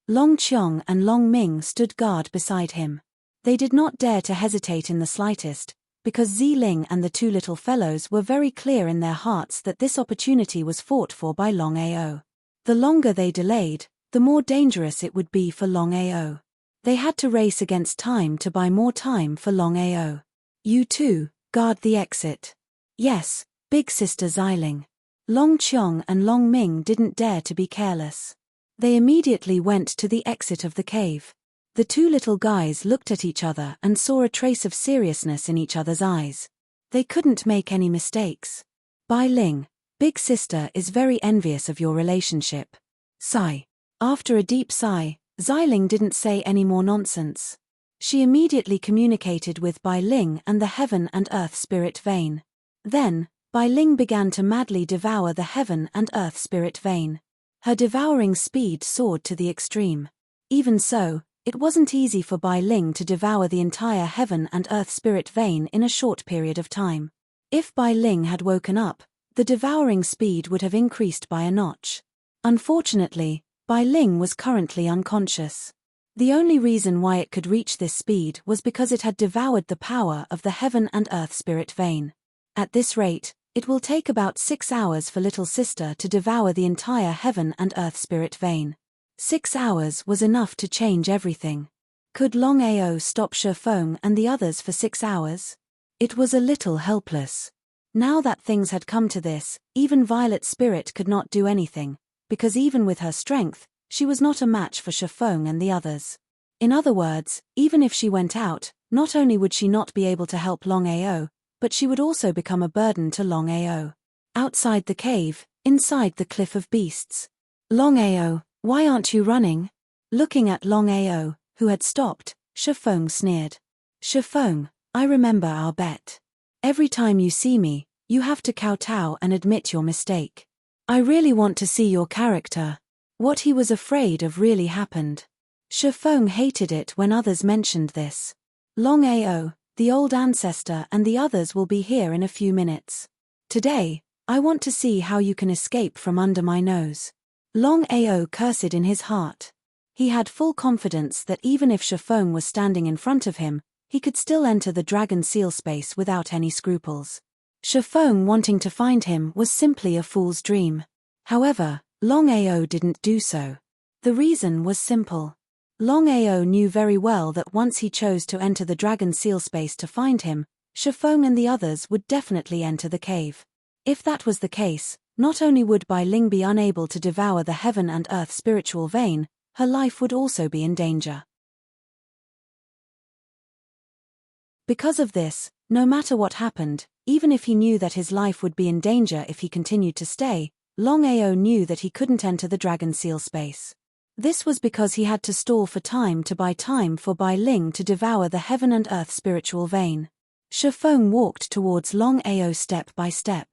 Long Qiong and Long Ming stood guard beside him. They did not dare to hesitate in the slightest, because Xiling and the two little fellows were very clear in their hearts that this opportunity was fought for by Longao. The longer they delayed, the more dangerous it would be for Longao. They had to race against time to buy more time for Longao. You two, guard the exit. Yes, big sister Xiling. Long Qiong and Long Ming didn't dare to be careless. They immediately went to the exit of the cave. The two little guys looked at each other and saw a trace of seriousness in each other's eyes. They couldn't make any mistakes. Bai Ling, big sister is very envious of your relationship. Sigh. After a deep sigh, Xiling didn't say any more nonsense. She immediately communicated with Bai Ling and the heaven and earth spirit vein. Then, Bai Ling began to madly devour the heaven and earth spirit vein. Her devouring speed soared to the extreme. Even so, it wasn't easy for Bai Ling to devour the entire heaven and earth spirit vein in a short period of time. If Bai Ling had woken up, the devouring speed would have increased by a notch. Unfortunately, Bai Ling was currently unconscious. The only reason why it could reach this speed was because it had devoured the power of the heaven and earth spirit vein. At this rate, it will take about 6 hours for little sister to devour the entire heaven and earth spirit vein. 6 hours was enough to change everything. Could Longao stop Shifeng and the others for 6 hours? It was a little helpless. Now that things had come to this, even Violet Spirit could not do anything, because even with her strength, she was not a match for Shifeng and the others. In other words, even if she went out, not only would she not be able to help Longao, but she would also become a burden to Longao. Outside the cave, inside the cliff of beasts. Longao, why aren't you running? Looking at Longao, who had stopped, Shifeng sneered. Shifeng, I remember our bet. Every time you see me, you have to kowtow and admit your mistake. I really want to see your character. What he was afraid of really happened. Shifeng hated it when others mentioned this. Longao, the old ancestor and the others will be here in a few minutes. Today, I want to see how you can escape from under my nose. Longao cursed in his heart. He had full confidence that even if Shifeng was standing in front of him, he could still enter the dragon seal space without any scruples. Shifeng wanting to find him was simply a fool's dream. However, Longao didn't do so. The reason was simple. Longao knew very well that once he chose to enter the dragon seal space to find him, Shifeng and the others would definitely enter the cave. If that was the case, not only would Bai Ling be unable to devour the heaven and earth spiritual vein, her life would also be in danger. Because of this, no matter what happened, even if he knew that his life would be in danger if he continued to stay, Longao knew that he couldn't enter the dragon seal space. This was because he had to stall for time to buy time for Bai Ling to devour the heaven and earth spiritual vein. Shifeng walked towards Longao step by step.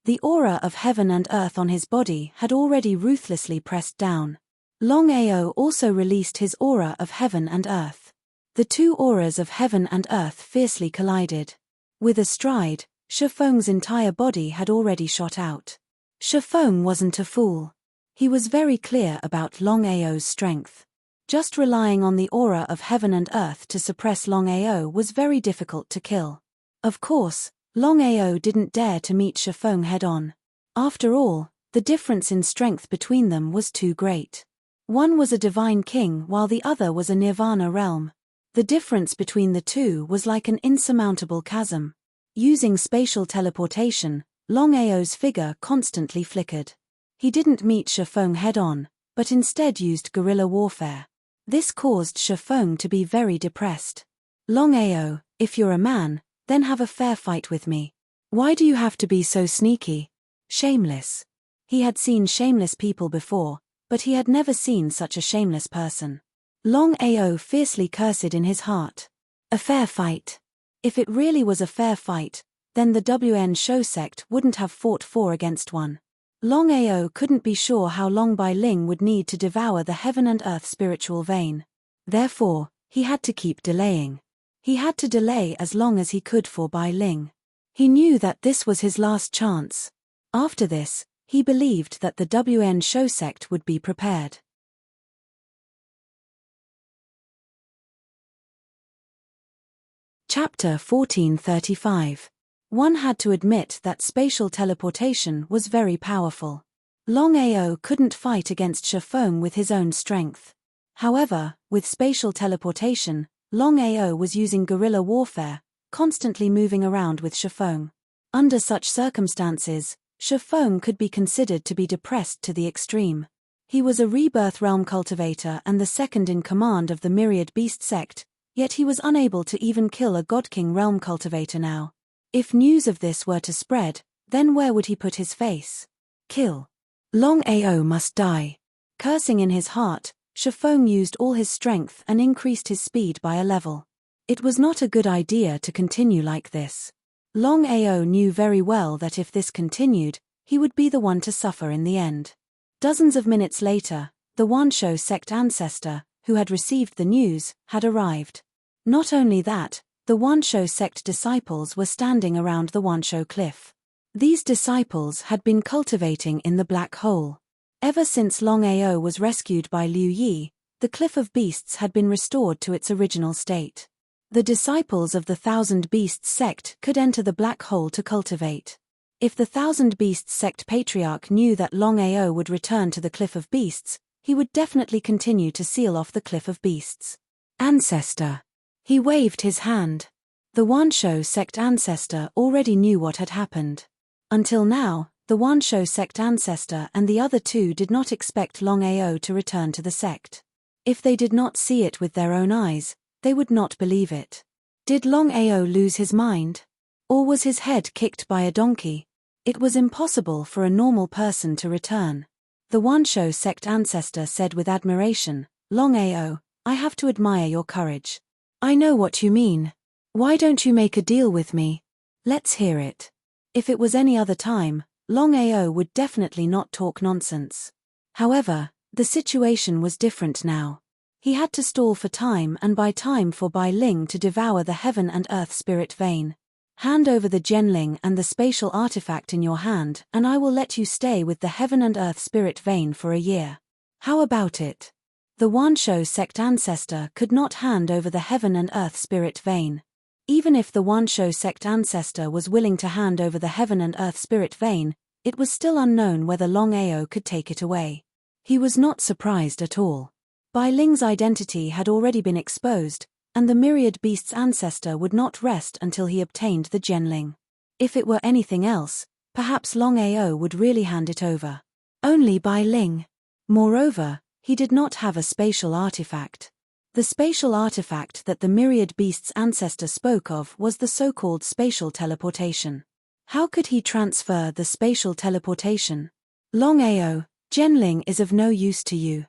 The aura of heaven and earth on his body had already ruthlessly pressed down. Longao also released his aura of heaven and earth. The two auras of heaven and earth fiercely collided. With a stride, Shifeng's entire body had already shot out. Shifeng wasn't a fool. He was very clear about Longao's strength. Just relying on the aura of heaven and earth to suppress Longao was very difficult to kill. Of course, Longao didn't dare to meet Shifeng head-on. After all, the difference in strength between them was too great. One was a divine king while the other was a nirvana realm. The difference between the two was like an insurmountable chasm. Using spatial teleportation, Longao's figure constantly flickered. He didn't meet Shifeng head-on, but instead used guerrilla warfare. This caused Shifeng to be very depressed. Longao, if you're a man, then have a fair fight with me. Why do you have to be so sneaky? Shameless. He had seen shameless people before, but he had never seen such a shameless person. Longao fiercely cursed in his heart. A fair fight. If it really was a fair fight, then the WN Shou sect wouldn't have fought 4 against 1. Longao couldn't be sure how long Bai Ling would need to devour the heaven and earth spiritual vein. Therefore, he had to keep delaying. He had to delay as long as he could for Bai Ling. He knew that this was his last chance. After this, he believed that the WN Shou sect would be prepared. Chapter 1435. One had to admit that spatial teleportation was very powerful. Longao couldn't fight against Shifeng with his own strength. However, with spatial teleportation, Longao was using guerrilla warfare, constantly moving around with Shifeng. Under such circumstances, Shifeng could be considered to be depressed to the extreme. He was a rebirth realm cultivator and the second in command of the Myriad Beast sect, yet he was unable to even kill a God King realm cultivator now. If news of this were to spread, then where would he put his face? Kill. Longao must die. Cursing in his heart, Shifeng used all his strength and increased his speed by a level. It was not a good idea to continue like this. Longao knew very well that if this continued, he would be the one to suffer in the end. Dozens of minutes later, the Wanshou sect ancestor, who had received the news, had arrived. Not only that, the Wanshou sect disciples were standing around the Wanshou cliff. These disciples had been cultivating in the black hole. Ever since Longao was rescued by Liu Yi, the Cliff of Beasts had been restored to its original state. The disciples of the Thousand Beasts sect could enter the black hole to cultivate. If the Thousand Beasts sect patriarch knew that Longao would return to the Cliff of Beasts, he would definitely continue to seal off the Cliff of Beasts. Ancestor. He waved his hand. The Wanshou sect ancestor already knew what had happened. Until now, the Wanshou sect ancestor and the other two did not expect Longao to return to the sect. If they did not see it with their own eyes, they would not believe it. Did Longao lose his mind? Or was his head kicked by a donkey? It was impossible for a normal person to return. The Wanshou sect ancestor said with admiration, "Longao, I have to admire your courage. I know what you mean. Why don't you make a deal with me? Let's hear it. If it was any other time, Longao would definitely not talk nonsense. However, the situation was different now. He had to stall for time, and buy time for Bai Ling to devour the heaven and earth spirit vein. Hand over the Genling and the spatial artifact in your hand, and I will let you stay with the heaven and earth spirit vein for a year. How about it? The Wanshou sect ancestor could not hand over the heaven and earth spirit vein. Even if the Wanshou sect ancestor was willing to hand over the heaven and earth spirit vein, it was still unknown whether Longao could take it away. He was not surprised at all. Bai Ling's identity had already been exposed, and the myriad beast's ancestor would not rest until he obtained the Genling. If it were anything else, perhaps Longao would really hand it over. Only Bai Ling. Moreover, he did not have a spatial artifact. The spatial artifact that the myriad beast's ancestor spoke of was the so-called spatial teleportation. How could he transfer the spatial teleportation? Longao, Genling is of no use to you.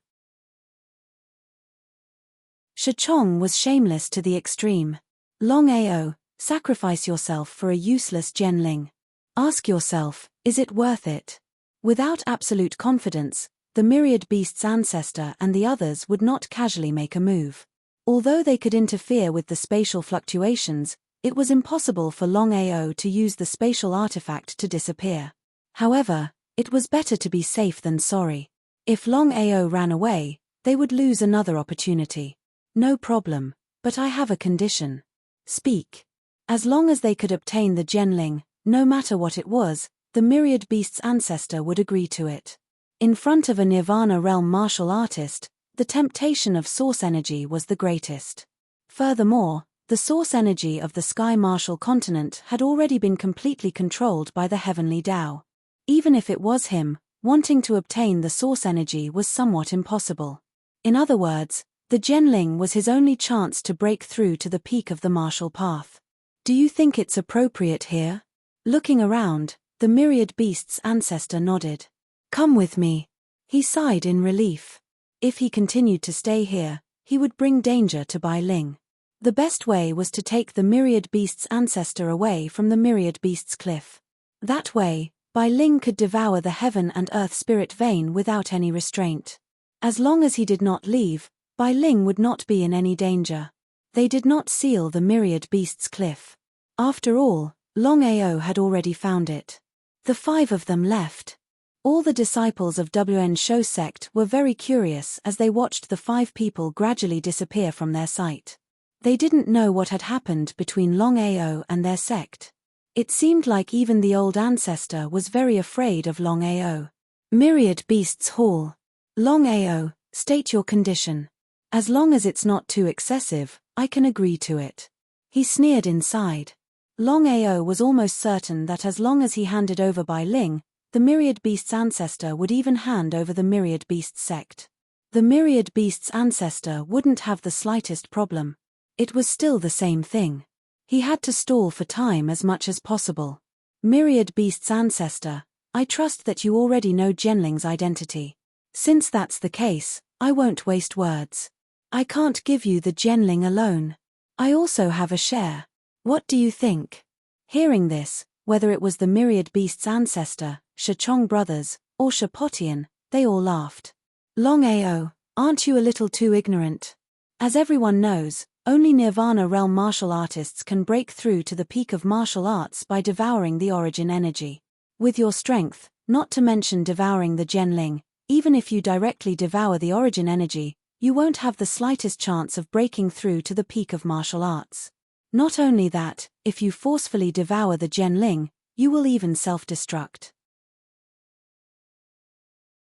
Shechong was shameless to the extreme. Longao, sacrifice yourself for a useless Genling. Ask yourself, is it worth it? Without absolute confidence, the myriad beast's ancestor and the others would not casually make a move. Although they could interfere with the spatial fluctuations, it was impossible for Longao to use the spatial artifact to disappear. However, it was better to be safe than sorry. If Longao ran away, they would lose another opportunity. No problem, but I have a condition. Speak. As long as they could obtain the Genling, no matter what it was, the myriad beast's ancestor would agree to it. In front of a Nirvana realm martial artist, the temptation of source energy was the greatest. Furthermore, the source energy of the Sky Martial continent had already been completely controlled by the heavenly Tao. Even if it was him, wanting to obtain the source energy was somewhat impossible. In other words, the Genling was his only chance to break through to the peak of the martial path. Do you think it's appropriate here? Looking around, the myriad beast's ancestor nodded. Come with me. He sighed in relief. If he continued to stay here, he would bring danger to Bai Ling. The best way was to take the myriad beast's ancestor away from the myriad beast's cliff. That way, Bai Ling could devour the heaven and earth spirit vein without any restraint. As long as he did not leave, Bai Ling would not be in any danger. They did not seal the myriad beast's cliff. After all, Longao had already found it. The 5 of them left. All the disciples of Wanshou sect were very curious as they watched the 5 people gradually disappear from their sight. They didn't know what had happened between Longao and their sect. It seemed like even the old ancestor was very afraid of Longao. Myriad Beasts Hall. Longao, state your condition. As long as it's not too excessive, I can agree to it. He sneered inside. Longao was almost certain that as long as he handed over Bai Ling, the myriad beast's ancestor would even hand over the myriad beast's sect. The myriad beast's ancestor wouldn't have the slightest problem. It was still the same thing. He had to stall for time as much as possible. Myriad beast's ancestor, I trust that you already know Genling's identity. Since that's the case, I won't waste words. I can't give you the Genling alone. I also have a share. What do you think? Hearing this, whether it was the myriad beast's ancestor, Shechong brothers, or Shapotian, they all laughed. Longao, aren't you a little too ignorant? As everyone knows, only Nirvana realm martial artists can break through to the peak of martial arts by devouring the origin energy. With your strength, not to mention devouring the Genling, even if you directly devour the origin energy, you won't have the slightest chance of breaking through to the peak of martial arts. Not only that, if you forcefully devour the Genling, you will even self-destruct.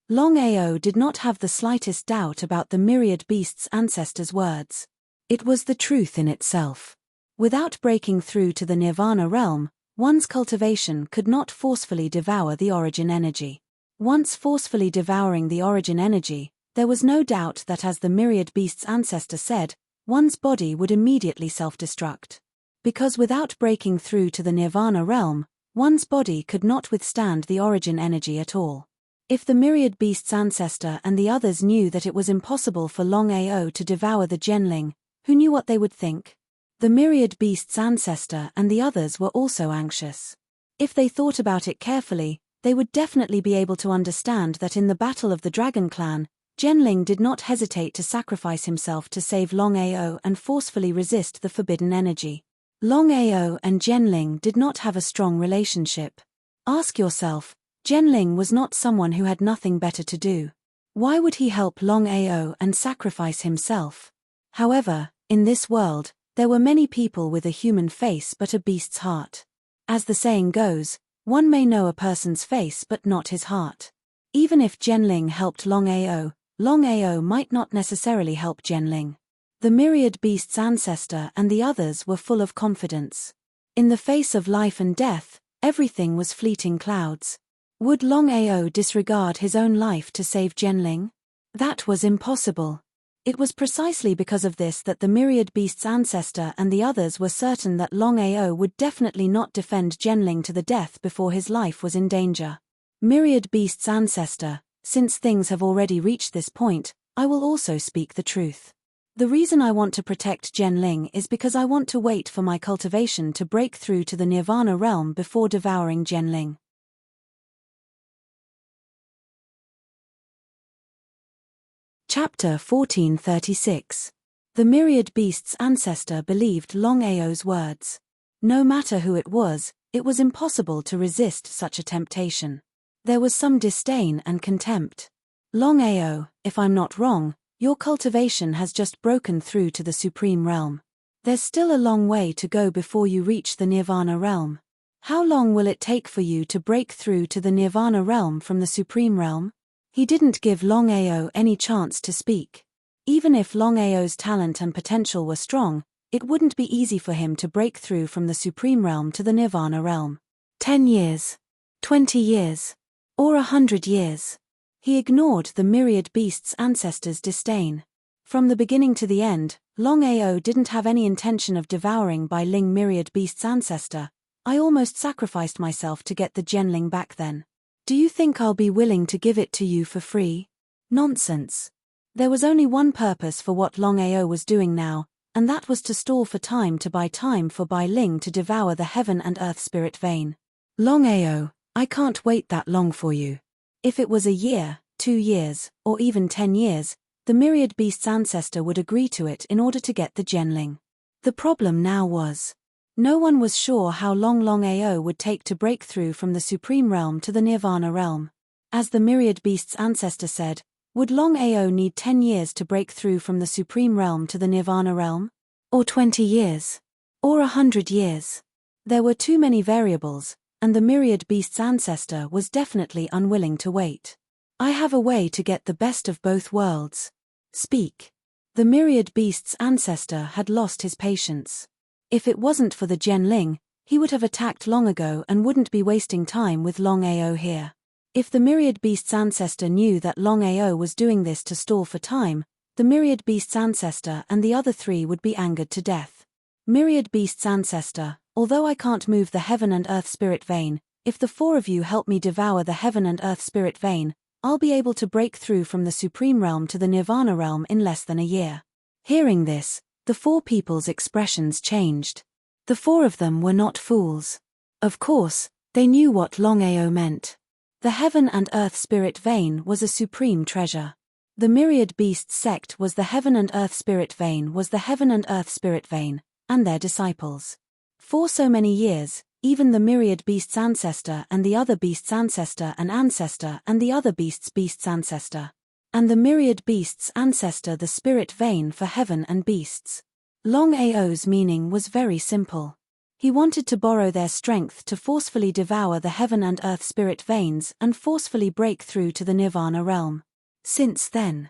Longao did not have the slightest doubt about the myriad beast's ancestor's words. It was the truth in itself. Without breaking through to the Nirvana realm, one's cultivation could not forcefully devour the origin energy. Once forcefully devouring the origin energy, there was no doubt that, as the myriad beast's ancestor said, one's body would immediately self-destruct. Because without breaking through to the Nirvana realm, one's body could not withstand the origin energy at all. If the myriad beast's ancestor and the others knew that it was impossible for Longao to devour the Genling, who knew what they would think? The myriad beast's ancestor and the others were also anxious. If they thought about it carefully, they would definitely be able to understand that in the Battle of the Dragon Clan, Genling did not hesitate to sacrifice himself to save Longao and forcefully resist the forbidden energy. Longao and Genling did not have a strong relationship. Ask yourself, Genling was not someone who had nothing better to do. Why would he help Longao and sacrifice himself? However, in this world, there were many people with a human face but a beast's heart. As the saying goes, one may know a person's face but not his heart. Even if Genling helped Longao, Longao might not necessarily help Genling. The myriad beast's ancestor and the others were full of confidence. In the face of life and death, everything was fleeting clouds. Would Longao disregard his own life to save Genling? That was impossible. It was precisely because of this that the myriad beast's ancestor and the others were certain that Longao would definitely not defend Genling to the death before his life was in danger. Myriad beast's ancestor, since things have already reached this point, I will also speak the truth. The reason I want to protect Genling is because I want to wait for my cultivation to break through to the Nirvana realm before devouring Genling. Chapter 1436. The myriad beast's ancestor believed Longao's words. No matter who it was impossible to resist such a temptation. There was some disdain and contempt. Longao, if I'm not wrong, your cultivation has just broken through to the Supreme Realm. There's still a long way to go before you reach the Nirvana realm. How long will it take for you to break through to the Nirvana realm from the Supreme Realm? He didn't give Longao any chance to speak. Even if Longao's talent and potential were strong, it wouldn't be easy for him to break through from the Supreme Realm to the Nirvana realm. 10 years. 20 years. Or 100 years. He ignored the myriad beast's ancestors' disdain. From the beginning to the end, Longao didn't have any intention of devouring Bai Ling myriad beast's ancestor. I almost sacrificed myself to get the Genling back then. Do you think I'll be willing to give it to you for free? Nonsense. There was only one purpose for what Longao was doing now, and that was to stall for time to buy time for Bai Ling to devour the heaven and earth spirit vein. Longao, I can't wait that long for you. If it was a year, 2 years, or even 10 years, the myriad beast's ancestor would agree to it in order to get the Genling. The problem now was, no one was sure how long Longao would take to break through from the Supreme Realm to the Nirvana realm. As the myriad beast's ancestor said, would Longao need 10 years to break through from the Supreme Realm to the Nirvana realm? Or 20 years? Or 100 years? There were too many variables, and the myriad beast's ancestor was definitely unwilling to wait. I have a way to get the best of both worlds. Speak. The myriad beast's ancestor had lost his patience. If it wasn't for the Genling, he would have attacked long ago and wouldn't be wasting time with Longao here. If the myriad beast's ancestor knew that Longao was doing this to stall for time, the myriad beast's ancestor and the other 3 would be angered to death. Myriad beast's ancestor, although I can't move the heaven and earth spirit vein, if the 4 of you help me devour the heaven and earth spirit vein, I'll be able to break through from the Supreme Realm to the Nirvana realm in less than a year. Hearing this, the 4 people's expressions changed. The 4 of them were not fools. Of course, they knew what Longao meant. The heaven and earth spirit vein was a supreme treasure. The myriad beast sect was the heaven and earth spirit vein was the heaven and earth spirit vein, and their disciples. For so many years, even the myriad beast's ancestor and the other beast's ancestor and the other beast's ancestor. And the myriad beast's ancestor the spirit vein for heaven and beasts. Longao's meaning was very simple. He wanted to borrow their strength to forcefully devour the heaven and earth spirit veins and forcefully break through to the Nirvana realm. Since then,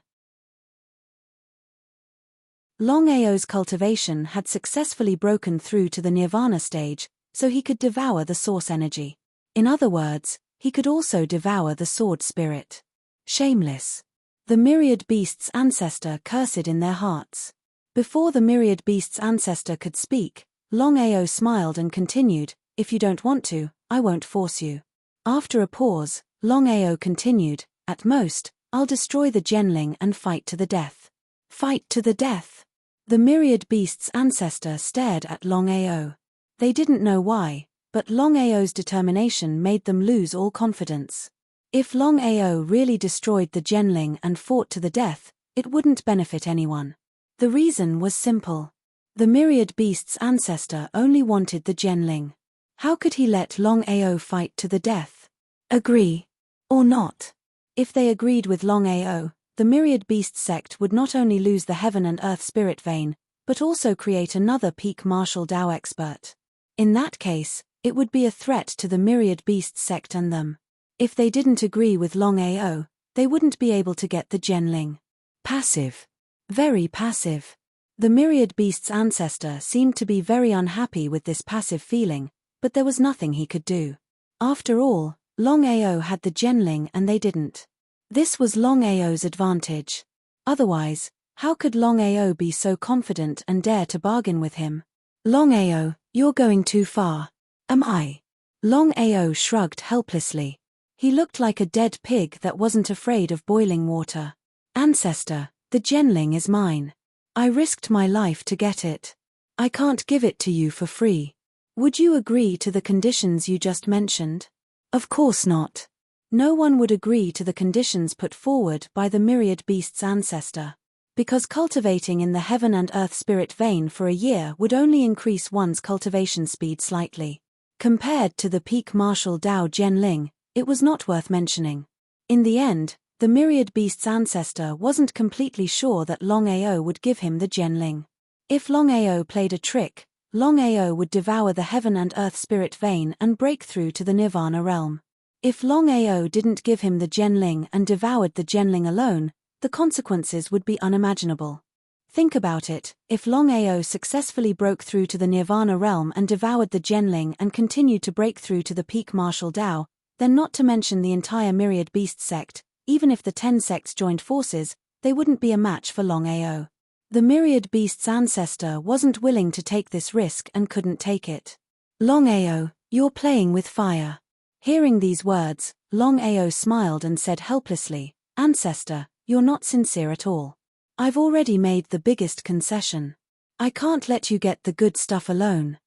Longao's cultivation had successfully broken through to the Nirvana stage, so he could devour the source energy. In other words, he could also devour the sword spirit. Shameless. The myriad beast's ancestor cursed in their hearts. Before the myriad beast's ancestor could speak, Longao smiled and continued, "If you don't want to, I won't force you." After a pause, Longao continued, "At most, I'll destroy the Genling and fight to the death." Fight to the death. The myriad beasts' ancestor stared at Longao. They didn't know why, but Longao's determination made them lose all confidence. If Longao really destroyed the Genling and fought to the death, it wouldn't benefit anyone. The reason was simple. The myriad beasts' ancestor only wanted the Genling. How could he let Longao fight to the death? Agree or not? If they agreed with Longao, the myriad beast sect would not only lose the heaven and earth spirit vein, but also create another peak martial Dao expert. In that case, it would be a threat to the myriad beast sect and them. If they didn't agree with Longao, they wouldn't be able to get the Genling. Passive. Very passive. The myriad beast's ancestor seemed to be very unhappy with this passive feeling, but there was nothing he could do. After all, Longao had the Genling and they didn't. This was Longao's advantage. Otherwise, how could Longao be so confident and dare to bargain with him? Longao, you're going too far. Am I? Longao shrugged helplessly. He looked like a dead pig that wasn't afraid of boiling water. Ancestor, the Genling is mine. I risked my life to get it. I can't give it to you for free. Would you agree to the conditions you just mentioned? Of course not. No one would agree to the conditions put forward by the myriad beast's ancestor. Because cultivating in the heaven and earth spirit vein for a year would only increase one's cultivation speed slightly. Compared to the peak martial Dao Genling, it was not worth mentioning. In the end, the myriad beast's ancestor wasn't completely sure that Longao would give him the Genling. If Longao played a trick, Longao would devour the heaven and earth spirit vein and break through to the Nirvana realm. If Longao didn't give him the Genling and devoured the Genling alone, the consequences would be unimaginable. Think about it, if Longao successfully broke through to the Nirvana realm and devoured the Genling and continued to break through to the peak martial Dao, then not to mention the entire myriad beast sect, even if the 10 sects joined forces, they wouldn't be a match for Longao. The myriad beast's ancestor wasn't willing to take this risk and couldn't take it. Longao, you're playing with fire. Hearing these words, Longao smiled and said helplessly, Ancestor, you're not sincere at all. I've already made the biggest concession. I can't let you get the good stuff alone.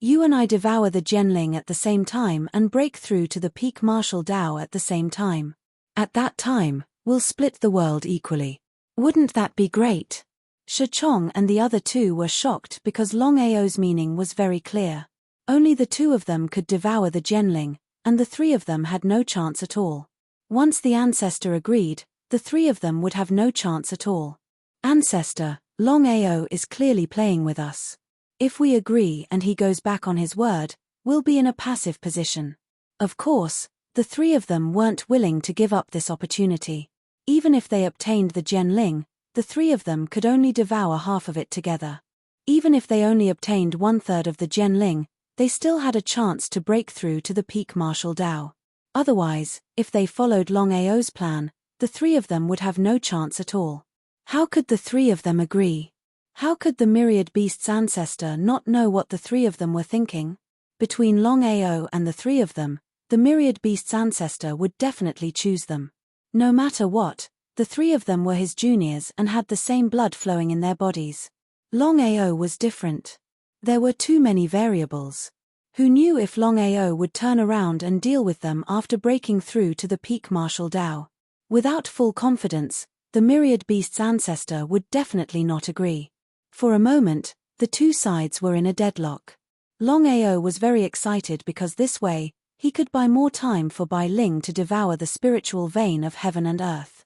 You and I devour the Genling at the same time and break through to the peak martial Dao at the same time. At that time, we'll split the world equally. Wouldn't that be great? Shichong and the other two were shocked because Longao's meaning was very clear. Only the two of them could devour the Genling, and the three of them had no chance at all. Once the ancestor agreed, the three of them would have no chance at all. Ancestor, Longao is clearly playing with us. If we agree and he goes back on his word, we'll be in a passive position. Of course, the three of them weren't willing to give up this opportunity. Even if they obtained the Genling, the three of them could only devour half of it together. Even if they only obtained 1/3 of the Genling, they still had a chance to break through to the peak martial Dao. Otherwise, if they followed Longao's plan, the three of them would have no chance at all. How could the three of them agree? How could the myriad beast's ancestor not know what the three of them were thinking? Between Longao and the three of them, the myriad beast's ancestor would definitely choose them. No matter what, the three of them were his juniors and had the same blood flowing in their bodies. Longao was different. There were too many variables. Who knew if Longao would turn around and deal with them after breaking through to the peak martial Dao? Without full confidence, the myriad beast's ancestor would definitely not agree. For a moment, the two sides were in a deadlock. Longao was very excited because this way, he could buy more time for Bai Ling to devour the spiritual vein of heaven and earth.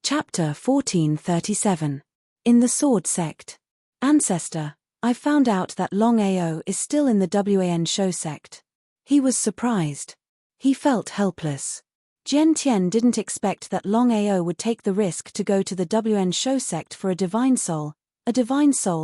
Chapter 1437. In the Sword Sect. Ancestor, I found out that Longao is still in the Wan Shou sect. He was surprised. He felt helpless. Jian Tian didn't expect that Longao would take the risk to go to the Wan Shou sect for a divine soul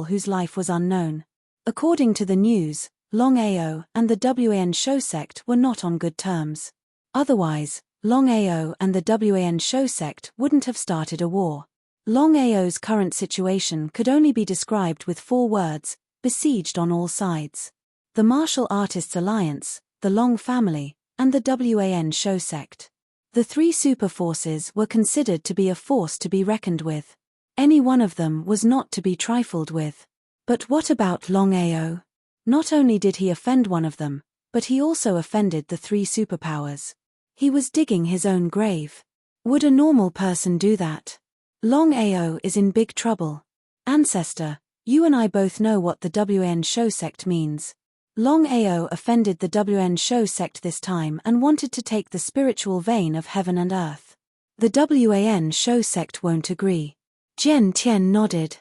whose life was unknown. According to the news, Longao and the Wan Shou sect were not on good terms. Otherwise, Longao and the Wan Shou sect wouldn't have started a war. Longao's current situation could only be described with 4 words: besieged on all sides. The Martial Artists Alliance, the Long family, and the Wan Shou sect. The three super forces were considered to be a force to be reckoned with. Any one of them was not to be trifled with. But what about Longao? Not only did he offend one of them, but he also offended the three superpowers. He was digging his own grave. Would a normal person do that? Longao is in big trouble. Ancestor, you and I both know what the Wan Shou sect means. Longao offended the Wan Shou sect this time and wanted to take the spiritual vein of heaven and earth. The Wan Shou sect won't agree. Jian Tian nodded.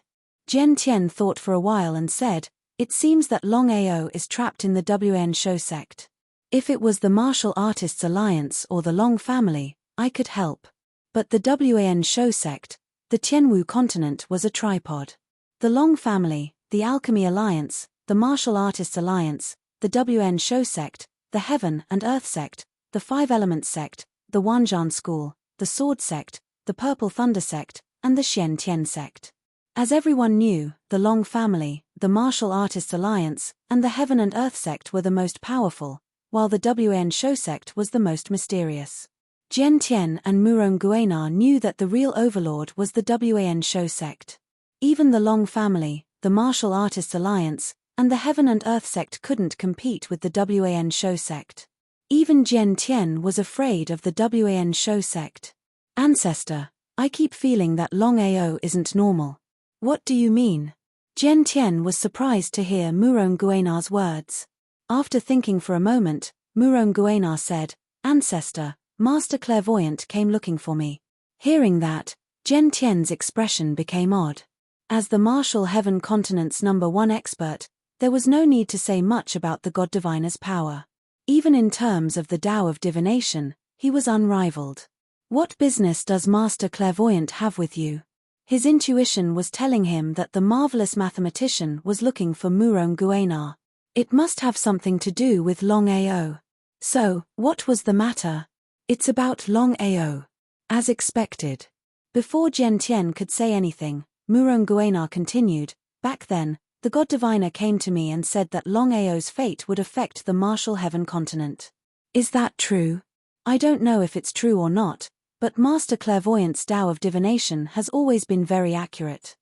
Jian Tian thought for a while and said, "It seems that Longao is trapped in the Wan Shou sect. If it was the Martial Artists Alliance or the Long family, I could help. But the Wan Shou sect, the Tianwu continent was a tripod. The Long family, the Alchemy Alliance, the Martial Artists Alliance, the Wan Shou sect, the Heaven and Earth sect, the Five Elements sect, the Wanzhan School, the Sword sect, the Purple Thunder sect, and the Xian Tian sect. As everyone knew, the Long family, the Martial Artists Alliance, and the Heaven and Earth sect were the most powerful, while the Wan Shou sect was the most mysterious. Jian Tian and Murong Guanar knew that the real overlord was the Wan Shou sect. Even the Long family, the Martial Artists Alliance, and the Heaven and Earth sect couldn't compete with the Wan Shou sect. Even Jian Tian was afraid of the Wan Shou sect. Ancestor, I keep feeling that Longao isn't normal. What do you mean? Jian Tian was surprised to hear Murong Guanar's words. After thinking for a moment, Murong Guanar said, "Ancestor, Master Clairvoyant came looking for me." Hearing that, Jian Tian's expression became odd. As the Martial Heaven continent's #1 expert, there was no need to say much about the God Diviner's power. Even in terms of the Tao of divination, he was unrivaled. What business does Master Clairvoyant have with you? His intuition was telling him that the marvelous mathematician was looking for Murong Guanar. It must have something to do with Longao. So, what was the matter? It's about Longao. As expected. Before Jian Tian could say anything, Murong Guanar continued, "Back then, the God Diviner came to me and said that Longao's fate would affect the Martial Heaven continent. Is that true? I don't know if it's true or not, but Master Clairvoyant's Tao of divination has always been very accurate.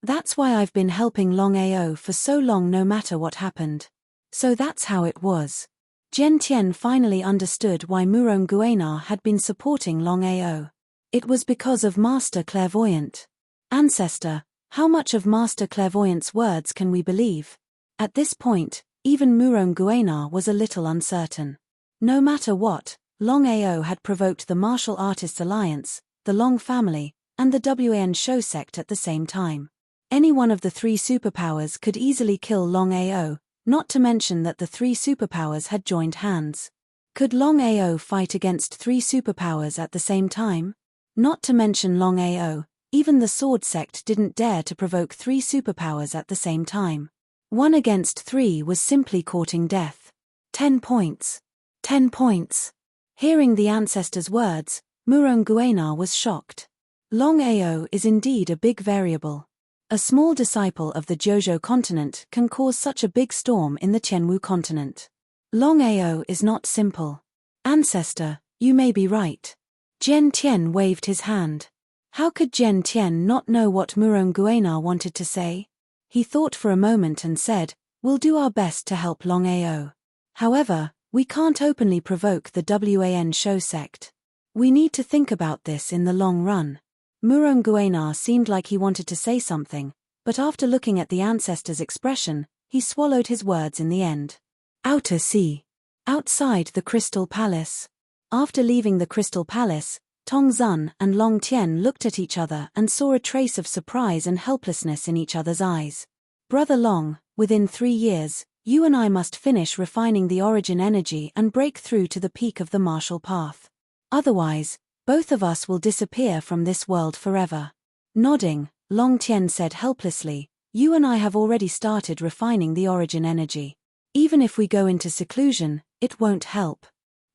That's why I've been helping Longao for so long no matter what happened. So that's how it was." Jian Tian finally understood why Murong Guanar had been supporting Longao. It was because of Master Clairvoyant. Ancestor, how much of Master Clairvoyant's words can we believe? At this point, even Murong Guanar was a little uncertain. No matter what, Longao had provoked the Martial Artists Alliance, the Long family, and the Wan Shou sect at the same time. Any one of the three superpowers could easily kill Longao, not to mention that the three superpowers had joined hands. Could Longao fight against three superpowers at the same time? Not to mention Longao, even the Sword sect didn't dare to provoke three superpowers at the same time. 1 against 3 was simply courting death. 10 points. 10 points. Hearing the ancestor's words, Murong Guanar was shocked. Longao is indeed a big variable. A small disciple of the Jiuzhou continent can cause such a big storm in the Tianwu continent. Longao is not simple. Ancestor, you may be right. Jian Tian waved his hand. How could Jian Tian not know what Murong Guanar wanted to say? He thought for a moment and said, "We'll do our best to help Longao. However, we can't openly provoke the Wan Shou sect. We need to think about this in the long run." Murong Guanar seemed like he wanted to say something, but after looking at the ancestor's expression, he swallowed his words in the end. Outer Sea. Outside the Crystal Palace. After leaving the Crystal Palace, Tong Zun and Long Tian looked at each other and saw a trace of surprise and helplessness in each other's eyes. "Brother Long, within 3 years, you and I must finish refining the origin energy and break through to the peak of the martial path. Otherwise, both of us will disappear from this world forever." Nodding, Long Tian said helplessly, "You and I have already started refining the origin energy. Even if we go into seclusion, it won't help.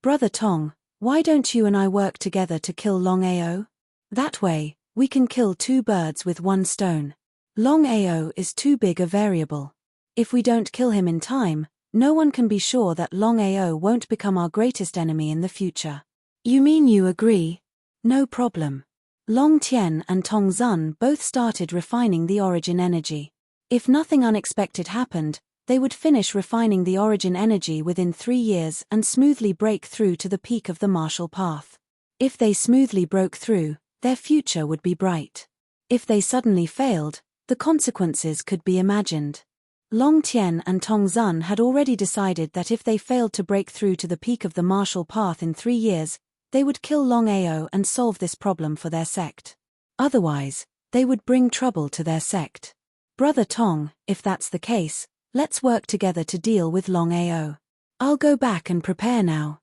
Brother Tong, why don't you and I work together to kill Longao? That way, we can kill 2 birds with 1 stone. Longao is too big a variable. If we don't kill him in time, No one can be sure that Longao won't become our greatest enemy in the future. You mean you agree? No problem. Long Tian and Tong Zun both started refining the origin energy. If nothing unexpected happened, they would finish refining the origin energy within 3 years and smoothly break through to the peak of the martial path. If they smoothly broke through, their future would be bright. If they suddenly failed, the consequences could be imagined. Long Tian and Tong Zun had already decided that if they failed to break through to the peak of the martial path in 3 years, they would kill Longao and solve this problem for their sect. Otherwise, they would bring trouble to their sect. Brother Tong, if that's the case, let's work together to deal with Longao. I'll go back and prepare now.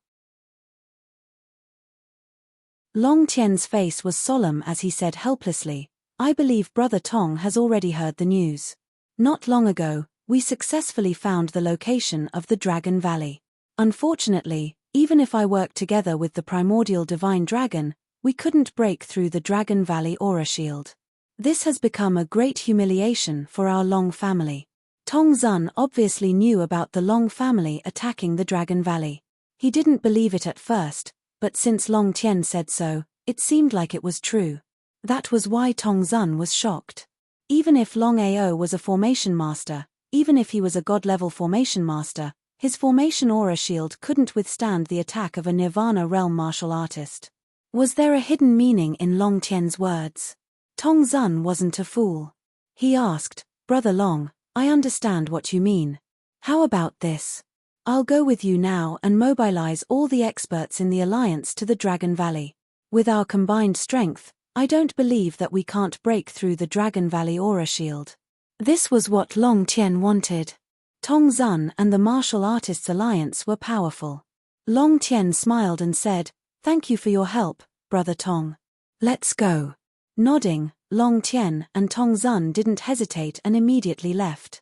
Long Tian's face was solemn as he said helplessly, I believe Brother Tong has already heard the news. Not long ago, we successfully found the location of the Dragon Valley. Unfortunately, even if I worked together with the primordial divine dragon, we couldn't break through the Dragon Valley aura shield. This has become a great humiliation for our Long family. Tong Zun obviously knew about the Long family attacking the Dragon Valley. He didn't believe it at first, but since Long Tian said so, it seemed like it was true. That was why Tong Zun was shocked. Even if Longao was a formation master, even if he was a god-level formation master, his formation aura shield couldn't withstand the attack of a Nirvana realm martial artist. Was there a hidden meaning in Long Tian's words? Tong Zun wasn't a fool. He asked, Brother Long, I understand what you mean. How about this? I'll go with you now and mobilize all the experts in the alliance to the Dragon Valley. With our combined strength, I don't believe that we can't break through the Dragon Valley aura shield. This was what Long Tian wanted. Tong Zun and the Martial Artists Alliance were powerful. Long Tian smiled and said, Thank you for your help, Brother Tong. Let's go. Nodding, Long Tian and Tong Zun didn't hesitate and immediately left.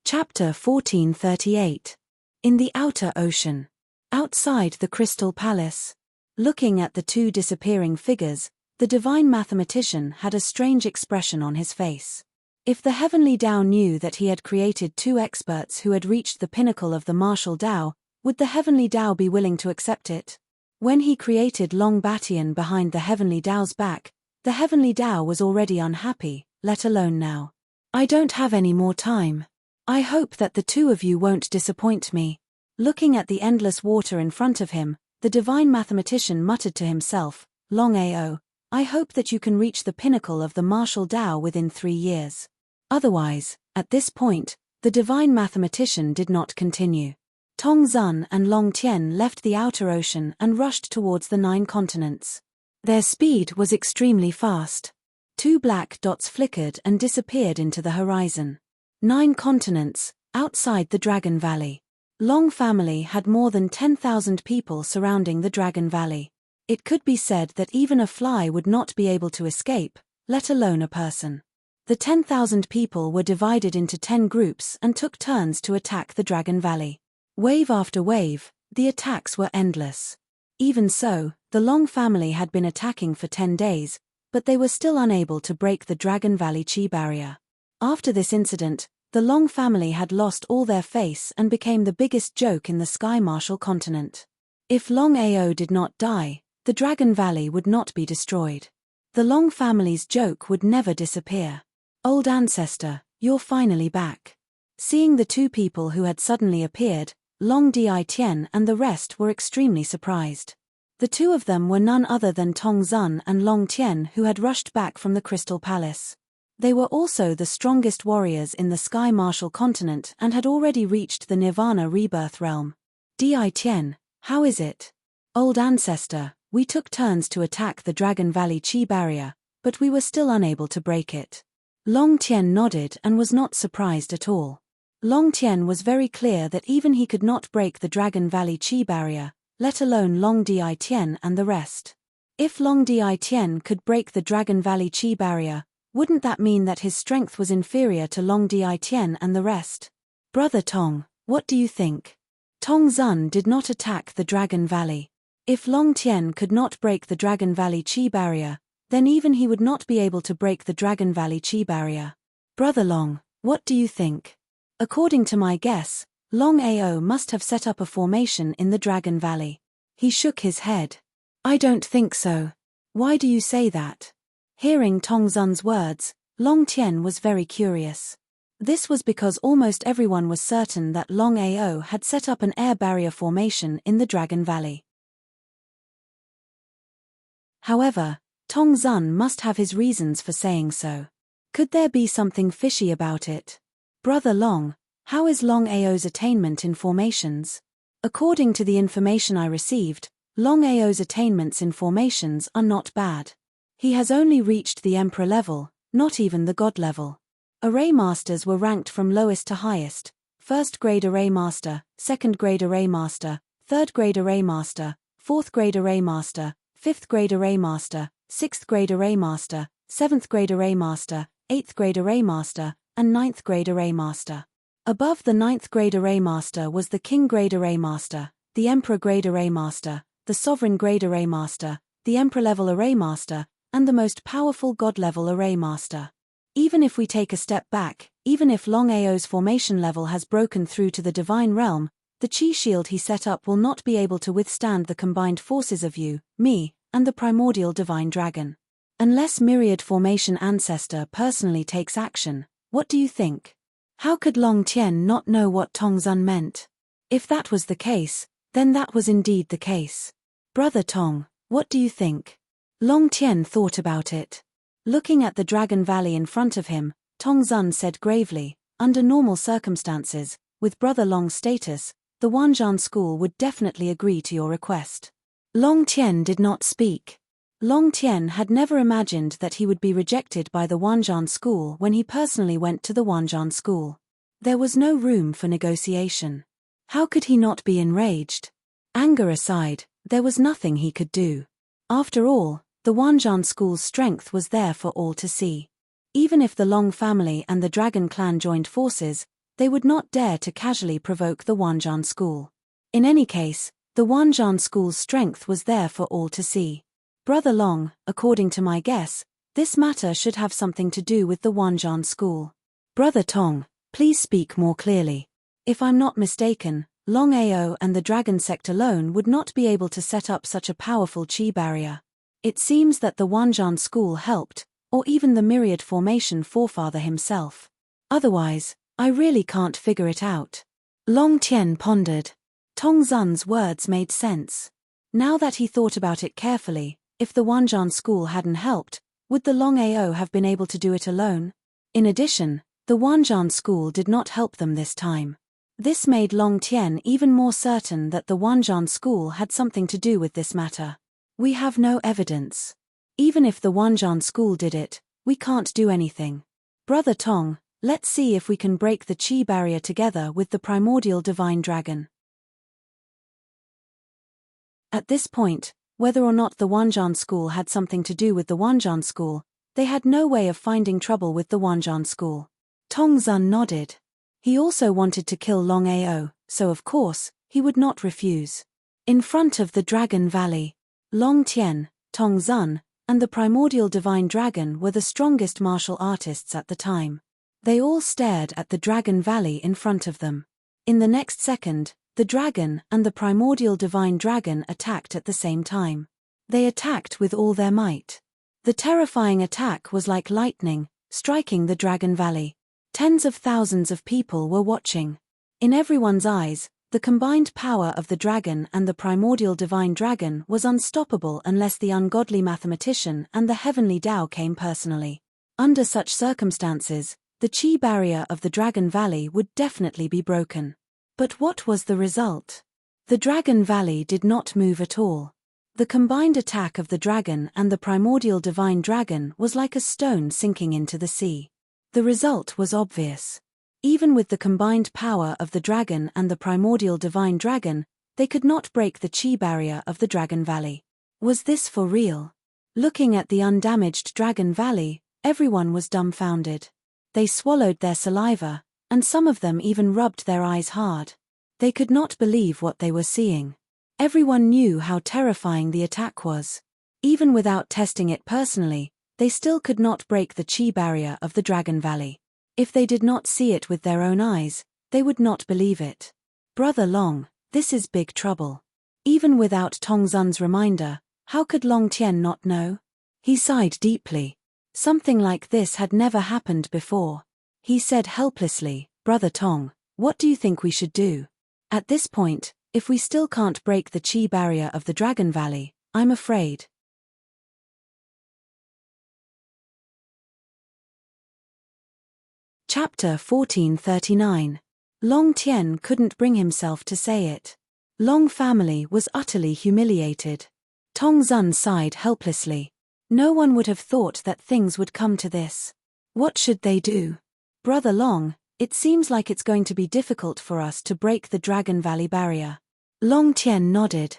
Chapter 1438. In the Outer Ocean. Outside the Crystal Palace. Looking at the two disappearing figures, the divine mathematician had a strange expression on his face. If the Heavenly Tao knew that he had created two experts who had reached the pinnacle of the martial Tao, would the Heavenly Tao be willing to accept it? When he created Long Batian behind the Heavenly Tao's back, the Heavenly Tao was already unhappy, let alone now. I don't have any more time. I hope that the two of you won't disappoint me. Looking at the endless water in front of him, the divine mathematician muttered to himself, Longao, I hope that you can reach the pinnacle of the martial Tao within 3 years. Otherwise, at this point, the divine mathematician did not continue. Tong Zun and Long Tian left the outer ocean and rushed towards the 9 continents. Their speed was extremely fast. 2 black dots flickered and disappeared into the horizon. 9 continents, outside the Dragon Valley. Long family had more than 10,000 people surrounding the Dragon Valley. It could be said that even a fly would not be able to escape, let alone a person. The 10,000 people were divided into 10 groups and took turns to attack the Dragon Valley. Wave after wave, the attacks were endless. Even so, the Long family had been attacking for 10 days, but they were still unable to break the Dragon Valley Chi barrier. After this incident, the Long family had lost all their face and became the biggest joke in the Sky Martial continent. If Longao did not die, the Dragon Valley would not be destroyed. The Long family's joke would never disappear. Old ancestor, you're finally back. Seeing the two people who had suddenly appeared, Long Di Tian and the rest were extremely surprised. The two of them were none other than Tong Zun and Long Tian, who had rushed back from the Crystal Palace. They were also the strongest warriors in the Sky Martial continent and had already reached the Nirvana rebirth realm. Di Tian, how is it? Old ancestor, we took turns to attack the Dragon Valley Chi barrier, but we were still unable to break it. Long Tian nodded and was not surprised at all. Long Tian was very clear that even he could not break the Dragon Valley Chi barrier, let alone Long Di Tian and the rest. If Long Di Tian could break the Dragon Valley Chi barrier, wouldn't that mean that his strength was inferior to Long Di Tian and the rest? Brother Tong, what do you think? Tong Zun did not attack the Dragon Valley. If Long Tian could not break the Dragon Valley Chi barrier, then even he would not be able to break the Dragon Valley chi barrier. Brother Long, what do you think? According to my guess, Longao must have set up a formation in the Dragon Valley. He shook his head. I don't think so. Why do you say that? Hearing Tongzun's words, Long Tian was very curious. This was because almost everyone was certain that Longao had set up an air barrier formation in the Dragon Valley. However, Tongzun must have his reasons for saying so. Could there be something fishy about it? Brother Long, how is Longao's attainment in formations? According to the information I received, Longao's attainments in formations are not bad. He has only reached the Emperor level, not even the God level. Array Masters were ranked from lowest to highest: 1st grade Array Master, 2nd grade Array Master, 3rd grade Array Master, 4th grade Array Master, 5th grade Array Master, 6th grade Array Master, 7th grade Array Master, 8th grade Array Master, and 9th grade Array Master. Above the 9th grade Array Master was the King grade Array Master, the Emperor grade Array Master, the Sovereign grade Array Master, the Emperor level Array Master, and the most powerful God level Array Master. Even if we take a step back, even if Longao's formation level has broken through to the Divine Realm, the Chi shield he set up will not be able to withstand the combined forces of you, me, and the primordial Divine Dragon. Unless Myriad Formation Ancestor personally takes action, what do you think? How could Long Tian not know what Tongzun meant? If that was the case, then that was indeed the case. Brother Tong, what do you think? Long Tian thought about it. Looking at the Dragon Valley in front of him, Tongzun said gravely, under normal circumstances, with Brother Long's status, the Wanzhan School would definitely agree to your request. Long Tian did not speak. Long Tian had never imagined that he would be rejected by the Wanzhan School when he personally went to the Wanzhan School. There was no room for negotiation. How could he not be enraged? Anger aside, there was nothing he could do. After all, the Wanzhan School's strength was there for all to see. Even if the Long family and the Dragon clan joined forces, they would not dare to casually provoke the Wanzhan School. In any case, the Wanzhan School's strength was there for all to see. Brother Long, according to my guess, this matter should have something to do with the Wanzhan School. Brother Tong, please speak more clearly. If I'm not mistaken, Longao and the Dragon sect alone would not be able to set up such a powerful chi barrier. It seems that the Wanzhan School helped, or even the Myriad Formation forefather himself. Otherwise, I really can't figure it out. Long Tian pondered. Tongzun's words made sense. Now that he thought about it carefully, if the Wanzhan School hadn't helped, would the Longao have been able to do it alone? In addition, the Wanzhan School did not help them this time. This made Long Tian even more certain that the Wanzhan School had something to do with this matter. We have no evidence. Even if the Wanzhan School did it, we can't do anything. Brother Tong, let's see if we can break the chi barrier together with the primordial Divine Dragon. At this point, whether or not the Wanzhan School had something to do with the Wanzhan School, they had no way of finding trouble with the Wanzhan School. Tongzun nodded. He also wanted to kill Longao, so of course, he would not refuse. In front of the Dragon Valley, Long Tian, Tongzun, and the primordial Divine Dragon were the strongest martial artists at the time. They all stared at the Dragon Valley in front of them. In the next second, the dragon and the primordial Divine Dragon attacked at the same time. They attacked with all their might. The terrifying attack was like lightning, striking the Dragon Valley. Tens of thousands of people were watching. In everyone's eyes, the combined power of the dragon and the primordial Divine Dragon was unstoppable unless the ungodly mathematician and the heavenly Tao came personally. Under such circumstances, the chi barrier of the Dragon Valley would definitely be broken. But what was the result? The Dragon Valley did not move at all. The combined attack of the dragon and the primordial Divine Dragon was like a stone sinking into the sea. The result was obvious. Even with the combined power of the dragon and the primordial Divine Dragon, they could not break the chi barrier of the Dragon Valley. Was this for real? Looking at the undamaged Dragon Valley, everyone was dumbfounded. They swallowed their saliva, and some of them even rubbed their eyes hard. They could not believe what they were seeing. Everyone knew how terrifying the attack was. Even without testing it personally, they still could not break the chi barrier of the Dragon Valley. If they did not see it with their own eyes, they would not believe it. Brother Long, this is big trouble. Even without Tongzun's reminder, how could Long Tian not know? He sighed deeply. Something like this had never happened before. He said helplessly, Brother Tong, what do you think we should do? At this point, if we still can't break the chi barrier of the Dragon Valley, I'm afraid. Chapter 1439. Long Tian couldn't bring himself to say it. Long family was utterly humiliated. Tongzun sighed helplessly. No one would have thought that things would come to this. What should they do? Brother Long, it seems like it's going to be difficult for us to break the Dragon Valley barrier. Long Tian nodded.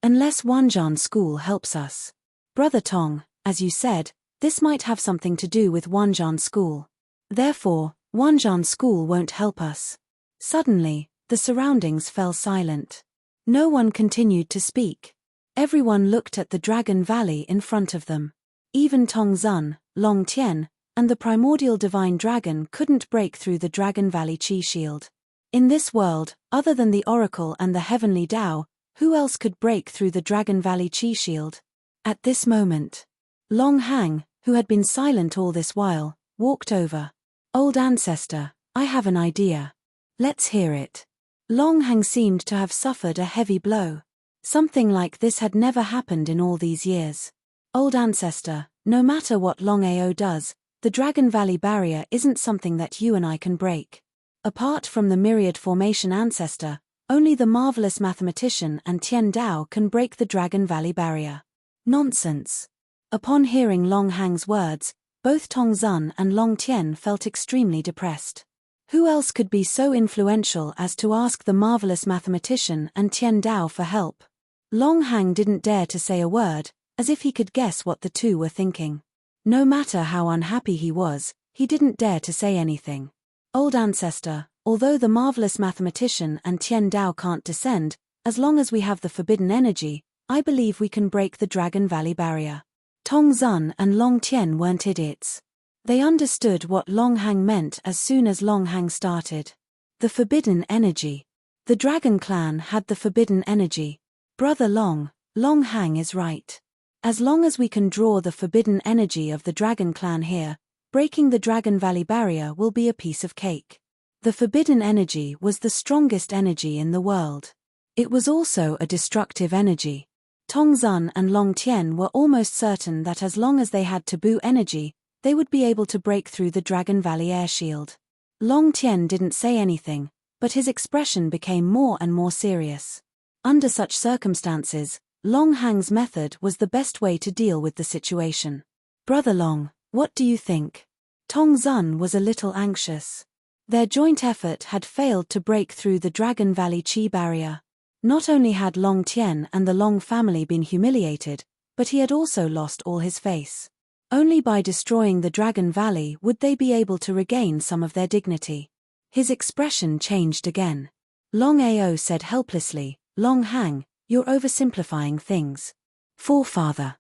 Unless Wanzhan School helps us. Brother Tong, as you said, this might have something to do with Wanzhan School. Therefore, Wanzhan School won't help us. Suddenly, the surroundings fell silent. No one continued to speak. Everyone looked at the Dragon Valley in front of them. Even Tongzun, Long Tian, and the primordial divine dragon couldn't break through the Dragon Valley Chi shield. In this world, other than the Oracle and the Heavenly Tao, who else could break through the Dragon Valley Chi shield? At this moment, Long Hang, who had been silent all this while, walked over. Old ancestor, I have an idea. Let's hear it. Long Hang seemed to have suffered a heavy blow. Something like this had never happened in all these years. Old ancestor, no matter what Longao does, the Dragon Valley barrier isn't something that you and I can break. Apart from the myriad formation ancestor, only the marvelous mathematician and Tian Dao can break the Dragon Valley barrier. Nonsense. Upon hearing Long Hang's words, both Tongzun and Long Tian felt extremely depressed. Who else could be so influential as to ask the marvelous mathematician and Tian Dao for help? Long Hang didn't dare to say a word, as if he could guess what the two were thinking. No matter how unhappy he was, he didn't dare to say anything. Old ancestor, although the marvelous mathematician and Tian Dao can't descend, as long as we have the forbidden energy, I believe we can break the Dragon Valley barrier. Tongzun and Long Tian weren't idiots. They understood what Long Hang meant as soon as Long Hang started. The forbidden energy. The Dragon Clan had the forbidden energy. Brother Long, Long Hang is right. As long as we can draw the forbidden energy of the Dragon Clan here, breaking the Dragon Valley barrier will be a piece of cake. The forbidden energy was the strongest energy in the world. It was also a destructive energy. Tongzun and Long Tian were almost certain that as long as they had taboo energy, they would be able to break through the Dragon Valley air shield. Long Tian didn't say anything, but his expression became more and more serious. Under such circumstances, Long Hang's method was the best way to deal with the situation. Brother Long, what do you think? Tongzun was a little anxious. Their joint effort had failed to break through the Dragon Valley Chi barrier. Not only had Long Tian and the Long family been humiliated, but he had also lost all his face. Only by destroying the Dragon Valley would they be able to regain some of their dignity. His expression changed again. Long Ao said helplessly, Long Hang, you're oversimplifying things. Forefather.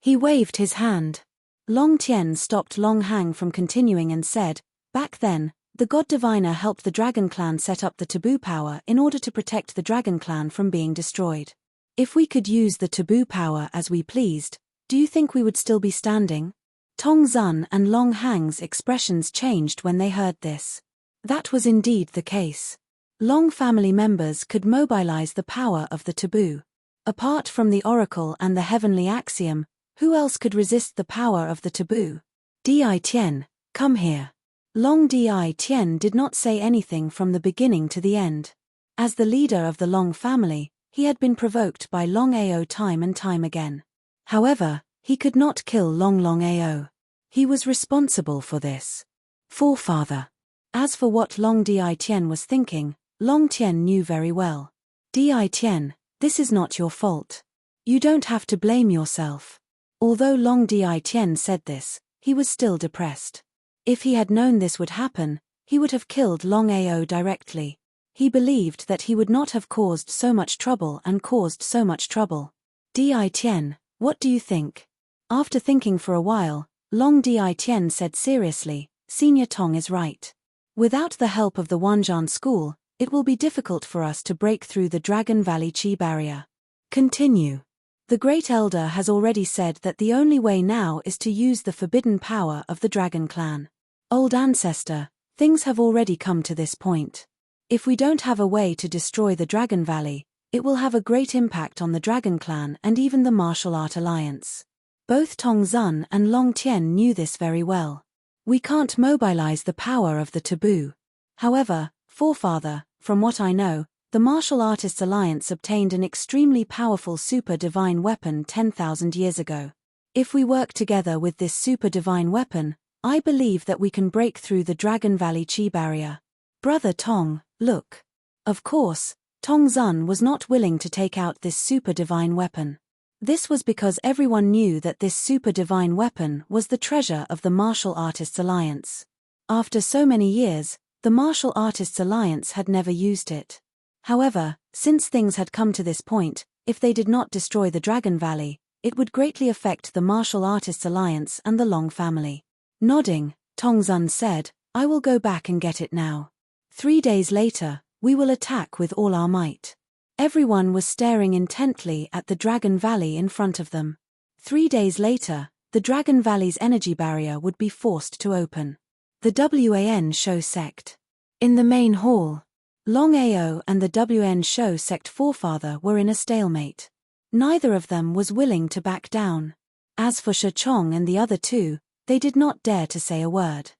He waved his hand. Long Tian stopped Long Hang from continuing and said, back then, the God Diviner helped the Dragon Clan set up the taboo power in order to protect the Dragon Clan from being destroyed. If we could use the taboo power as we pleased, do you think we would still be standing? Tongzun and Long Hang's expressions changed when they heard this. That was indeed the case. Long family members could mobilize the power of the taboo. Apart from the Oracle and the Heavenly Axiom, who else could resist the power of the taboo? Di Tian, come here. Long Di Tian did not say anything from the beginning to the end. As the leader of the Long family, he had been provoked by Long Ao time and time again. However, he could not kill Long Ao. He was responsible for this. Forefather. As for what Long Di Tian was thinking, Long Tian knew very well. Di Tian, this is not your fault. You don't have to blame yourself. Although Long Di Tian said this, he was still depressed. If he had known this would happen, he would have killed Long Ao directly. He believed that he would not have caused so much trouble and caused so much trouble. Di Tian, what do you think? After thinking for a while, Long Di Tian said seriously, Senior Tong is right. Without the help of the Wanzhan school, it will be difficult for us to break through the Dragon Valley Qi barrier. Continue. The Great Elder has already said that the only way now is to use the forbidden power of the Dragon Clan. Old Ancestor, things have already come to this point. If we don't have a way to destroy the Dragon Valley, it will have a great impact on the Dragon Clan and even the Martial Art Alliance. Both Tong Zun and Long Tian knew this very well. We can't mobilize the power of the taboo. However, Forefather, from what I know, the Martial Artists Alliance obtained an extremely powerful super divine weapon 10,000 years ago. If we work together with this super divine weapon, I believe that we can break through the Dragon Valley Qi barrier. Brother Tong, look. Of course, Tong Zun was not willing to take out this super divine weapon. This was because everyone knew that this super divine weapon was the treasure of the Martial Artists Alliance. After so many years, the Martial Artists Alliance had never used it. However, since things had come to this point, if they did not destroy the Dragon Valley, it would greatly affect the Martial Artists Alliance and the Long family. Nodding, Tong Zun said, I will go back and get it now. 3 days later, we will attack with all our might. Everyone was staring intently at the Dragon Valley in front of them. 3 days later, the Dragon Valley's energy barrier would be forced to open. The WAN Shou sect. In the main hall, Longao and the WN Shou sect forefather were in a stalemate. Neither of them was willing to back down. As for Shi Chong and the other two, they did not dare to say a word.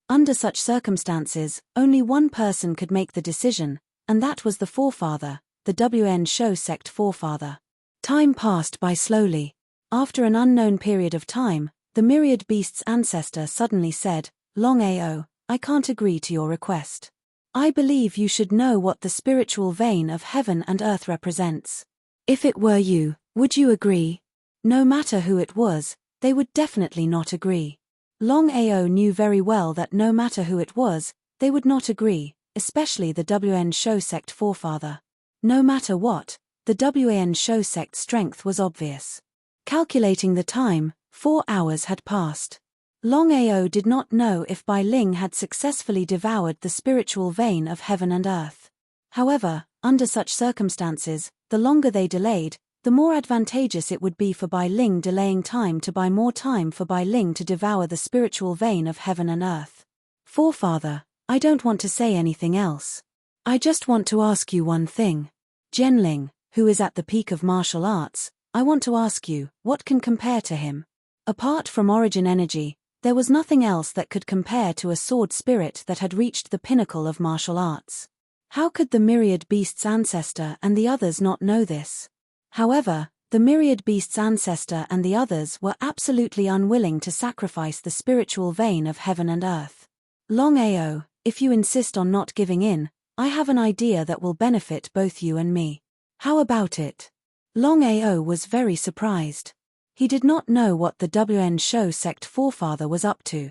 Under such circumstances, only one person could make the decision, and that was the forefather, the WN Shou sect forefather. Time passed by slowly. After an unknown period of time, the myriad beast's ancestor suddenly said, Longao, I can't agree to your request. I believe you should know what the spiritual vein of heaven and earth represents. If it were you, would you agree? No matter who it was, they would definitely not agree. Longao knew very well that no matter who it was, they would not agree, especially the WN Shou sect forefather. No matter what, the WN Shou sect strength was obvious. Calculating the time, 4 hours had passed. Longao did not know if Bai Ling had successfully devoured the spiritual vein of heaven and earth. However, under such circumstances, the longer they delayed, the more advantageous it would be for Bai Ling delaying time to buy more time for Bai Ling to devour the spiritual vein of heaven and earth. Forefather, I don't want to say anything else. I just want to ask you one thing. Genling, who is at the peak of martial arts, I want to ask you, what can compare to him? Apart from origin energy, there was nothing else that could compare to a sword spirit that had reached the pinnacle of martial arts. How could the myriad beast's ancestor and the others not know this? However, the myriad beast's ancestor and the others were absolutely unwilling to sacrifice the spiritual vein of heaven and earth. Longao, if you insist on not giving in, I have an idea that will benefit both you and me. How about it? Longao was very surprised. He did not know what the WN Shou sect forefather was up to.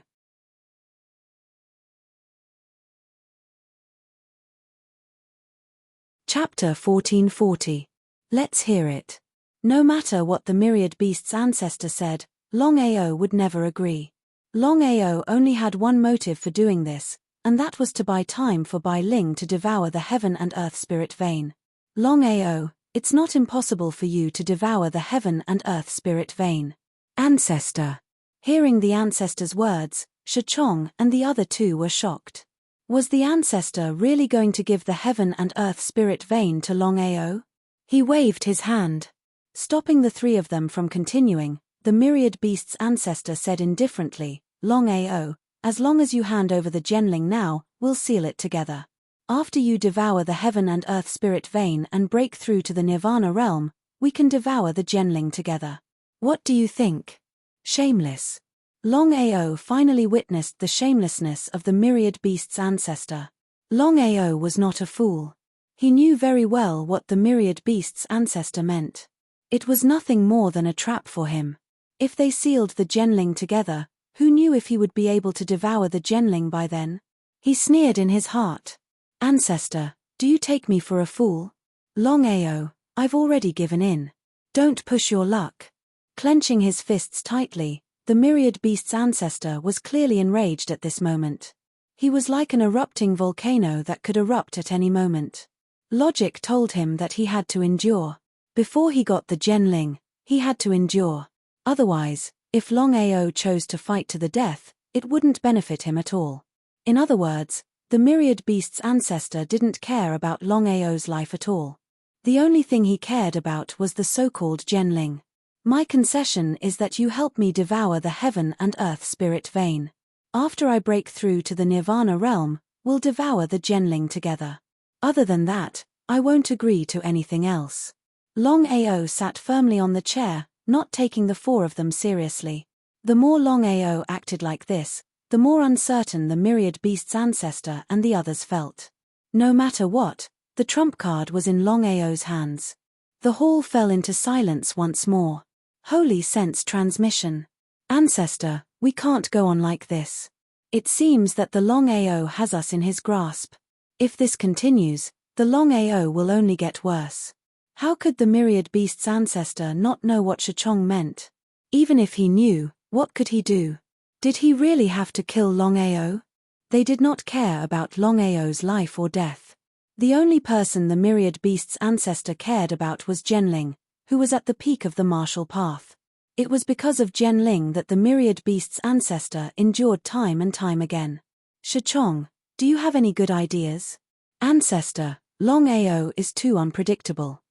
Chapter 1440. Let's hear it. No matter what the myriad beast's ancestor said, Longao would never agree. Longao only had one motive for doing this, and that was to buy time for Bai Ling to devour the heaven and earth spirit vein. Longao, it's not impossible for you to devour the heaven and earth spirit vein. Ancestor. Hearing the ancestor's words, Shi Chong and the other two were shocked. Was the ancestor really going to give the heaven and earth spirit vein to Longao? He waved his hand. Stopping the three of them from continuing, the myriad beast's ancestor said indifferently, Longao, as long as you hand over the Genling now, we'll seal it together. After you devour the heaven and earth spirit vein and break through to the Nirvana realm, we can devour the Genling together. What do you think? Shameless. Longao finally witnessed the shamelessness of the myriad beast's ancestor. Longao was not a fool. He knew very well what the myriad beast's ancestor meant. It was nothing more than a trap for him. If they sealed the Genling together, who knew if he would be able to devour the Genling by then? He sneered in his heart. Ancestor, do you take me for a fool? Longao, I've already given in. Don't push your luck. Clenching his fists tightly, the myriad beast's ancestor was clearly enraged at this moment. He was like an erupting volcano that could erupt at any moment. Logic told him that he had to endure. Before he got the Genling, he had to endure. Otherwise, if Longao chose to fight to the death, it wouldn't benefit him at all. In other words, the myriad beast's ancestor didn't care about Longao's life at all. The only thing he cared about was the so-called Genling. My concession is that you help me devour the heaven and earth spirit vein. After I break through to the Nirvana realm, we'll devour the Genling together. Other than that, I won't agree to anything else. Longao sat firmly on the chair, not taking the four of them seriously. The more Longao acted like this, the more uncertain the myriad beast's ancestor and the others felt. No matter what, the trump card was in Longao's hands. The hall fell into silence once more. Holy sense transmission. Ancestor, we can't go on like this. It seems that the Longao has us in his grasp. If this continues, the Longao will only get worse. How could the myriad beast's ancestor not know what Shachong meant? Even if he knew, what could he do? Did he really have to kill Longao? They did not care about Longao's life or death. The only person the myriad beast's ancestor cared about was Genling, who was at the peak of the martial path. It was because of Genling that the myriad beast's ancestor endured time and time again. Shachong, do you have any good ideas? Ancestor, Longao is too unpredictable.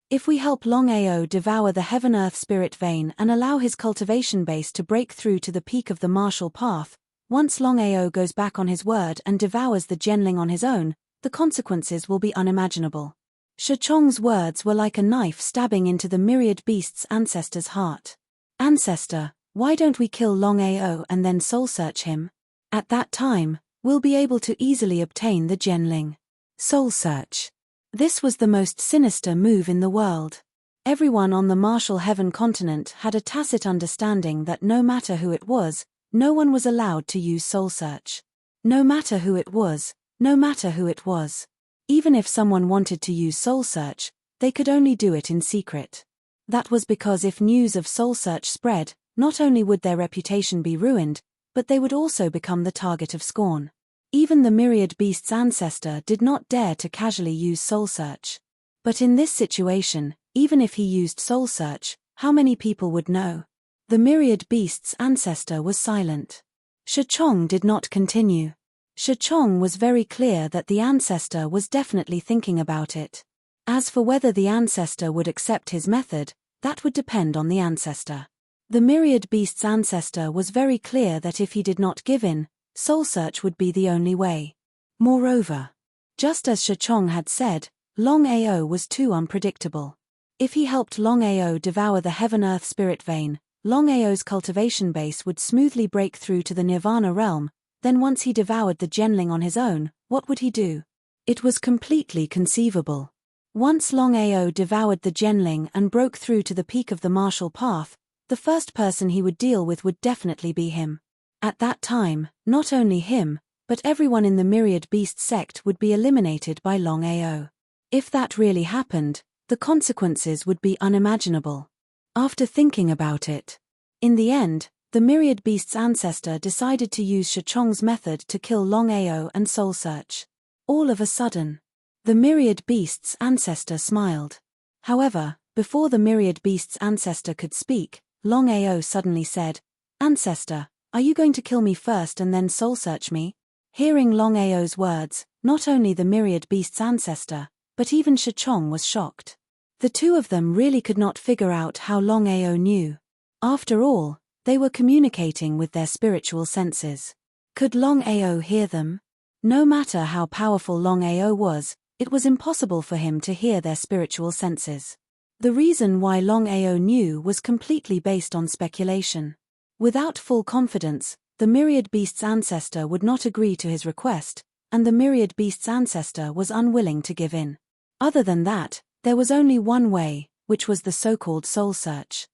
If we help Longao devour the heaven-earth spirit vein and allow his cultivation base to break through to the peak of the martial path, once Longao goes back on his word and devours the Genling on his own, the consequences will be unimaginable. Shachong's words were like a knife stabbing into the myriad beast's ancestor's heart. Ancestor, why don't we kill Longao and then soul-search him? At that time, we'll be able to easily obtain the Genling. Soul-search. This was the most sinister move in the world. Everyone on the martial heaven continent had a tacit understanding that no matter who it was, no one was allowed to use soul search. No matter who it was, no matter who it was. Even if someone wanted to use soul search, they could only do it in secret. That was because if news of soul search spread, not only would their reputation be ruined, but they would also become the target of scorn. Even the myriad beast's ancestor did not dare to casually use soul search. But in this situation, even if he used soul search, how many people would know? The myriad beast's ancestor was silent. Shachong did not continue. Shachong was very clear that the ancestor was definitely thinking about it. As for whether the ancestor would accept his method, that would depend on the ancestor. The myriad beast's ancestor was very clear that if he did not give in, soul search would be the only way. Moreover, just as Shachong had said, Longao was too unpredictable. If he helped Longao devour the heaven-earth spirit vein, Longao's cultivation base would smoothly break through to the Nirvana realm. Then once he devoured the Genling on his own, what would he do? It was completely conceivable. Once Longao devoured the Genling and broke through to the peak of the martial path, the first person he would deal with would definitely be him. At that time, not only him, but everyone in the myriad beast sect would be eliminated by Longao. If that really happened, the consequences would be unimaginable. After thinking about it, in the end, the myriad beast's ancestor decided to use Shachong's method to kill Longao and soul search. All of a sudden, the myriad beast's ancestor smiled. However, before the myriad beast's ancestor could speak, Longao suddenly said, "Ancestor, are you going to kill me first and then soul search me?" Hearing Longao's words, not only the myriad beast's ancestor, but even Shachong was shocked. The two of them really could not figure out how Longao knew. After all, they were communicating with their spiritual senses. Could Longao hear them? No matter how powerful Longao was, it was impossible for him to hear their spiritual senses. The reason why Longao knew was completely based on speculation. Without full confidence, the myriad beast's ancestor would not agree to his request, and the myriad beast's ancestor was unwilling to give in. Other than that, there was only one way, which was the so-called soul search.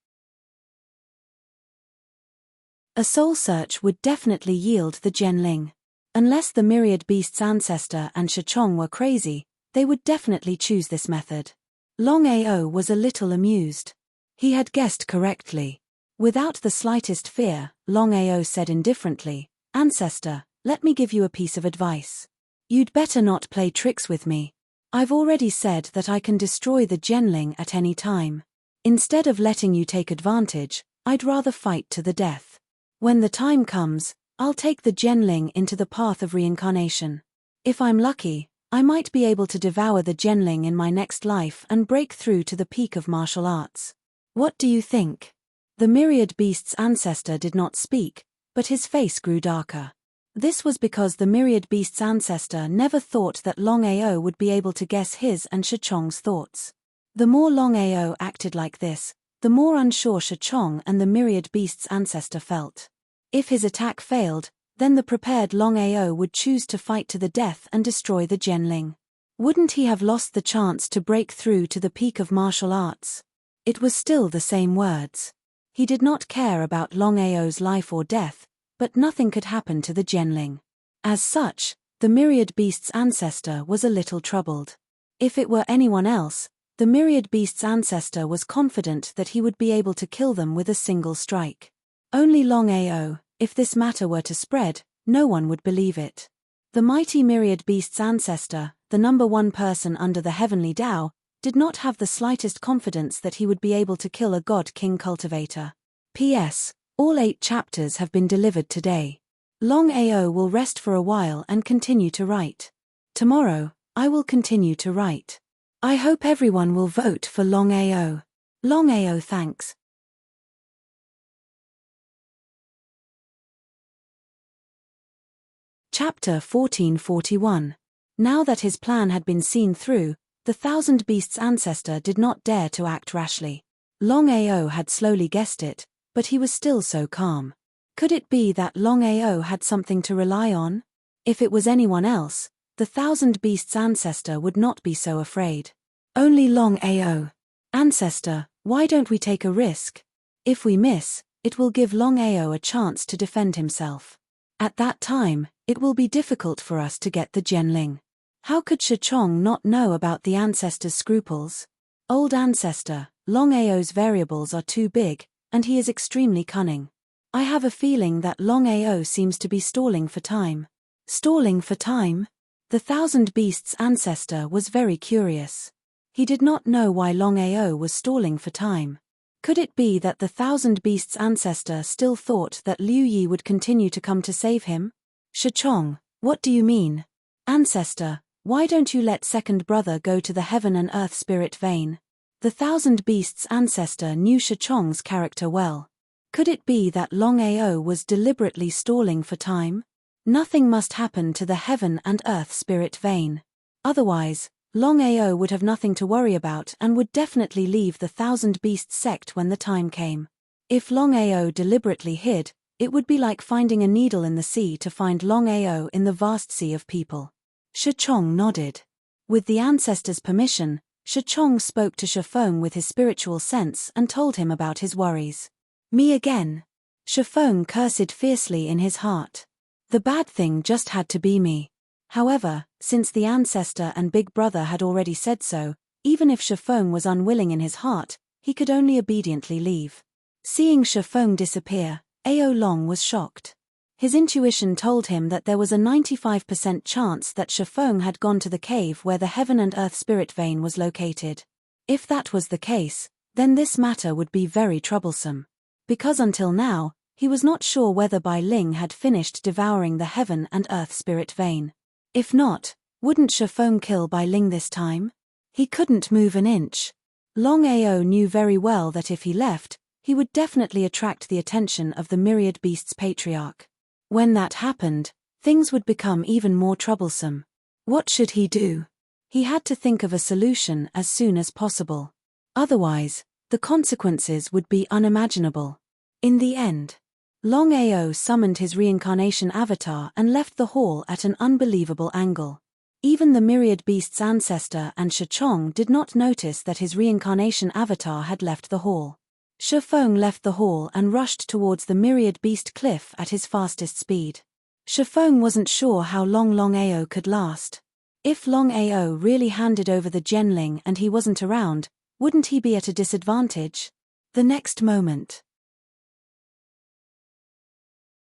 A soul search would definitely yield the Genling. Unless the myriad beast's ancestor and Shachong were crazy, they would definitely choose this method. Longao was a little amused. He had guessed correctly. Without the slightest fear, Longao said indifferently, "Ancestor, let me give you a piece of advice. You'd better not play tricks with me. I've already said that I can destroy the Genling at any time. Instead of letting you take advantage, I'd rather fight to the death. When the time comes, I'll take the Genling into the path of reincarnation. If I'm lucky, I might be able to devour the Genling in my next life and break through to the peak of martial arts. What do you think?" The myriad beast's ancestor did not speak, but his face grew darker. This was because the myriad beast's ancestor never thought that Longao would be able to guess his and Shachong's thoughts. The more Longao acted like this, the more unsure Shachong and the myriad beast's ancestor felt. If his attack failed, then the prepared Longao would choose to fight to the death and destroy the Genling. Wouldn't he have lost the chance to break through to the peak of martial arts? It was still the same words. He did not care about Longao's life or death, but nothing could happen to the Genling. As such, the myriad beast's ancestor was a little troubled. If it were anyone else, the myriad beast's ancestor was confident that he would be able to kill them with a single strike. Only Longao, if this matter were to spread, no one would believe it. The mighty myriad beast's ancestor, the number one person under the heavenly Tao, did not have the slightest confidence that he would be able to kill a god-king cultivator. P.S. All 8 chapters have been delivered today. Longao will rest for a while and continue to write. Tomorrow, I will continue to write. I hope everyone will vote for Longao. Longao thanks. Chapter 1441. Now that his plan had been seen through, the Thousand Beasts' ancestor did not dare to act rashly. Longao had slowly guessed it, but he was still so calm. Could it be that Longao had something to rely on? If it was anyone else, the Thousand Beasts' ancestor would not be so afraid. Only Longao. "Ancestor, why don't we take a risk? If we miss, it will give Longao a chance to defend himself. At that time, it will be difficult for us to get the Genling. How could Shachong not know about the ancestor's scruples? Old ancestor, Longao's variables are too big, and he is extremely cunning. I have a feeling that Longao seems to be stalling for time." Stalling for time? The Thousand Beasts' ancestor was very curious. He did not know why Longao was stalling for time. Could it be that the Thousand Beasts' ancestor still thought that Liu Yi would continue to come to save him? "Shachong, what do you mean? Ancestor, why don't you let second brother go to the heaven and earth spirit vein?" The Thousand Beasts' ancestor knew Shachong's character well. Could it be that Longao was deliberately stalling for time? Nothing must happen to the heaven and earth spirit vein. Otherwise, Longao would have nothing to worry about and would definitely leave the Thousand Beasts sect when the time came. If Longao deliberately hid, it would be like finding a needle in the sea to find Longao in the vast sea of people. Shachong nodded. With the ancestor's permission, Shachong spoke to Shafeng with his spiritual sense and told him about his worries. "Me again?" Shafeng cursed fiercely in his heart. The bad thing just had to be me. However, since the ancestor and big brother had already said so, even if Shafeng was unwilling in his heart, he could only obediently leave. Seeing Shafeng disappear, Ao Long was shocked. His intuition told him that there was a 95% chance that Shafeng had gone to the cave where the heaven and earth spirit vein was located. If that was the case, then this matter would be very troublesome. Because until now, he was not sure whether Bai Ling had finished devouring the heaven and earth spirit vein. If not, wouldn't Shafeng kill Bai Ling this time? He couldn't move an inch. Longao knew very well that if he left, he would definitely attract the attention of the Myriad Beasts Patriarch. When that happened, things would become even more troublesome. What should he do? He had to think of a solution as soon as possible. Otherwise, the consequences would be unimaginable. In the end, Longao summoned his reincarnation avatar and left the hall at an unbelievable angle. Even the Myriad Beast's ancestor and Shachong did not notice that his reincarnation avatar had left the hall. Shifeng left the hall and rushed towards the myriad beast cliff at his fastest speed. Shifeng wasn't sure how long Longao could last. If Longao really handed over the Genling and he wasn't around, wouldn't he be at a disadvantage? The next moment.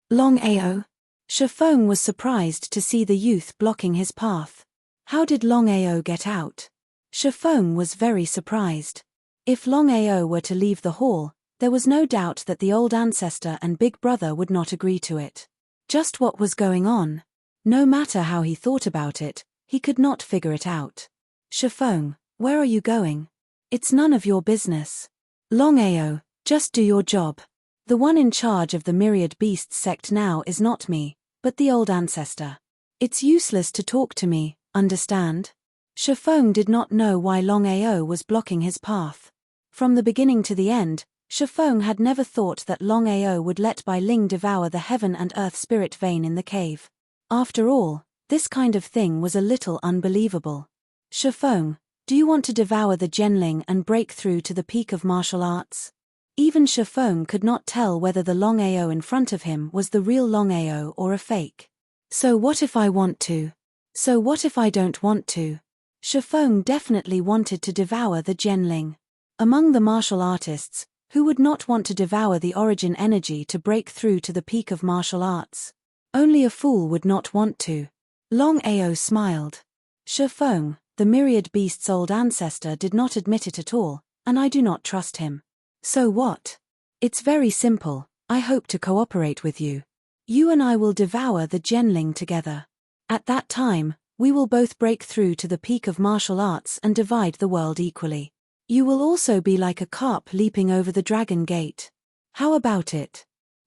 Longao. Shifeng was surprised to see the youth blocking his path. How did Longao get out? Shifeng was very surprised. If Longao were to leave the hall, there was no doubt that the old ancestor and big brother would not agree to it. Just what was going on? No matter how he thought about it, he could not figure it out. Shifeng, where are you going? It's none of your business. Longao, just do your job. The one in charge of the myriad beasts sect now is not me, but the old ancestor. It's useless to talk to me, understand? Shifeng did not know why Longao was blocking his path. From the beginning to the end, Shifeng had never thought that Longao would let Bai Ling devour the heaven and earth spirit vein in the cave. After all, this kind of thing was a little unbelievable. Shifeng, do you want to devour the Genling and break through to the peak of martial arts? Even Shifeng could not tell whether the Longao in front of him was the real Longao or a fake. So what if I want to? So what if I don't want to? Shifeng definitely wanted to devour the Genling. Among the martial artists, who would not want to devour the origin energy to break through to the peak of martial arts? Only a fool would not want to. Longao smiled. Shifeng, the myriad beast's old ancestor, did not admit it at all, and I do not trust him. So what? It's very simple, I hope to cooperate with you. You and I will devour the Genling together. At that time, we will both break through to the peak of martial arts and divide the world equally. You will also be like a carp leaping over the dragon gate. How about it?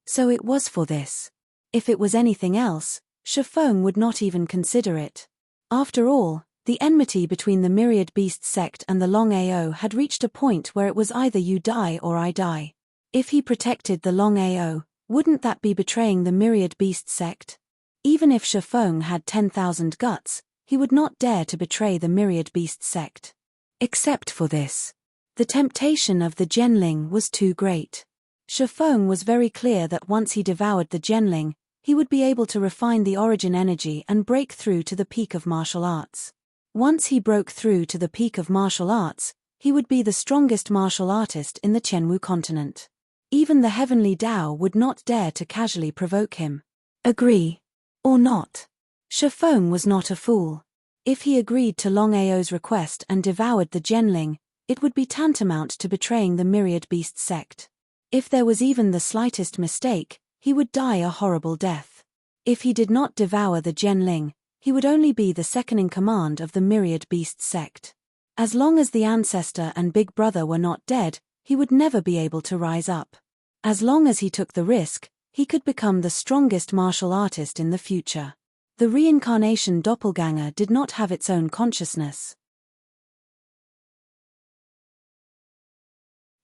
So it was for this. If it was anything else, Shifeng would not even consider it. After all, the enmity between the myriad beast sect and the Longao had reached a point where it was either you die or I die. If he protected the Longao, wouldn't that be betraying the myriad beast sect? Even if Shifeng had 10,000 guts, he would not dare to betray the myriad beast sect. Except for this. The temptation of the Genling was too great. Shifeng was very clear that once he devoured the Genling, he would be able to refine the origin energy and break through to the peak of martial arts. Once he broke through to the peak of martial arts, he would be the strongest martial artist in the Chenwu continent. Even the heavenly Tao would not dare to casually provoke him. Agree? Or not? Shifeng was not a fool. If he agreed to Longao's request and devoured the Genling, it would be tantamount to betraying the myriad beast sect. If there was even the slightest mistake, he would die a horrible death. If he did not devour the Genling, he would only be the second in command of the myriad beast sect. As long as the ancestor and big brother were not dead, he would never be able to rise up. As long as he took the risk, he could become the strongest martial artist in the future. The reincarnation doppelganger did not have its own consciousness.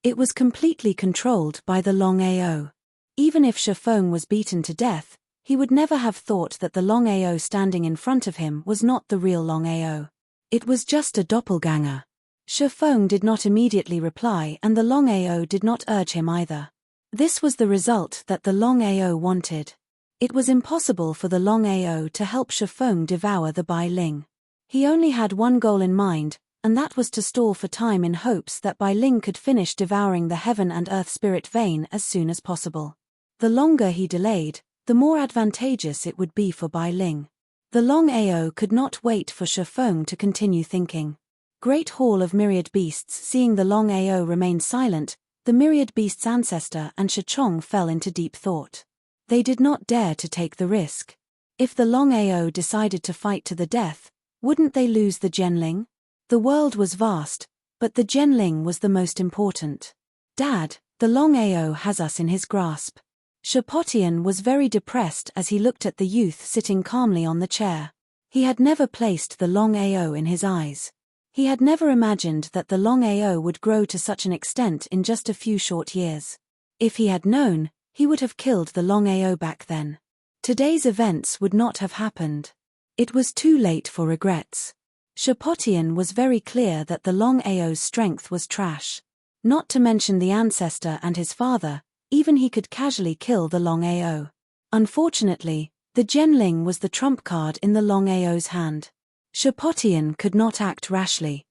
It was completely controlled by the Longao. Even if Shifeng was beaten to death, he would never have thought that the Longao standing in front of him was not the real Longao. It was just a doppelganger. Shifeng did not immediately reply, and the Longao did not urge him either. This was the result that the Longao wanted. It was impossible for the Longao to help Shifeng devour the Bai Ling. He only had one goal in mind, and that was to stall for time in hopes that Bai Ling could finish devouring the heaven and earth spirit vein as soon as possible. The longer he delayed, the more advantageous it would be for Bai Ling. The Longao could not wait for Shifeng to continue thinking. Great Hall of Myriad Beasts. Seeing the Longao remain silent, the Myriad Beast's ancestor and Shichong fell into deep thought. They did not dare to take the risk. If the Longao decided to fight to the death, wouldn't they lose the Genling? The world was vast, but the Genling was the most important. Dad, the Longao has us in his grasp. Shapotian was very depressed as he looked at the youth sitting calmly on the chair. He had never placed the Longao in his eyes. He had never imagined that the Longao would grow to such an extent in just a few short years. If he had known, he would have killed the Longao back then. Today's events would not have happened. It was too late for regrets. Shapotian was very clear that the Longao's strength was trash. Not to mention the ancestor and his father, even he could casually kill the Longao. Unfortunately, the Genling was the trump card in the Longao's hand. Shapotian could not act rashly.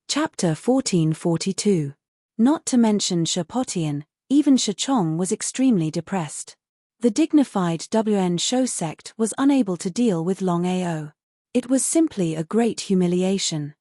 Chapter 1442. Not to mention Shapotian, even Shachong was extremely depressed. The dignified WN Shou sect was unable to deal with Longao. It was simply a great humiliation.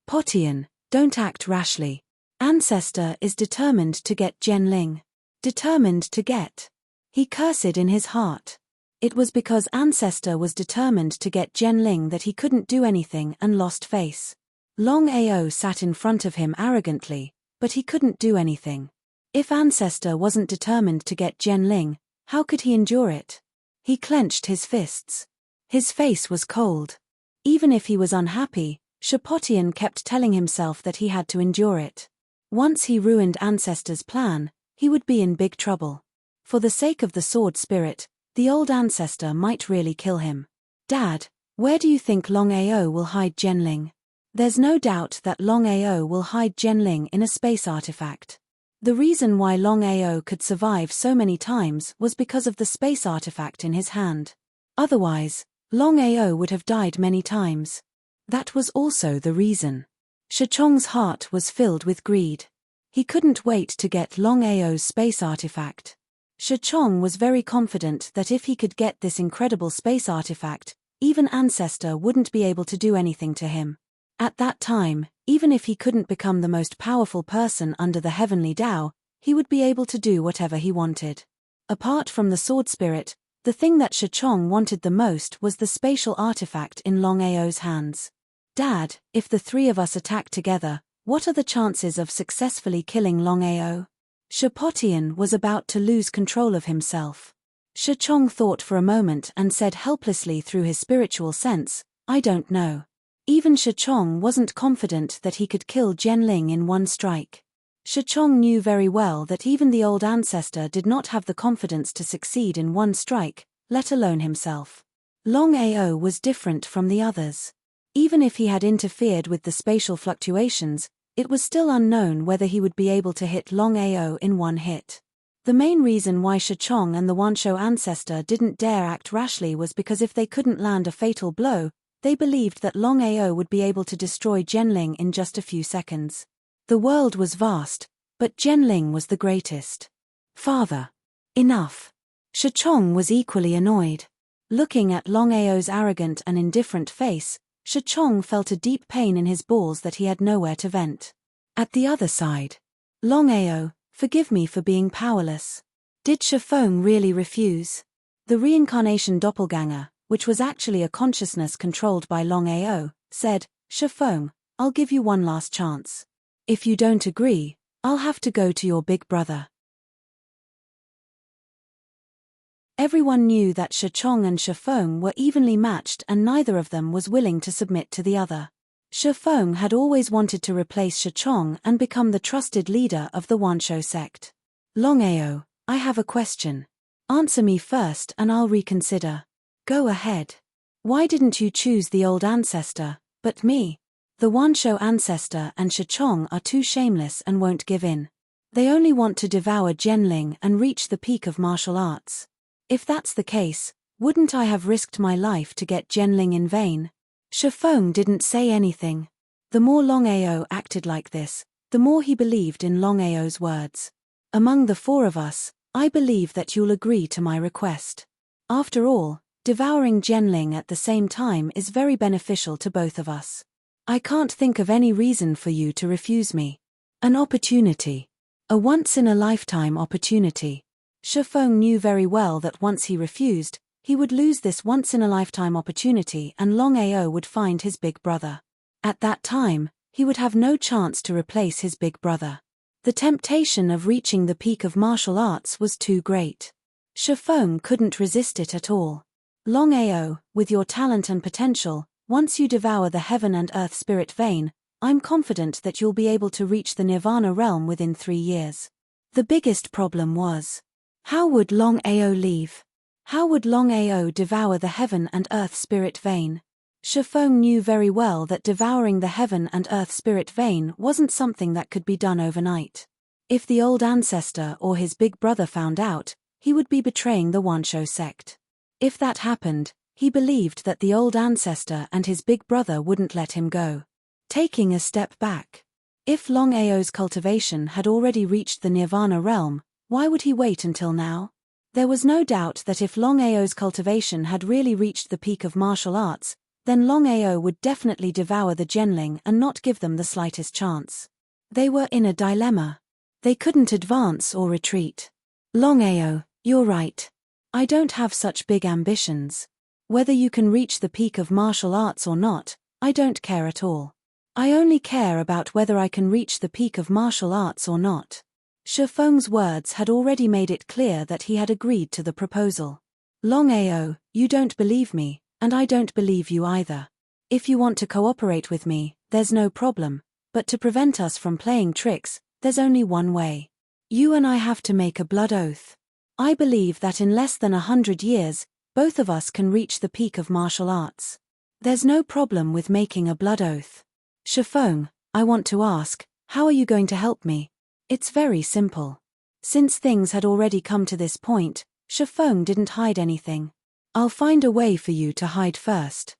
Potian, don't act rashly. Ancestor is determined to get Genling. Determined to get. He cursed in his heart. It was because Ancestor was determined to get Genling that he couldn't do anything and lost face. Longao sat in front of him arrogantly, but he couldn't do anything. If Ancestor wasn't determined to get Genling, how could he endure it? He clenched his fists. His face was cold. Even if he was unhappy, Shapotian kept telling himself that he had to endure it. Once he ruined Ancestor's plan, he would be in big trouble. For the sake of the sword spirit, the old Ancestor might really kill him. Dad, where do you think Longao will hide Genling? There's no doubt that Longao will hide Genling in a space artifact. The reason why Longao could survive so many times was because of the space artifact in his hand. Otherwise, Longao would have died many times. That was also the reason. Shachong's heart was filled with greed. He couldn't wait to get Longao's space artifact. Shachong was very confident that if he could get this incredible space artifact, even Ancestor wouldn't be able to do anything to him. At that time, even if he couldn't become the most powerful person under the heavenly Tao, he would be able to do whatever he wanted. Apart from the sword spirit, the thing that Shachong wanted the most was the spatial artifact in Longao's hands. Dad, if the three of us attack together, what are the chances of successfully killing Longao? Shapotian was about to lose control of himself. Shachong thought for a moment and said helplessly through his spiritual sense, I don't know. Even Shachong wasn't confident that he could kill Genling in one strike. Shachong knew very well that even the old Ancestor did not have the confidence to succeed in one strike, let alone himself. Longao was different from the others. Even if he had interfered with the spatial fluctuations, it was still unknown whether he would be able to hit Longao in one hit. The main reason why Shachong and the Wanshou Ancestor didn't dare act rashly was because if they couldn't land a fatal blow, they believed that Longao would be able to destroy Genling in just a few seconds. The world was vast, but Genling was the greatest. Father. Enough. Shachong was equally annoyed. Looking at Longao's arrogant and indifferent face, Shachong felt a deep pain in his balls that he had nowhere to vent. At the other side. Longao, forgive me for being powerless. Did Shafeng really refuse? The reincarnation doppelganger, which was actually a consciousness controlled by Longao, said, Shafeng, I'll give you one last chance. If you don't agree, I'll have to go to your big brother. Everyone knew that Shachong and Shafeng were evenly matched and neither of them was willing to submit to the other. Shafeng had always wanted to replace Shachong and become the trusted leader of the Wanshou sect. Longao, I have a question. Answer me first and I'll reconsider. Go ahead. Why didn't you choose the old Ancestor, but me? The Wanshou Ancestor and Shachong are too shameless and won't give in. They only want to devour Genling and reach the peak of martial arts. If that's the case, wouldn't I have risked my life to get Genling in vain? Shafeng didn't say anything. The more Longao acted like this, the more he believed in Longao's words. Among the four of us, I believe that you'll agree to my request. After all, devouring Genling at the same time is very beneficial to both of us. I can't think of any reason for you to refuse me. An opportunity. A once-in-a-lifetime opportunity. Shafeng knew very well that once he refused, he would lose this once-in-a-lifetime opportunity and Longao would find his big brother. At that time, he would have no chance to replace his big brother. The temptation of reaching the peak of martial arts was too great. Shafeng couldn't resist it at all. Longao, with your talent and potential, once you devour the heaven and earth spirit vein, I'm confident that you'll be able to reach the Nirvana realm within 3 years. The biggest problem was, how would Longao leave? How would Longao devour the heaven and earth spirit vein? Shifeng knew very well that devouring the heaven and earth spirit vein wasn't something that could be done overnight. If the old ancestor or his big brother found out, he would be betraying the Wanshou sect. If that happened, he believed that the old ancestor and his big brother wouldn't let him go. Taking a step back. If Longao's cultivation had already reached the Nirvana realm, why would he wait until now? There was no doubt that if Longao's cultivation had really reached the peak of martial arts, then Longao would definitely devour the Genling and not give them the slightest chance. They were in a dilemma. They couldn't advance or retreat. Longao, you're right. I don't have such big ambitions. Whether you can reach the peak of martial arts or not, I don't care at all. I only care about whether I can reach the peak of martial arts or not. Shifeng's words had already made it clear that he had agreed to the proposal. Longao, you don't believe me, and I don't believe you either. If you want to cooperate with me, there's no problem, but to prevent us from playing tricks, there's only one way. You and I have to make a blood oath. I believe that in less than 100 years, both of us can reach the peak of martial arts. There's no problem with making a blood oath. Shifeng, I want to ask, how are you going to help me? It's very simple. Since things had already come to this point, Shifeng didn't hide anything. I'll find a way for you to hide first.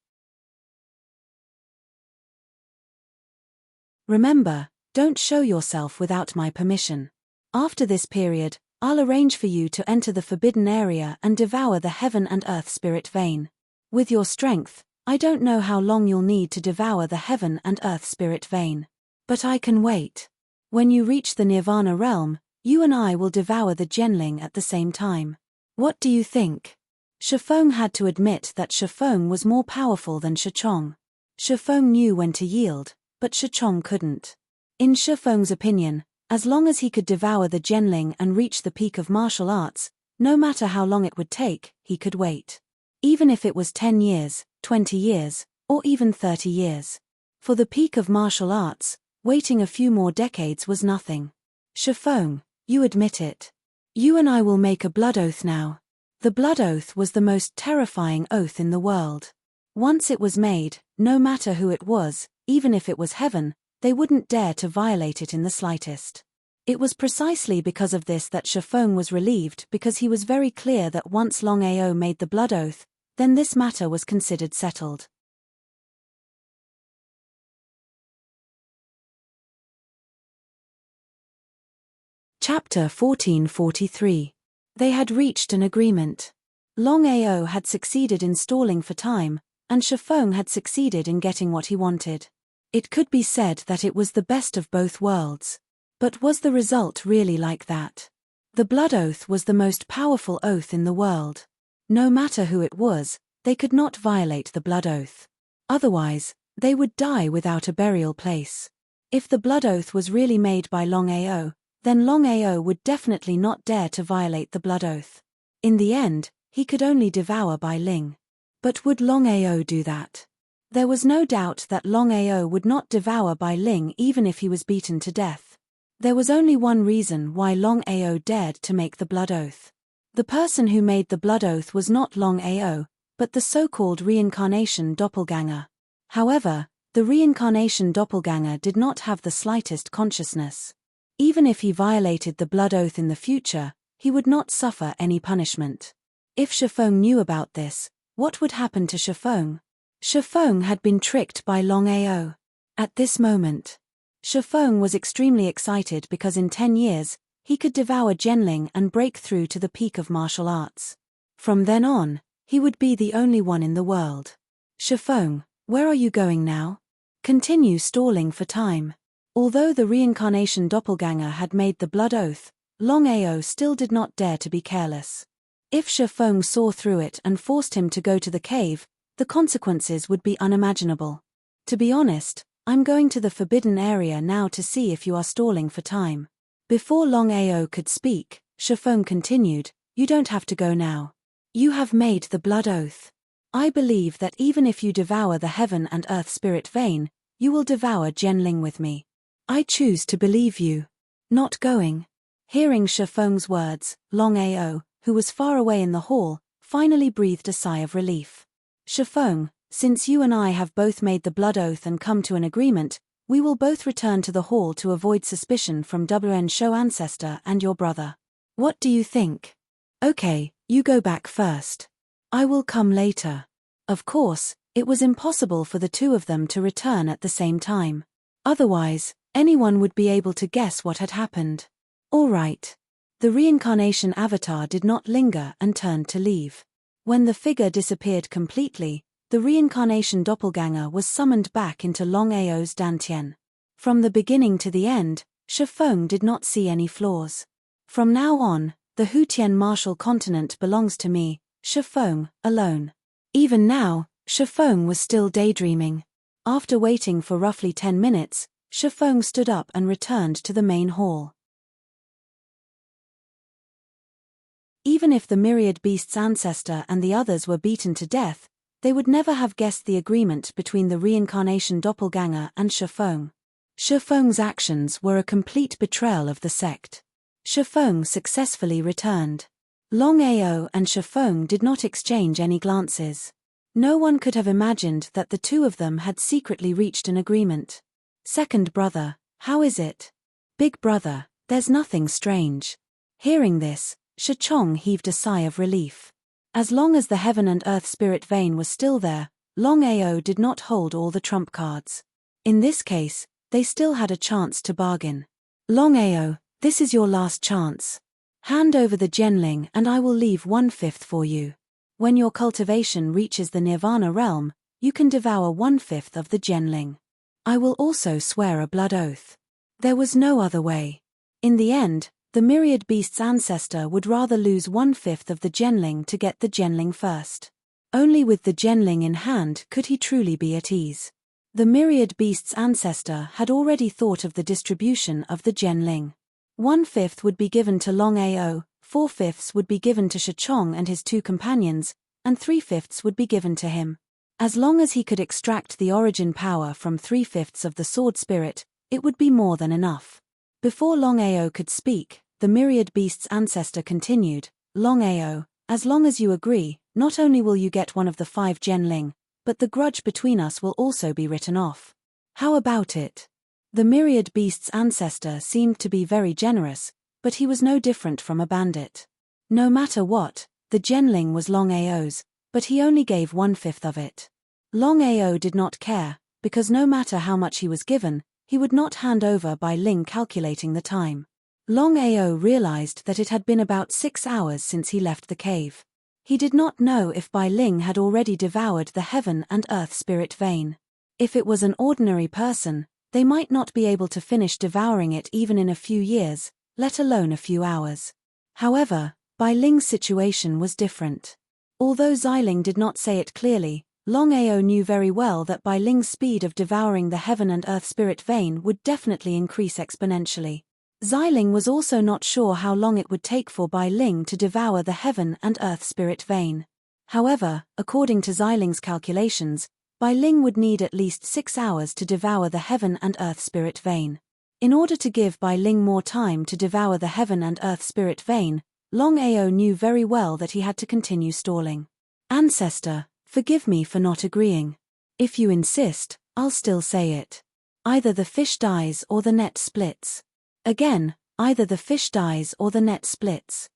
Remember, don't show yourself without my permission. After this period, I'll arrange for you to enter the forbidden area and devour the heaven and earth spirit vein. With your strength, I don't know how long you'll need to devour the heaven and earth spirit vein. But I can wait. When you reach the Nirvana realm, you and I will devour the Genling at the same time. What do you think? Shifeng had to admit that Shifeng was more powerful than Shichong. Shifeng knew when to yield, but Shichong couldn't. In Shifeng's opinion, as long as he could devour the Genling and reach the peak of martial arts, no matter how long it would take, he could wait. Even if it was 10 years, 20 years, or even 30 years. For the peak of martial arts, waiting a few more decades was nothing. Shifeng, you admit it. You and I will make a blood oath now. The blood oath was the most terrifying oath in the world. Once it was made, no matter who it was, even if it was heaven, they wouldn't dare to violate it in the slightest. It was precisely because of this that Shifeng was relieved, because he was very clear that once Longao made the blood oath, then this matter was considered settled. Chapter 1443. They had reached an agreement. Longao had succeeded in stalling for time, and Shifeng had succeeded in getting what he wanted. It could be said that it was the best of both worlds. But was the result really like that? The blood oath was the most powerful oath in the world. No matter who it was, they could not violate the blood oath. Otherwise, they would die without a burial place. If the blood oath was really made by Longao, then Longao would definitely not dare to violate the blood oath. In the end, he could only devour Bai Ling. But would Longao do that? There was no doubt that Longao would not devour Bai Ling even if he was beaten to death. There was only one reason why Longao dared to make the blood oath. The person who made the blood oath was not Longao, but the so-called reincarnation doppelganger. However, the reincarnation doppelganger did not have the slightest consciousness. Even if he violated the blood oath in the future, he would not suffer any punishment. If Shifeng knew about this, what would happen to Shifeng? Shifeng had been tricked by Longao. At this moment, Shifeng was extremely excited because in 10 years, he could devour Genling and break through to the peak of martial arts. From then on, he would be the only one in the world. Shifeng, where are you going now? Continue stalling for time. Although the reincarnation doppelganger had made the blood oath, Longao still did not dare to be careless. If Shifeng saw through it and forced him to go to the cave, the consequences would be unimaginable. To be honest, I'm going to the forbidden area now to see if you are stalling for time. Before Longao could speak, Shifeng continued, you don't have to go now. You have made the blood oath. I believe that even if you devour the heaven and earth spirit vein, you will devour Genling with me. I choose to believe you. Not going. Hearing Shifeng's words, Longao, who was far away in the hall, finally breathed a sigh of relief. Shifeng, Since you and I have both made the blood oath and come to an agreement, we will both return to the hall to avoid suspicion from WN Show ancestor and your brother. What do you think? Okay, you go back first. I will come later. Of course, it was impossible for the two of them to return at the same time. Otherwise, anyone would be able to guess what had happened. All right. The reincarnation avatar did not linger and turned to leave. When the figure disappeared completely, the reincarnation doppelganger was summoned back into Longao's dantian. From the beginning to the end, Shifeng did not see any flaws. From now on, the Hutian martial continent belongs to me, Shifeng, alone. Even now, Shifeng was still daydreaming. After waiting for roughly 10 minutes, Shifeng stood up and returned to the main hall. Even if the myriad beast's ancestor and the others were beaten to death, they would never have guessed the agreement between the reincarnation doppelganger and Shifeng. Shifeng's actions were a complete betrayal of the sect. Shifeng successfully returned. Longao and Shifeng did not exchange any glances. No one could have imagined that the two of them had secretly reached an agreement. Second brother, how is it? Big brother, there's nothing strange. Hearing this, Shichong heaved a sigh of relief. As long as the heaven and earth spirit vein was still there, Longao did not hold all the trump cards. In this case, they still had a chance to bargain. Longao, this is your last chance. Hand over the Genling and I will leave 1/5 for you. When your cultivation reaches the Nirvana realm, you can devour 1/5 of the Genling. I will also swear a blood oath. There was no other way. In the end, the myriad beast's ancestor would rather lose 1/5 of the Genling to get the Genling first. Only with the Genling in hand could he truly be at ease. The myriad beast's ancestor had already thought of the distribution of the Genling. 1/5 would be given to Longao, 4/5 would be given to Shichong and his two companions, and 3/5 would be given to him. As long as he could extract the origin power from 3/5 of the sword spirit, it would be more than enough. Before Longao could speak, the myriad beast's ancestor continued, Longao, as long as you agree, not only will you get one of the 5 Genling, but the grudge between us will also be written off. How about it? The myriad beast's ancestor seemed to be very generous, but he was no different from a bandit. No matter what, the Genling was Longao's, but he only gave 1/5 of it. Longao did not care, because no matter how much he was given, he would not hand over Bai Ling calculating the time. Longao realized that it had been about 6 hours since he left the cave. He did not know if Bai Ling had already devoured the heaven and earth spirit vein. If it was an ordinary person, they might not be able to finish devouring it even in a few years, let alone a few hours. However, Bai Ling's situation was different. Although Xiling did not say it clearly, Longao knew very well that Bai Ling's speed of devouring the heaven and earth spirit vein would definitely increase exponentially. Xiling was also not sure how long it would take for Bai Ling to devour the heaven and earth spirit vein. However, according to Xiling's calculations, Bai Ling would need at least 6 hours to devour the heaven and earth spirit vein. In order to give Bai Ling more time to devour the heaven and earth spirit vein, Longao knew very well that he had to continue stalling. Ancestor, forgive me for not agreeing. If you insist, I'll still say it. Either the fish dies or the net splits. Again, either the fish dies or the net splits.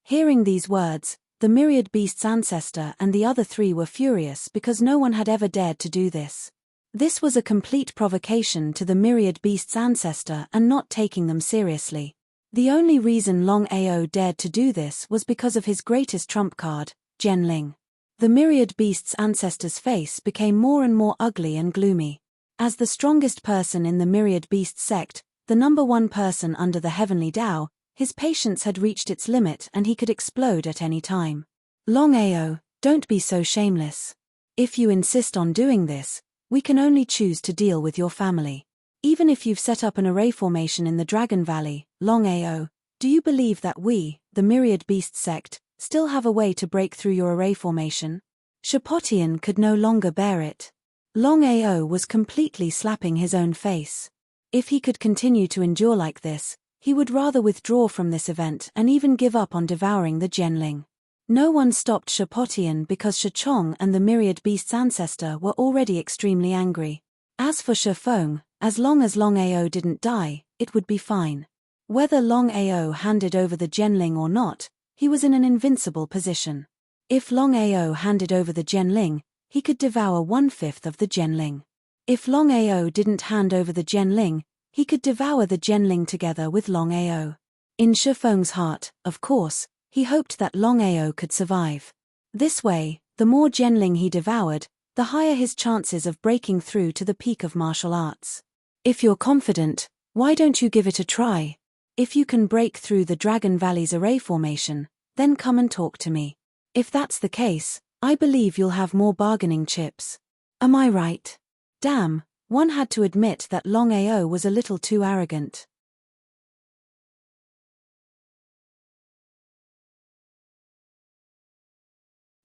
Hearing these words, the myriad beast's ancestor and the other 3 were furious because no one had ever dared to do this. This was a complete provocation to the myriad beast's ancestor and not taking them seriously. The only reason Longao dared to do this was because of his greatest trump card, Genling. The myriad beast's ancestor's face became more and more ugly and gloomy. As the strongest person in the myriad beast sect, the number 1 person under the heavenly Tao, his patience had reached its limit and he could explode at any time. Longao, don't be so shameless. If you insist on doing this, we can only choose to deal with your family. Even if you've set up an array formation in the Dragon Valley, Longao, do you believe that we, the myriad beast sect, still have a way to break through your array formation? Shapotian could no longer bear it. Longao was completely slapping his own face. If he could continue to endure like this, he would rather withdraw from this event and even give up on devouring the Genling. No one stopped Shapotian because Shachong and the myriad beast's ancestor were already extremely angry. As for Shafeng, as long as Longao didn't die, it would be fine. Whether Longao handed over the Genling or not, he was in an invincible position. If Longao handed over the Genling, he could devour 1/5 of the Genling. If Longao didn't hand over the Genling, he could devour the Genling together with Longao. In Shafeng's heart, of course, he hoped that Longao could survive. This way, the more Genling he devoured, the higher his chances of breaking through to the peak of martial arts. If you're confident, why don't you give it a try? If you can break through the Dragon Valley's array formation, then come and talk to me. If that's the case, I believe you'll have more bargaining chips. Am I right? Damn, one had to admit that Longao was a little too arrogant.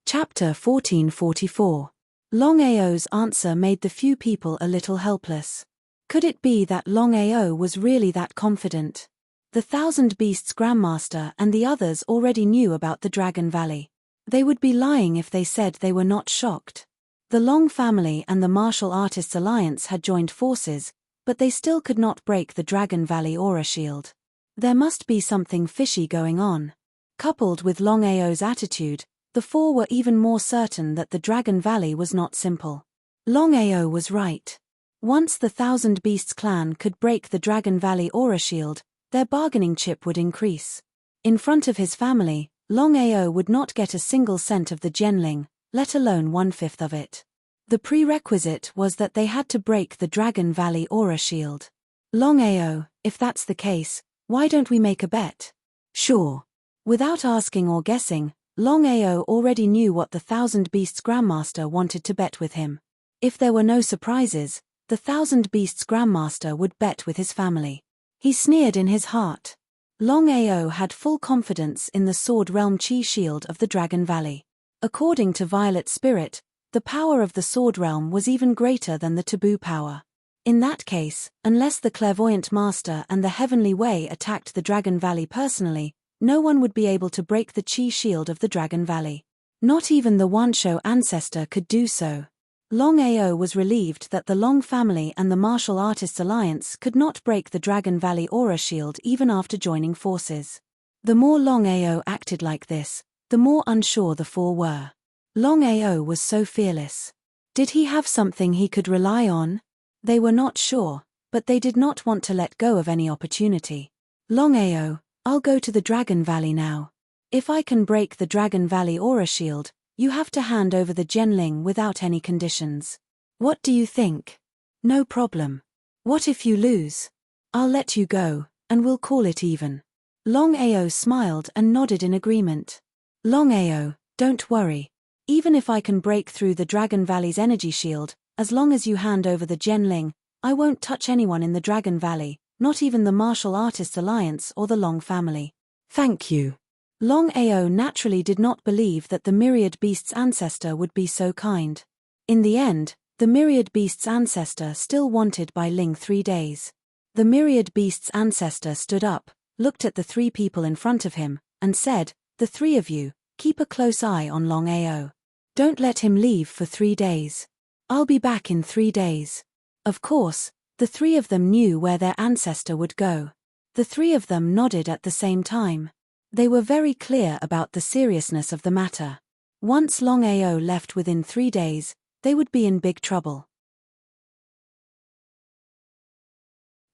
Chapter 1444. Longao's answer made the few people a little helpless. Could it be that Longao was really that confident? The Thousand Beasts Grandmaster and the others already knew about the Dragon Valley. They would be lying if they said they were not shocked. The Long family and the Martial Artists Alliance had joined forces, but they still could not break the Dragon Valley aura shield. There must be something fishy going on. Coupled with Longao's attitude, the four were even more certain that the Dragon Valley was not simple. Longao was right. Once the Thousand Beasts clan could break the Dragon Valley aura shield, their bargaining chip would increase. In front of his family, Longao would not get a single cent of the Genling, let alone 1/5 of it. The prerequisite was that they had to break the Dragon Valley aura shield. Longao, if that's the case, why don't we make a bet? Sure. Without asking or guessing, Longao already knew what the Thousand Beasts Grandmaster wanted to bet with him. If there were no surprises, the Thousand Beasts Grandmaster would bet with his family. He sneered in his heart. Longao had full confidence in the Sword Realm Chi shield of the Dragon Valley. According to Violet Spirit, the power of the Sword Realm was even greater than the Taboo power. In that case, unless the Clairvoyant Master and the Heavenly Way attacked the Dragon Valley personally, no one would be able to break the Chi shield of the Dragon Valley. Not even the Wansho ancestor could do so. Longao was relieved that the Long family and the Martial Artists Alliance could not break the Dragon Valley aura shield even after joining forces. The more Longao acted like this, the more unsure the four were. Longao was so fearless. Did he have something he could rely on? They were not sure, but they did not want to let go of any opportunity. Longao, I'll go to the Dragon Valley now. If I can break the Dragon Valley aura shield, you have to hand over the Genling without any conditions. What do you think? No problem. What if you lose? I'll let you go, and we'll call it even. Longao smiled and nodded in agreement. Longao, don't worry. Even if I can break through the Dragon Valley's energy shield, as long as you hand over the Genling, I won't touch anyone in the Dragon Valley, not even the Martial Artists Alliance or the Long family. Thank you. Longao naturally did not believe that the Myriad Beast's ancestor would be so kind. In the end, the Myriad Beast's ancestor still wanted Bai Ling 3 days. The Myriad Beast's ancestor stood up, looked at the 3 people in front of him, and said, "The 3 of you, keep a close eye on Longao. Don't let him leave for 3 days. I'll be back in 3 days." Of course, the 3 of them knew where their ancestor would go. The 3 of them nodded at the same time. They were very clear about the seriousness of the matter. Once Longao left within 3 days, they would be in big trouble.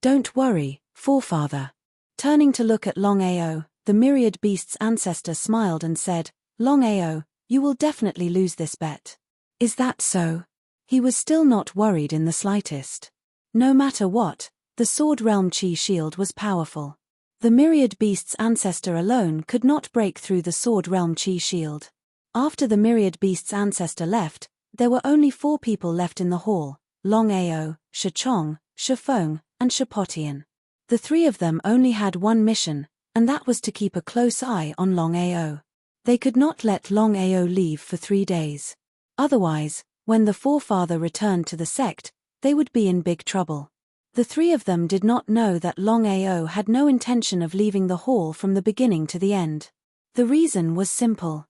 Don't worry, forefather. Turning to look at Longao, the Myriad Beast's ancestor smiled and said, "Longao, you will definitely lose this bet." Is that so? He was still not worried in the slightest. No matter what, the Sword Realm Chi shield was powerful. The Myriad Beast's ancestor alone could not break through the Sword Realm Chi shield. After the Myriad Beast's ancestor left, there were only 4 people left in the hall: Longao, Shachong, Shafeng, and Shapotian. The 3 of them only had one mission, and that was to keep a close eye on Longao. They could not let Longao leave for 3 days. Otherwise, when the forefather returned to the sect, they would be in big trouble. The 3 of them did not know that Longao had no intention of leaving the hall from the beginning to the end. The reason was simple.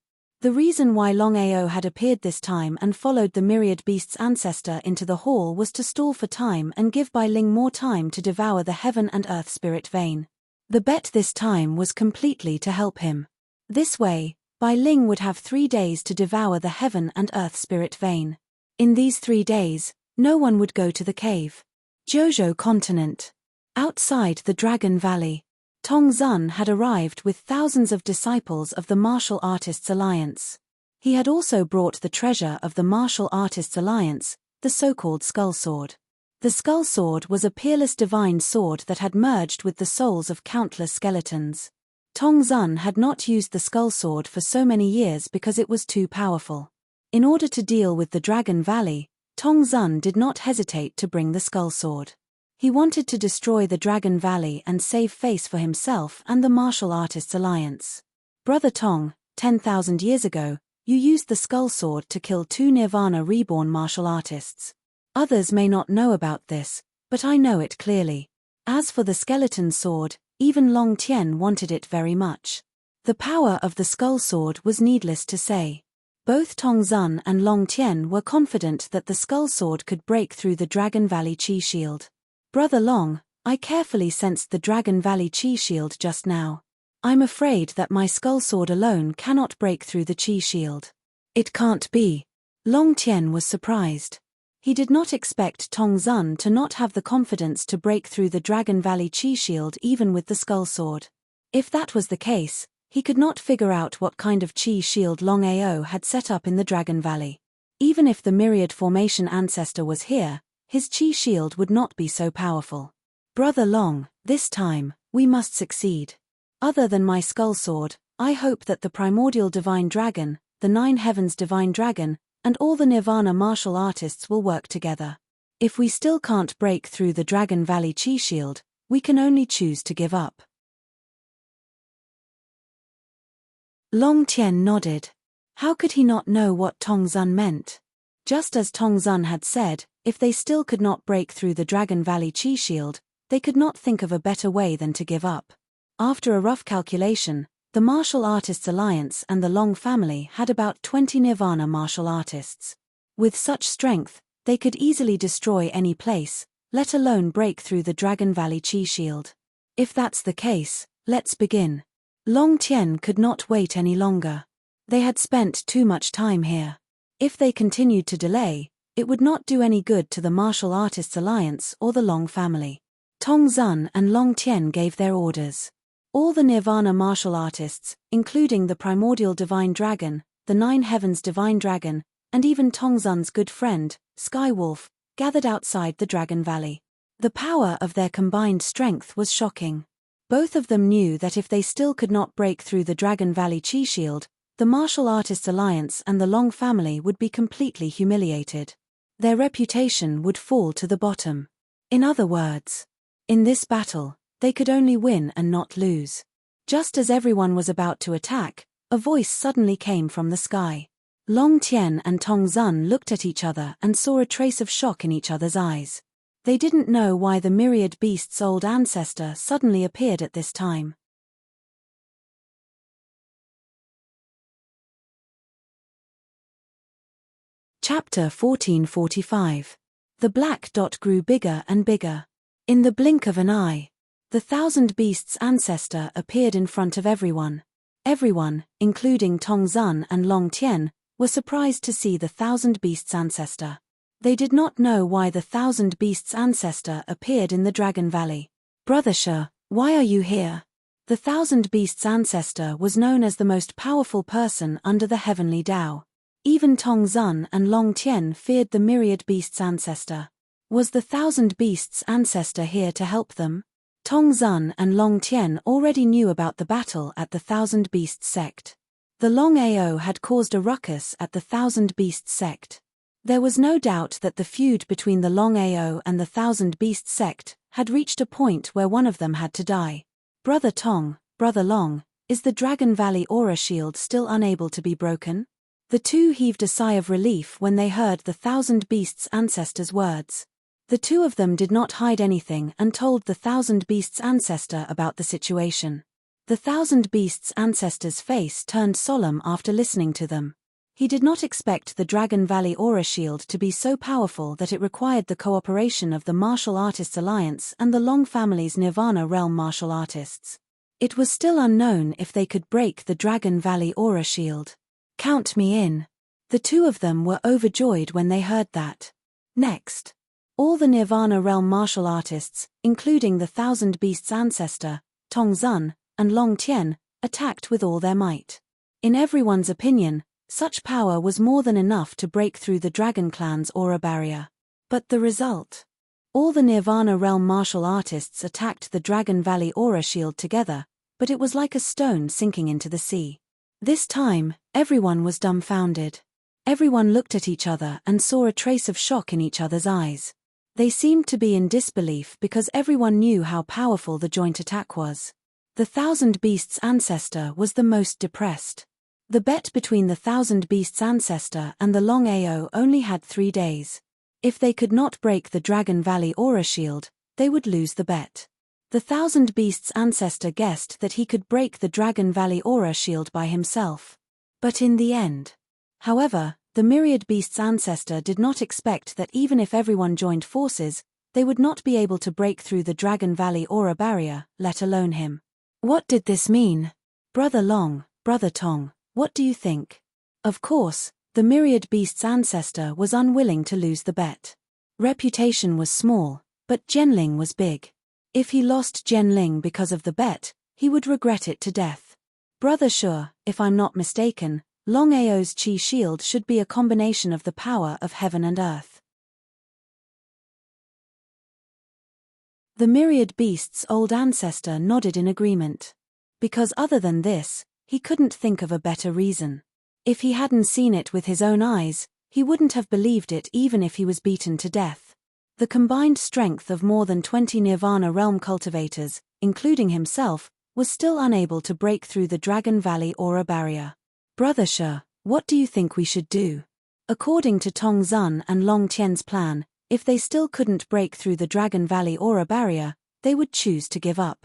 The reason why Longao had appeared this time and followed the myriad beast's ancestor into the hall was to stall for time and give Bai Ling more time to devour the heaven and earth spirit vein. The bet this time was completely to help him. This way, Bai Ling would have 3 days to devour the heaven and earth spirit vein. In these 3 days, no one would go to the cave. Jojo continent. Outside the Dragon Valley, Tong Zun had arrived with thousands of disciples of the Martial Artists Alliance. He had also brought the treasure of the Martial Artists Alliance, the so-called Skull Sword. The Skull Sword was a peerless divine sword that had merged with the souls of countless skeletons. Tong Zun had not used the Skull Sword for so many years because it was too powerful. In order to deal with the Dragon Valley, Tong Zun did not hesitate to bring the Skull Sword. He wanted to destroy the Dragon Valley and save face for himself and the Martial Artists Alliance. Brother Tong, 10,000 years ago, you used the Skull Sword to kill 2 Nirvana reborn martial artists. Others may not know about this, but I know it clearly. As for the skeleton sword, even Long Tien wanted it very much. The power of the Skull Sword was needless to say. Both Tong Zun and Long Tien were confident that the Skull Sword could break through the Dragon Valley Chi Shield. Brother Long, I carefully sensed the Dragon Valley Chi Shield just now. I'm afraid that my Skull Sword alone cannot break through the Chi Shield. It can't be. Long Tien was surprised. He did not expect Tong Zun to not have the confidence to break through the Dragon Valley Chi Shield even with the Skull Sword. If that was the case, he could not figure out what kind of Chi Shield Longao had set up in the Dragon Valley. Even if the Myriad Formation ancestor was here, his Chi Shield would not be so powerful. Brother Long, this time, we must succeed. Other than my Skull Sword, I hope that the Primordial Divine Dragon, the 9 Heavens Divine Dragon, and all the Nirvana martial artists will work together. If we still can't break through the Dragon Valley Chi Shield, we can only choose to give up. Long Tien nodded. How could he not know what Tong Zun meant? Just as Tong Zun had said, if they still could not break through the Dragon Valley Chi Shield, they could not think of a better way than to give up. After a rough calculation, the Martial Artists Alliance and the Long family had about 20 Nirvana martial artists. With such strength, they could easily destroy any place, let alone break through the Dragon Valley Chi Shield. If that's the case, let's begin. Long Tien could not wait any longer. They had spent too much time here. If they continued to delay, it would not do any good to the Martial Artists Alliance or the Long family. Tong Zun and Long Tien gave their orders. All the Nirvana martial artists, including the Primordial Divine Dragon, the 9 Heavens Divine Dragon, and even Tong Zun's good friend, Skywolf, gathered outside the Dragon Valley. The power of their combined strength was shocking. Both of them knew that if they still could not break through the Dragon Valley Chi Shield, the Martial Artists Alliance and the Long family would be completely humiliated. Their reputation would fall to the bottom. In other words, in this battle, they could only win and not lose. Just as everyone was about to attack, a voice suddenly came from the sky. Long Tien and Tong Zun looked at each other and saw a trace of shock in each other's eyes. They didn't know why the myriad beast's old ancestor suddenly appeared at this time. Chapter 1445. The black dot grew bigger and bigger. In the blink of an eye, the 1,000 Beasts ancestor appeared in front of everyone. Everyone, including Tong Zun and Long Tien, were surprised to see the 1,000 Beasts ancestor. They did not know why the 1,000 Beasts ancestor appeared in the Dragon Valley. Brother Shi, why are you here? The 1,000 Beasts ancestor was known as the most powerful person under the heavenly Tao. Even Tong Zun and Long Tien feared the myriad beasts ancestor. Was the 1,000 Beasts ancestor here to help them? Tong Zun and Long Tien already knew about the battle at the 1,000 Beasts sect. The Longao had caused a ruckus at the 1,000 Beasts sect. There was no doubt that the feud between the Longao and the 1,000 Beasts sect had reached a point where one of them had to die. Brother Tong, Brother Long, is the Dragon Valley aura shield still unable to be broken? The two heaved a sigh of relief when they heard the 1,000 Beasts ancestor's words. The two of them did not hide anything and told the 1,000 Beasts ancestor about the situation. The Thousand Beasts' ancestor's face turned solemn after listening to them. He did not expect the Dragon Valley Aura Shield to be so powerful that it required the cooperation of the Martial Artists Alliance and the Long family's Nirvana Realm martial artists. It was still unknown if they could break the Dragon Valley Aura Shield. Count me in. The two of them were overjoyed when they heard that. Next, all the Nirvana Realm martial artists, including the Thousand Beasts' ancestor, Tong Zun, and Long Tian, attacked with all their might. In everyone's opinion, such power was more than enough to break through the Dragon Clan's aura barrier. But the result? All the Nirvana Realm martial artists attacked the Dragon Valley Aura Shield together, but it was like a stone sinking into the sea. This time, everyone was dumbfounded. Everyone looked at each other and saw a trace of shock in each other's eyes. They seemed to be in disbelief because everyone knew how powerful the joint attack was. The Thousand Beasts' ancestor was the most depressed. The bet between the Thousand Beasts' ancestor and the Longao only had 3 days. If they could not break the Dragon Valley Aura Shield, they would lose the bet. The Thousand Beasts' ancestor guessed that he could break the Dragon Valley Aura Shield by himself. But in the end. However, the Myriad Beasts' ancestor did not expect that even if everyone joined forces, they would not be able to break through the Dragon Valley Aura barrier, let alone him. What did this mean? Brother Long, Brother Tong, what do you think? Of course, the Myriad Beasts' ancestor was unwilling to lose the bet. Reputation was small, but Genling was big. If he lost Genling because of the bet, he would regret it to death. Brother Sure, if I'm not mistaken, Longao's Qi Shield should be a combination of the power of heaven and earth. The Myriad Beasts' old ancestor nodded in agreement. Because other than this, he couldn't think of a better reason. If he hadn't seen it with his own eyes, he wouldn't have believed it even if he was beaten to death. The combined strength of more than 20 Nirvana Realm cultivators, including himself, was still unable to break through the Dragon Valley Aura barrier. Brother Sha, what do you think we should do? According to Tong Zun and Long Tian's plan, if they still couldn't break through the Dragon Valley Aura barrier, they would choose to give up.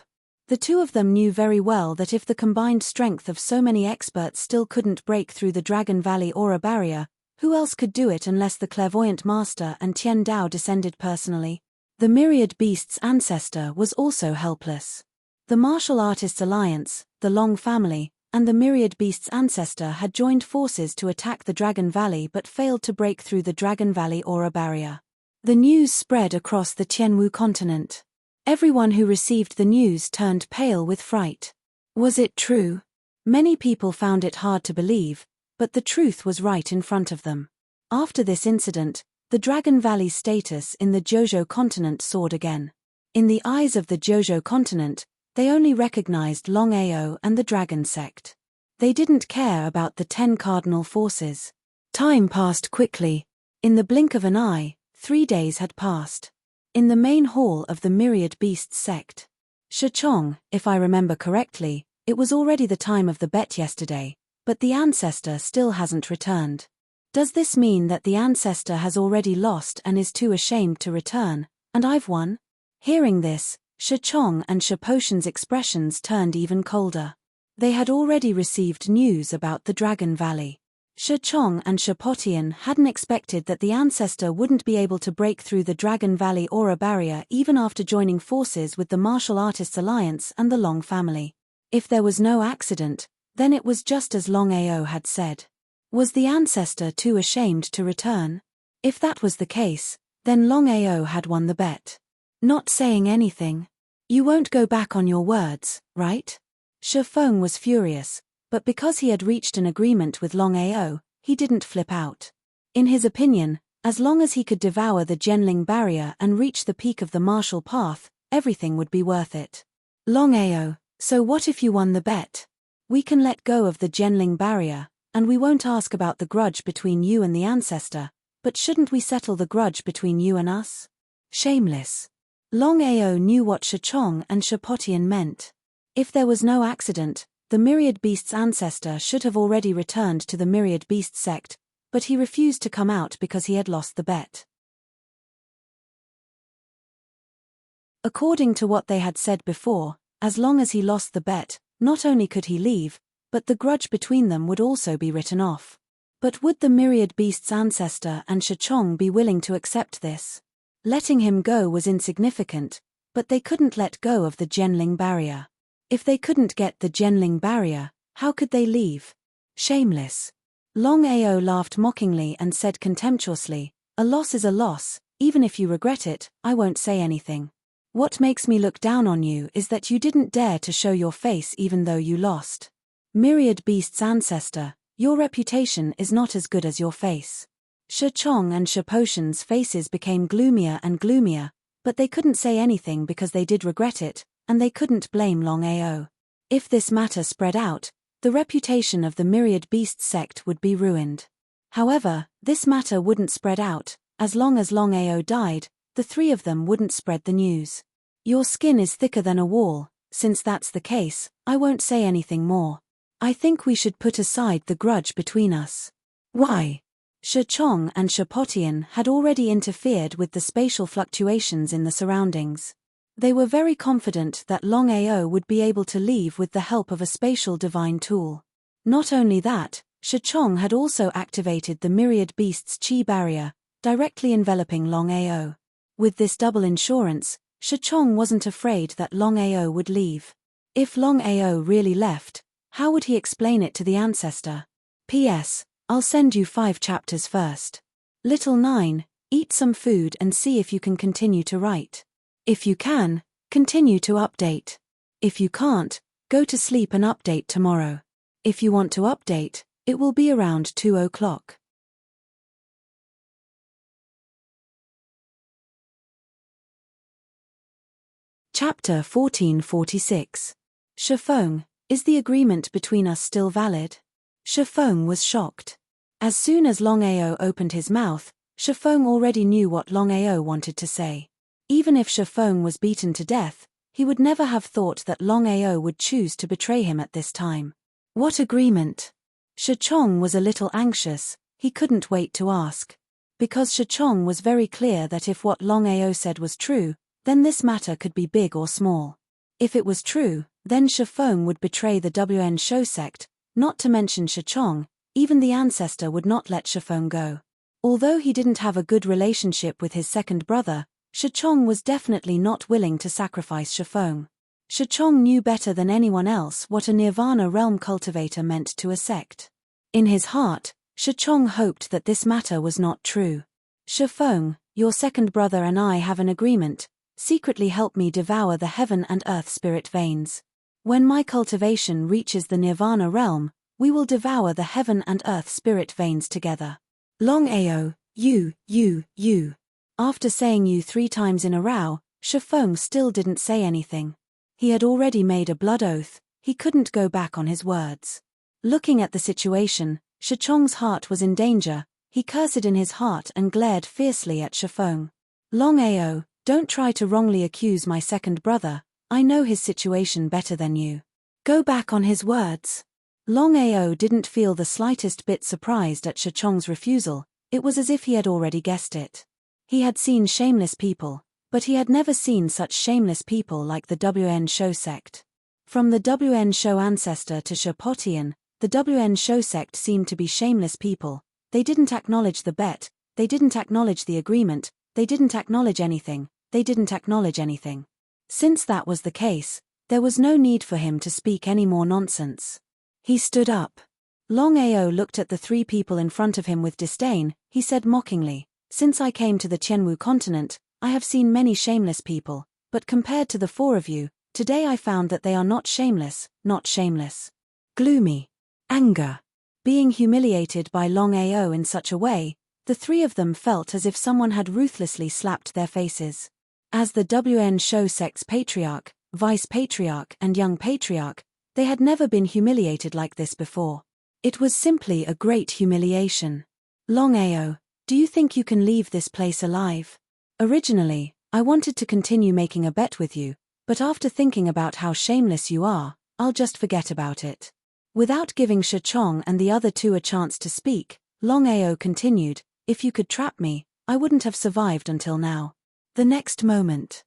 The two of them knew very well that if the combined strength of so many experts still couldn't break through the Dragon Valley Aura barrier, who else could do it unless the Clairvoyant Master and Tian Dao descended personally? The Myriad Beasts' ancestor was also helpless. The Martial Artists Alliance, the Long family, and the Myriad Beasts' ancestor had joined forces to attack the Dragon Valley but failed to break through the Dragon Valley Aura barrier. The news spread across the Tianwu continent. Everyone who received the news turned pale with fright. Was it true? Many people found it hard to believe, but the truth was right in front of them. After this incident, the Dragon Valley's status in the Jojo continent soared again. In the eyes of the Jojo continent, they only recognized Longao and the Dragon Sect. They didn't care about the 10 cardinal forces. Time passed quickly. In the blink of an eye, 3 days had passed. In the main hall of the Myriad Beasts sect. Shichong, if I remember correctly, it was already the time of the bet yesterday, but the ancestor still hasn't returned. Does this mean that the ancestor has already lost and is too ashamed to return, and I've won? Hearing this, Shichong and Shipotian's expressions turned even colder. They had already received news about the Dragon Valley. Shichong and Shipotian hadn't expected that the ancestor wouldn't be able to break through the Dragon Valley Aura barrier even after joining forces with the Martial Artists Alliance and the Long family. If there was no accident, then it was just as Longao had said. Was the ancestor too ashamed to return? If that was the case, then Longao had won the bet. Not saying anything. You won't go back on your words, right? Shifeng was furious, but because he had reached an agreement with Longao, he didn't flip out. In his opinion, as long as he could devour the Genling barrier and reach the peak of the martial path, everything would be worth it. Longao, so what if you won the bet? We can let go of the Genling barrier, and we won't ask about the grudge between you and the ancestor, but shouldn't we settle the grudge between you and us? Shameless. Longao knew what Shichong and Shipotian meant. If there was no accident, the Myriad Beasts' ancestor should have already returned to the Myriad Beasts sect, but he refused to come out because he had lost the bet. According to what they had said before, as long as he lost the bet, Not only could he leave, but the grudge between them would also be written off. But would the myriad beast's ancestor and Shachong be willing to accept this? Letting him go was insignificant, but they couldn't let go of the Genling barrier. If they couldn't get the Genling barrier, how could they leave? Shameless. Longao laughed mockingly and said contemptuously, "A loss is a loss, even if you regret it, I won't say anything. What makes me look down on you is that you didn't dare to show your face even though you lost. Myriad beast's ancestor, your reputation is not as good as your face." Shachong and Shapotian's faces became gloomier and gloomier, but they couldn't say anything because they did regret it, and they couldn't blame Longao. If this matter spread out, the reputation of the myriad beast sect would be ruined. However, this matter wouldn't spread out. As long as Longao died, the three of them wouldn't spread the news. Your skin is thicker than a wall. Since that's the case, I won't say anything more. I think we should put aside the grudge between us. Why? Shachong and Shapotian had already interfered with the spatial fluctuations in the surroundings. They were very confident that Longao would be able to leave with the help of a spatial divine tool. Not only that, Shachong had also activated the myriad beast's chi barrier, directly enveloping Longao. With this double insurance, Shachong wasn't afraid that Longao would leave. If Longao really left, how would he explain it to the ancestor? P.S. I'll send you 5 chapters first. Little 9, eat some food and see if you can continue to write. If you can, continue to update. If you can't, go to sleep and update tomorrow. If you want to update, it will be around 2 o'clock. Chapter 1446. Shafeng, is the agreement between us still valid? Shafeng was shocked. As soon as Longao opened his mouth, Shafeng already knew what Longao wanted to say. Even if Shafeng was beaten to death, he would never have thought that Longao would choose to betray him at this time. What agreement? Shachong was a little anxious. He couldn't wait to ask. Because Shachong was very clear that if what Longao said was true, then this matter could be big or small. If it was true, then Shafeng would betray the WN Shou sect, not to mention Shachong. Even the ancestor would not let Shafeng go. Although he didn't have a good relationship with his second brother, Shachong was definitely not willing to sacrifice Shafeng. Shachong knew better than anyone else what a Nirvana realm cultivator meant to a sect. In his heart, Shachong hoped that this matter was not true. Shafeng, your second brother and I have an agreement. Secretly help me devour the heaven and earth spirit veins. When my cultivation reaches the Nirvana realm, we will devour the heaven and earth spirit veins together. Longao, you. After saying you 3 times in a row, Shafeng still didn't say anything. He had already made a blood oath, he couldn't go back on his words. Looking at the situation, Shachong's heart was in danger. He cursed in his heart and glared fiercely at Shafeng. Longao, don't try to wrongly accuse my second brother, I know his situation better than you. Go back on his words. Longao didn't feel the slightest bit surprised at Shachong's refusal. It was as if he had already guessed it. He had seen shameless people, but he had never seen such shameless people like the WN Shou sect. From the WN Shou ancestor to Shapotian, the WN Shou sect seemed to be shameless people. They didn't acknowledge the bet, they didn't acknowledge the agreement, they didn't acknowledge anything, they didn't acknowledge anything. Since that was the case, there was no need for him to speak any more nonsense. He stood up. Longao looked at the 3 people in front of him with disdain. He said mockingly, "Since I came to the Qianwu continent, I have seen many shameless people, but compared to the 4 of you, today I found that they are not shameless, not shameless." Gloomy. Anger. Being humiliated by Longao in such a way, the 3 of them felt as if someone had ruthlessly slapped their faces. As the WN Shou sect's patriarch, vice patriarch and young patriarch, they had never been humiliated like this before. It was simply a great humiliation. Longao, do you think you can leave this place alive? Originally, I wanted to continue making a bet with you, but after thinking about how shameless you are, I'll just forget about it. Without giving Shachong and the other 2 a chance to speak, Longao continued, if you could trap me, I wouldn't have survived until now. The next moment.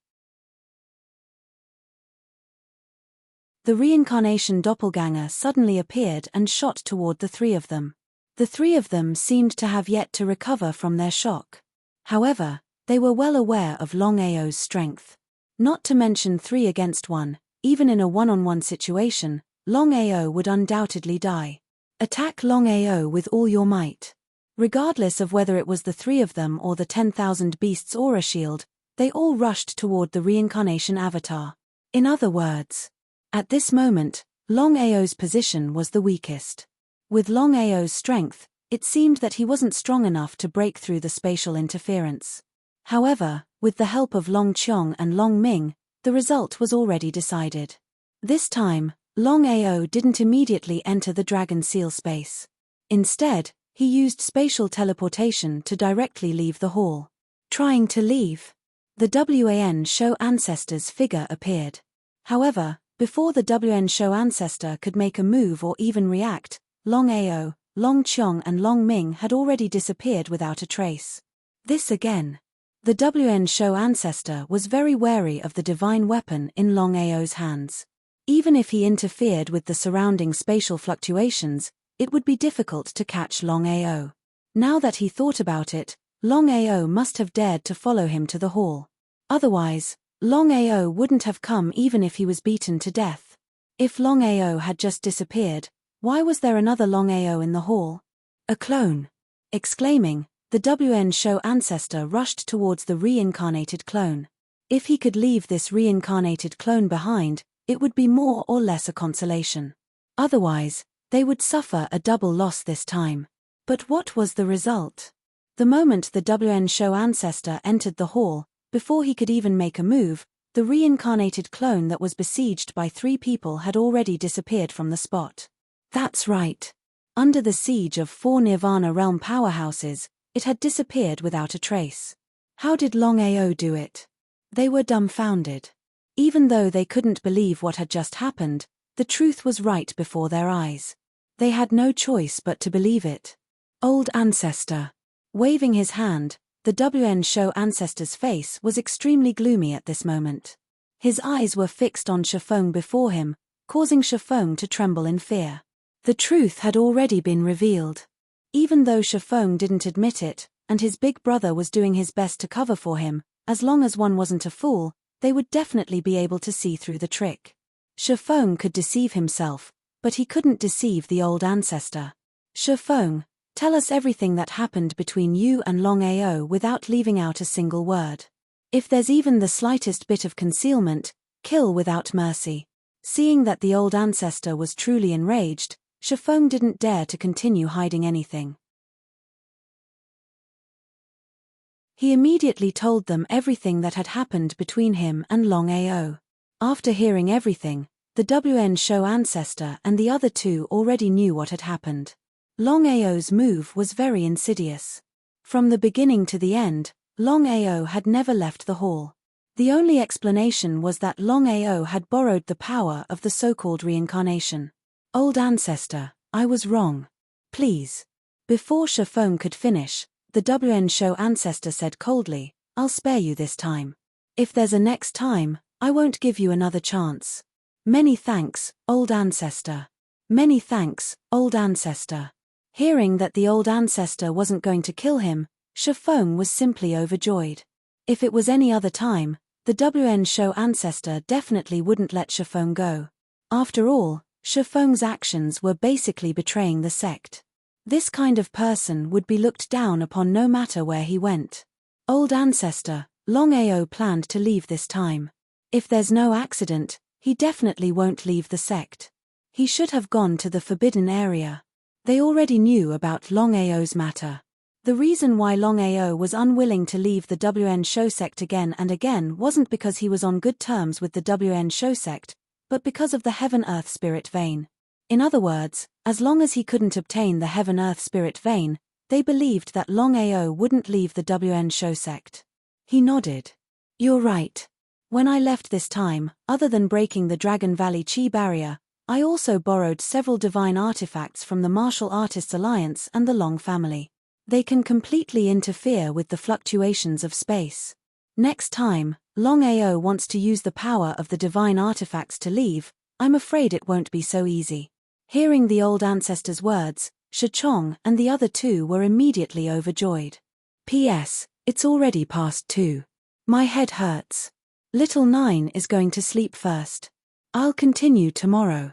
The reincarnation doppelganger suddenly appeared and shot toward the three of them. The three of them seemed to have yet to recover from their shock. However, they were well aware of Longao's strength. Not to mention 3 against 1, even in a one-on-one situation, Longao would undoubtedly die. Attack Longao with all your might. Regardless of whether it was the 3 of them or the 10,000 beasts aura shield, they all rushed toward the reincarnation avatar. In other words, at this moment, Longao's position was the weakest. With Longao's strength, it seemed that he wasn't strong enough to break through the spatial interference. However, with the help of Long Qiong and Long Ming, the result was already decided. This time, Longao didn't immediately enter the dragon seal space. Instead, he used spatial teleportation to directly leave the hall. Trying to leave, the WAN Show Ancestor's figure appeared. However, before the WN Show Ancestor could make a move or even react, Longao, Long Qiong and Long Ming had already disappeared without a trace. This again. The WN Show Ancestor was very wary of the divine weapon in Longao's hands. Even if he interfered with the surrounding spatial fluctuations, it would be difficult to catch Longao. Now that he thought about it, Longao must have dared to follow him to the hall. Otherwise, Longao wouldn't have come even if he was beaten to death. If Longao had just disappeared, why was there another Longao in the hall? A clone! Exclaiming, the WN Show Ancestor rushed towards the reincarnated clone. If he could leave this reincarnated clone behind, it would be more or less a consolation. Otherwise, they would suffer a double loss this time. But what was the result? The moment the WN Show Ancestor entered the hall, before he could even make a move, the reincarnated clone that was besieged by 3 people had already disappeared from the spot. That's right. Under the siege of 4 Nirvana realm powerhouses, it had disappeared without a trace. How did Longao do it? They were dumbfounded. Even though they couldn't believe what had just happened, the truth was right before their eyes. They had no choice but to believe it. Old Ancestor. Waving his hand, the WN Show Ancestor's face was extremely gloomy at this moment. His eyes were fixed on Shifeng before him, causing Shifeng to tremble in fear. The truth had already been revealed. Even though Shifeng didn't admit it, and his big brother was doing his best to cover for him, as long as one wasn't a fool, they would definitely be able to see through the trick. Shifeng could deceive himself, but he couldn't deceive the old ancestor. Shifeng, tell us everything that happened between you and Longao without leaving out a single word. If there's even the slightest bit of concealment, kill without mercy. Seeing that the old ancestor was truly enraged, Shifeng didn't dare to continue hiding anything. He immediately told them everything that had happened between him and Longao. After hearing everything, the WN Show Ancestor and the other 2 already knew what had happened. Longao's move was very insidious. From the beginning to the end, Longao had never left the hall. The only explanation was that Longao had borrowed the power of the so-called reincarnation. Old Ancestor, I was wrong. Please. Before Shifeng could finish, the WN Show Ancestor said coldly, I'll spare you this time. If there's a next time, I won't give you another chance. Many thanks, Old Ancestor. Many thanks, Old Ancestor. Hearing that the old ancestor wasn't going to kill him, Shifeng was simply overjoyed. If it was any other time, the WN Show Ancestor definitely wouldn't let Shifeng go. After all, Shifeng's actions were basically betraying the sect. This kind of person would be looked down upon no matter where he went. Old Ancestor, Longao planned to leave this time. If there's no accident, he definitely won't leave the sect. He should have gone to the forbidden area. They already knew about Longao's matter. The reason why Longao was unwilling to leave the WN Show sect again and again wasn't because he was on good terms with the WN Show sect, but because of the Heaven-Earth Spirit Vein. In other words, as long as he couldn't obtain the Heaven-Earth Spirit Vein, they believed that Longao wouldn't leave the WN Show sect. He nodded. You're right. When I left this time, other than breaking the Dragon Valley Chi barrier, I also borrowed several divine artifacts from the Martial Artists Alliance and the Long family. They can completely interfere with the fluctuations of space. Next time, Longao wants to use the power of the divine artifacts to leave, I'm afraid it won't be so easy. Hearing the old ancestor's words, Shachong and the other two were immediately overjoyed. P.S. It's already past 2. My head hurts. Little 9 is going to sleep first. I'll continue tomorrow.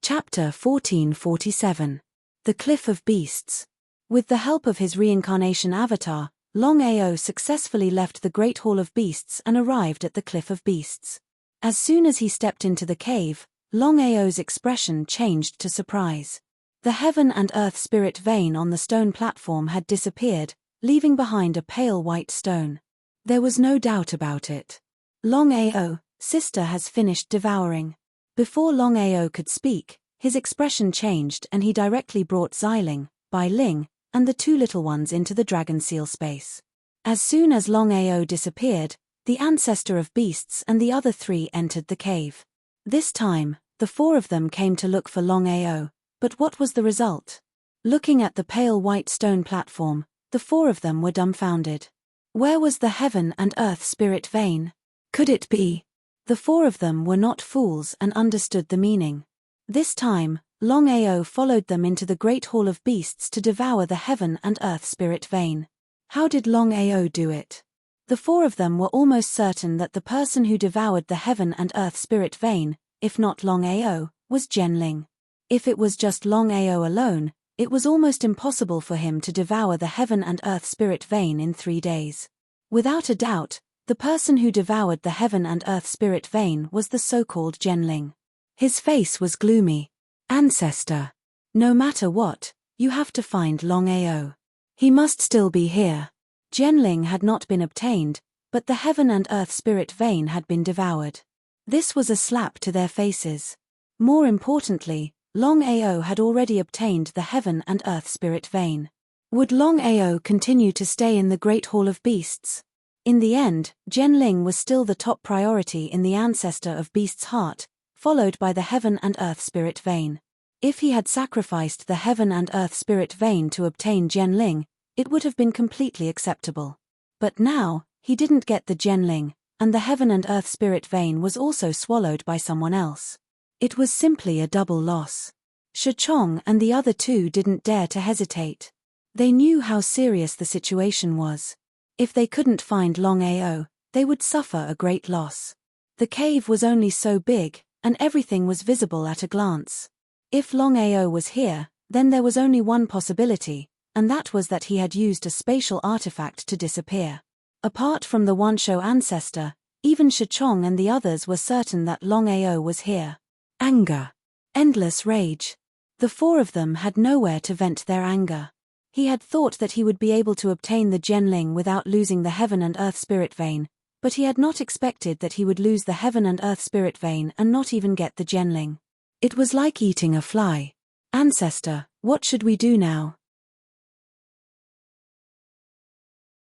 Chapter 1447. The Cliff of Beasts. With the help of his reincarnation avatar, Longao successfully left the Great Hall of Beasts and arrived at the Cliff of Beasts. As soon as he stepped into the cave, Longao's expression changed to surprise. The heaven and earth spirit vein on the stone platform had disappeared, leaving behind a pale white stone. There was no doubt about it. Longao, sister has finished devouring. Before Longao could speak, his expression changed and he directly brought Xiling, Bai Ling, and the two little ones into the dragon seal space. As soon as Longao disappeared, the ancestor of beasts and the other 3 entered the cave. This time, the 4 of them came to look for Longao, but what was the result? Looking at the pale white stone platform, the 4 of them were dumbfounded. Where was the heaven and earth spirit vein? Could it be? The 4 of them were not fools and understood the meaning. This time, Longao followed them into the Great Hall of Beasts to devour the heaven and earth spirit vein. How did Longao do it? The 4 of them were almost certain that the person who devoured the heaven and earth spirit vein, if not Longao, was Genling. If it was just Longao alone, it was almost impossible for him to devour the heaven and earth spirit vein in 3 days. Without a doubt, the person who devoured the heaven and earth spirit vein was the so-called Genling. His face was gloomy. Ancestor. No matter what, you have to find Longao. He must still be here. Genling had not been obtained, but the heaven and earth spirit vein had been devoured. This was a slap to their faces. More importantly, Longao had already obtained the heaven and earth spirit vein. Would Longao continue to stay in the Great Hall of Beasts? In the end, Genling was still the top priority in the ancestor of Beast's heart, followed by the heaven and earth spirit vein. If he had sacrificed the heaven and earth spirit vein to obtain Genling, it would have been completely acceptable. But now, he didn't get the Genling, and the heaven and earth spirit vein was also swallowed by someone else. It was simply a double loss. Shachong and the other 2 didn't dare to hesitate. They knew how serious the situation was. If they couldn't find Longao, they would suffer a great loss. The cave was only so big, and everything was visible at a glance. If Longao was here, then there was only one possibility, and that was that he had used a spatial artifact to disappear. Apart from the Wansho ancestor, even Shachong and the others were certain that Longao was here. Anger. Endless rage. The 4 of them had nowhere to vent their anger. He had thought that he would be able to obtain the Genling without losing the heaven and earth spirit vein, but he had not expected that he would lose the heaven and earth spirit vein and not even get the Genling. It was like eating a fly. Ancestor, what should we do now?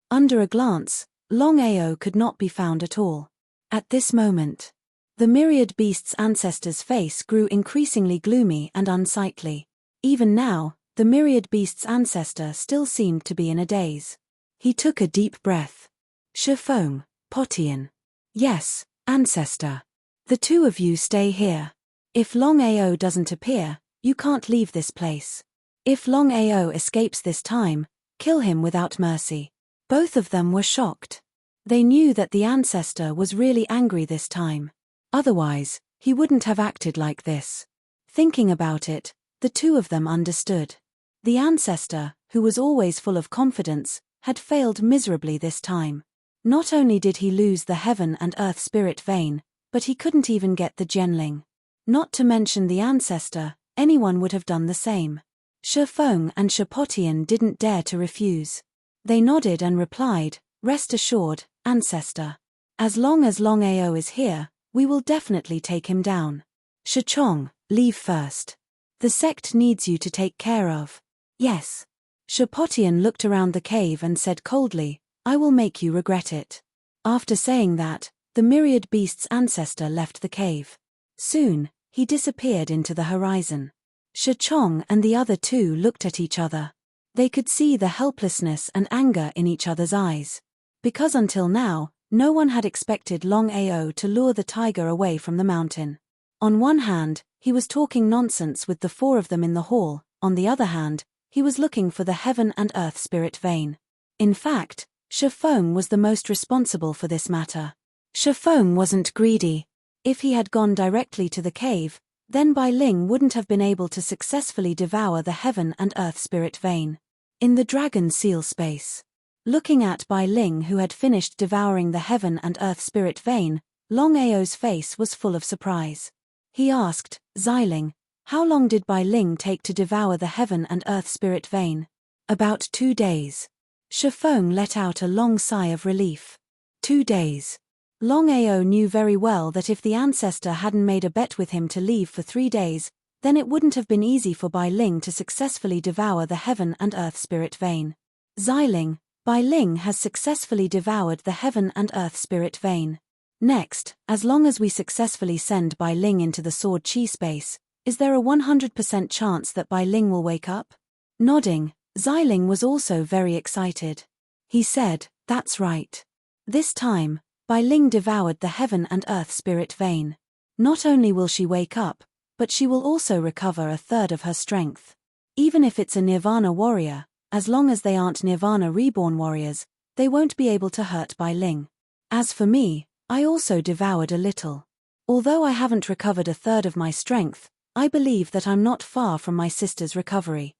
Under a glance, Longao could not be found at all. At this moment, the myriad beast's ancestor's face grew increasingly gloomy and unsightly. Even now, the myriad beast's ancestor still seemed to be in a daze. He took a deep breath. Shifeng, Potian. Yes, ancestor. The 2 of you stay here. If Longao doesn't appear, you can't leave this place. If Longao escapes this time, kill him without mercy. Both of them were shocked. They knew that the ancestor was really angry this time. Otherwise, he wouldn't have acted like this. Thinking about it, the 2 of them understood. The ancestor, who was always full of confidence, had failed miserably this time. Not only did he lose the heaven and earth spirit vein, but he couldn't even get the Genling. Not to mention the ancestor, anyone would have done the same. Shifeng and Shapotian didn't dare to refuse. They nodded and replied, "Rest assured, ancestor. As long as Longao is here, we will definitely take him down. Shachong, leave first. The sect needs you to take care of." "Yes." Shapotian looked around the cave and said coldly, "I will make you regret it." After saying that, the myriad beast's ancestor left the cave. Soon, he disappeared into the horizon. Shachong and the other 2 looked at each other. They could see the helplessness and anger in each other's eyes. Because until now, no one had expected Longao to lure the tiger away from the mountain. On one hand, he was talking nonsense with the four of them in the hall, on the other hand, he was looking for the heaven and earth spirit vein. In fact, Shifeng was the most responsible for this matter. Shifeng wasn't greedy. If he had gone directly to the cave, then Bai Ling wouldn't have been able to successfully devour the heaven and earth spirit vein. In the dragon seal space. Looking at Bai Ling, who had finished devouring the heaven and earth spirit vein, Longao's face was full of surprise. He asked, Xiling, how long did Bai Ling take to devour the heaven and earth spirit vein? About 2 days. Shifeng let out a long sigh of relief. 2 days. Longao knew very well that if the ancestor hadn't made a bet with him to leave for 3 days, then it wouldn't have been easy for Bai Ling to successfully devour the heaven and earth spirit vein. Xiling, Bai Ling has successfully devoured the heaven and earth spirit vein. Next, as long as we successfully send Bai Ling into the sword chi space, is there a 100% chance that Bai Ling will wake up? Nodding, Xiling was also very excited. He said, that's right. This time, Bai Ling devoured the heaven and earth spirit vein. Not only will she wake up, but she will also recover a third of her strength. Even if it's a Nirvana warrior, as long as they aren't Nirvana reborn warriors, they won't be able to hurt Bai Ling. As for me, I also devoured a little. Although I haven't recovered a third of my strength, I believe that I'm not far from my sister's recovery.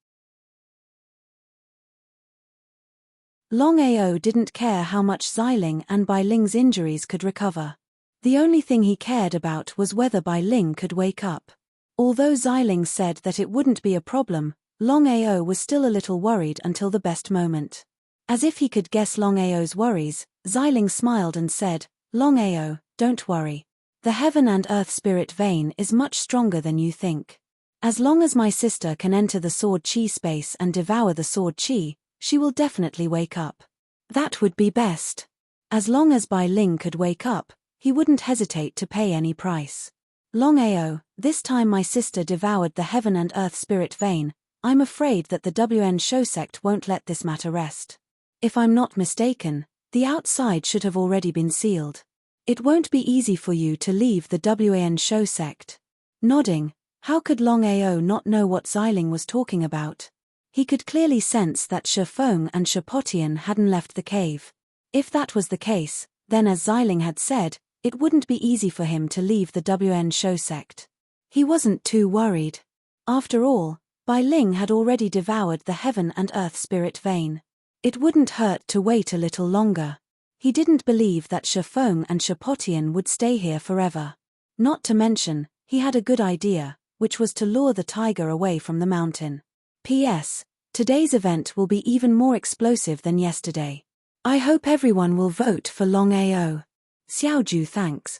Longao didn't care how much Xiling and Bai Ling's injuries could recover. The only thing he cared about was whether Bai Ling could wake up. Although Xiling said that it wouldn't be a problem, Longao was still a little worried until the best moment. As if he could guess Longao's worries, Xiling smiled and said, Longao, don't worry. The heaven and earth spirit vein is much stronger than you think. As long as my sister can enter the sword chi space and devour the sword chi, she will definitely wake up. That would be best. As long as Bai Ling could wake up, he wouldn't hesitate to pay any price. Longao, this time my sister devoured the heaven and earth spirit vein, I'm afraid that the WN Shou sect won't let this matter rest. If I'm not mistaken, the outside should have already been sealed. It won't be easy for you to leave the WN Shou sect. Nodding, how could Longao not know what Xiling was talking about? He could clearly sense that Shifeng and Shipotian hadn't left the cave. If that was the case, then as Xiling had said, it wouldn't be easy for him to leave the WN Shou sect. He wasn't too worried. After all, Bai Ling had already devoured the heaven and earth spirit vein. It wouldn't hurt to wait a little longer. He didn't believe that Shifeng and Shipotian would stay here forever. Not to mention, he had a good idea, which was to lure the tiger away from the mountain. P.S. Today's event will be even more explosive than yesterday. I hope everyone will vote for Longao. Xiaoju thanks.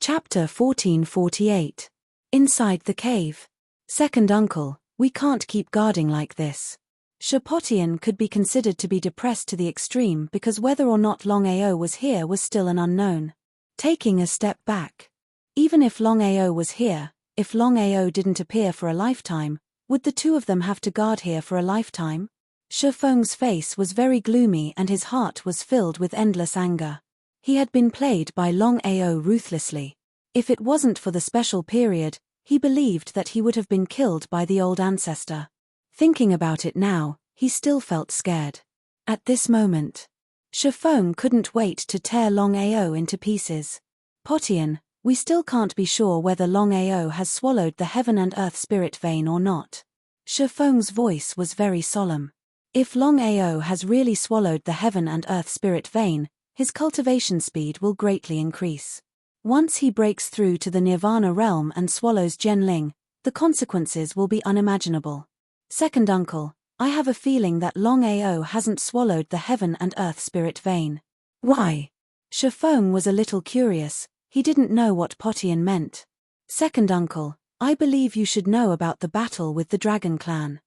Chapter 1448. Inside the cave. Second uncle, we can't keep guarding like this. Shipotian could be considered to be depressed to the extreme because whether or not Longao was here was still an unknown. Taking a step back. Even if Longao was here, if Longao didn't appear for a lifetime, would the two of them have to guard here for a lifetime? Shifeng's face was very gloomy and his heart was filled with endless anger. He had been played by Longao ruthlessly. If it wasn't for the special period, he believed that he would have been killed by the old ancestor. Thinking about it now, he still felt scared. At this moment, Shifeng couldn't wait to tear Longao into pieces. Potian, we still can't be sure whether Longao has swallowed the heaven and earth spirit vein or not. Shifeng's voice was very solemn. If Longao has really swallowed the heaven and earth spirit vein, his cultivation speed will greatly increase. Once he breaks through to the Nirvana realm and swallows Jianling, the consequences will be unimaginable. Second uncle, I have a feeling that Longao hasn't swallowed the heaven and earth spirit vein. Why? Shifeng was a little curious, he didn't know what Potian meant. Second uncle, I believe you should know about the battle with the Dragon Clan.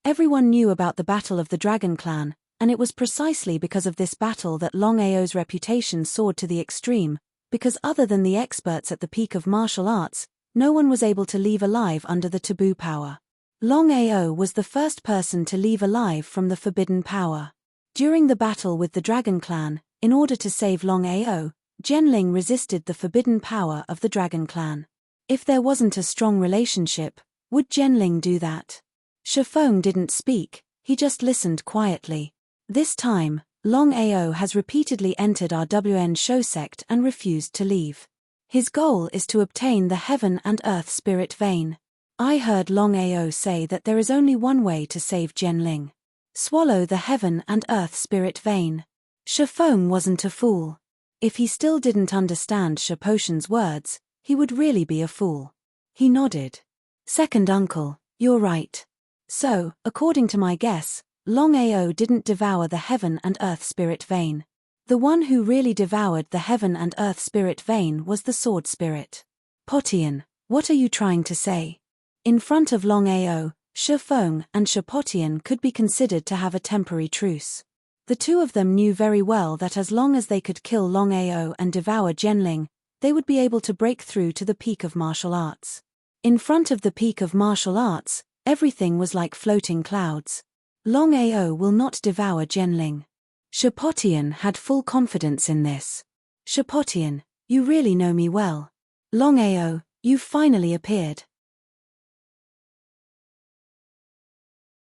Everyone knew about the battle of the Dragon Clan, and it was precisely because of this battle that Longao's reputation soared to the extreme, because other than the experts at the peak of martial arts, No one was able to leave alive under the taboo power. Longao was the first person to leave alive from the forbidden power. During the battle with the Dragon Clan, in order to save Longao, Genling resisted the forbidden power of the Dragon Clan. If there wasn't a strong relationship, would Genling do that? Shifeng didn't speak, he just listened quietly. This time, Longao has repeatedly entered our WN Show sect and refused to leave. His goal is to obtain the Heaven and Earth Spirit Vein. I heard Longao say that there is only one way to save Genling. Swallow the Heaven and Earth Spirit Vein. Shifeng wasn't a fool. If he still didn't understand Shapotian's words, he would really be a fool. He nodded. Second uncle, you're right. So, according to my guess, Longao didn't devour the Heaven and Earth Spirit Vein. The one who really devoured the Heaven and Earth Spirit Vein was the Sword Spirit. Potian, what are you trying to say? In front of Longao, Shifeng and Shapotian could be considered to have a temporary truce. The two of them knew very well that as long as they could kill Longao and devour Genling, they would be able to break through to the peak of martial arts. In front of the peak of martial arts, everything was like floating clouds. Longao will not devour Genling. Shapotian had full confidence in this. Shapotian, you really know me well. Longao, you've finally appeared.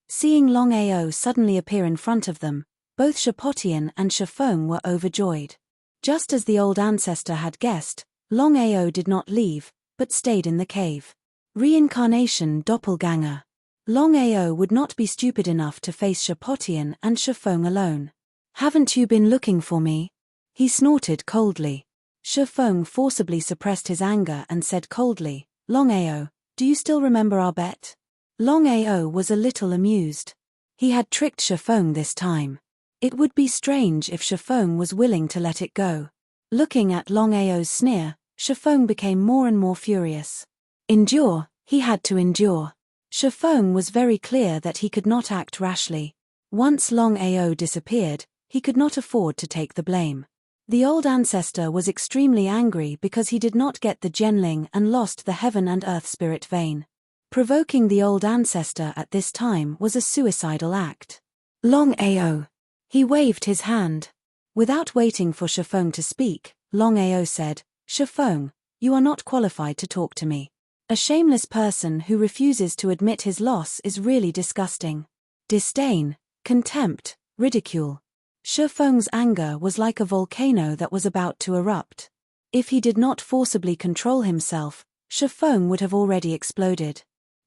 Seeing Longao suddenly appear in front of them, both Shapotian and Shifeng were overjoyed. Just as the old ancestor had guessed, Longao did not leave, but stayed in the cave. Reincarnation doppelganger. Longao would not be stupid enough to face Shapotian and Shifeng alone. Haven't you been looking for me? He snorted coldly. Shifeng forcibly suppressed his anger and said coldly, Longao, do you still remember our bet? Longao was a little amused. He had tricked Shifeng this time. It would be strange if Shifeng was willing to let it go. Looking at Longao's sneer, Shifeng became more and more furious. Endure, he had to endure. Shifeng was very clear that he could not act rashly. Once Longao disappeared, he could not afford to take the blame. The old ancestor was extremely angry because he did not get the Genling and lost the Heaven and Earth Spirit Vein. Provoking the old ancestor at this time was a suicidal act. Longao. He waved his hand. Without waiting for Shifeng to speak, Longao said, Shifeng, you are not qualified to talk to me. A shameless person who refuses to admit his loss is really disgusting. Disdain, contempt, ridicule. Shifeng's anger was like a volcano that was about to erupt. If he did not forcibly control himself, Shifeng would have already exploded.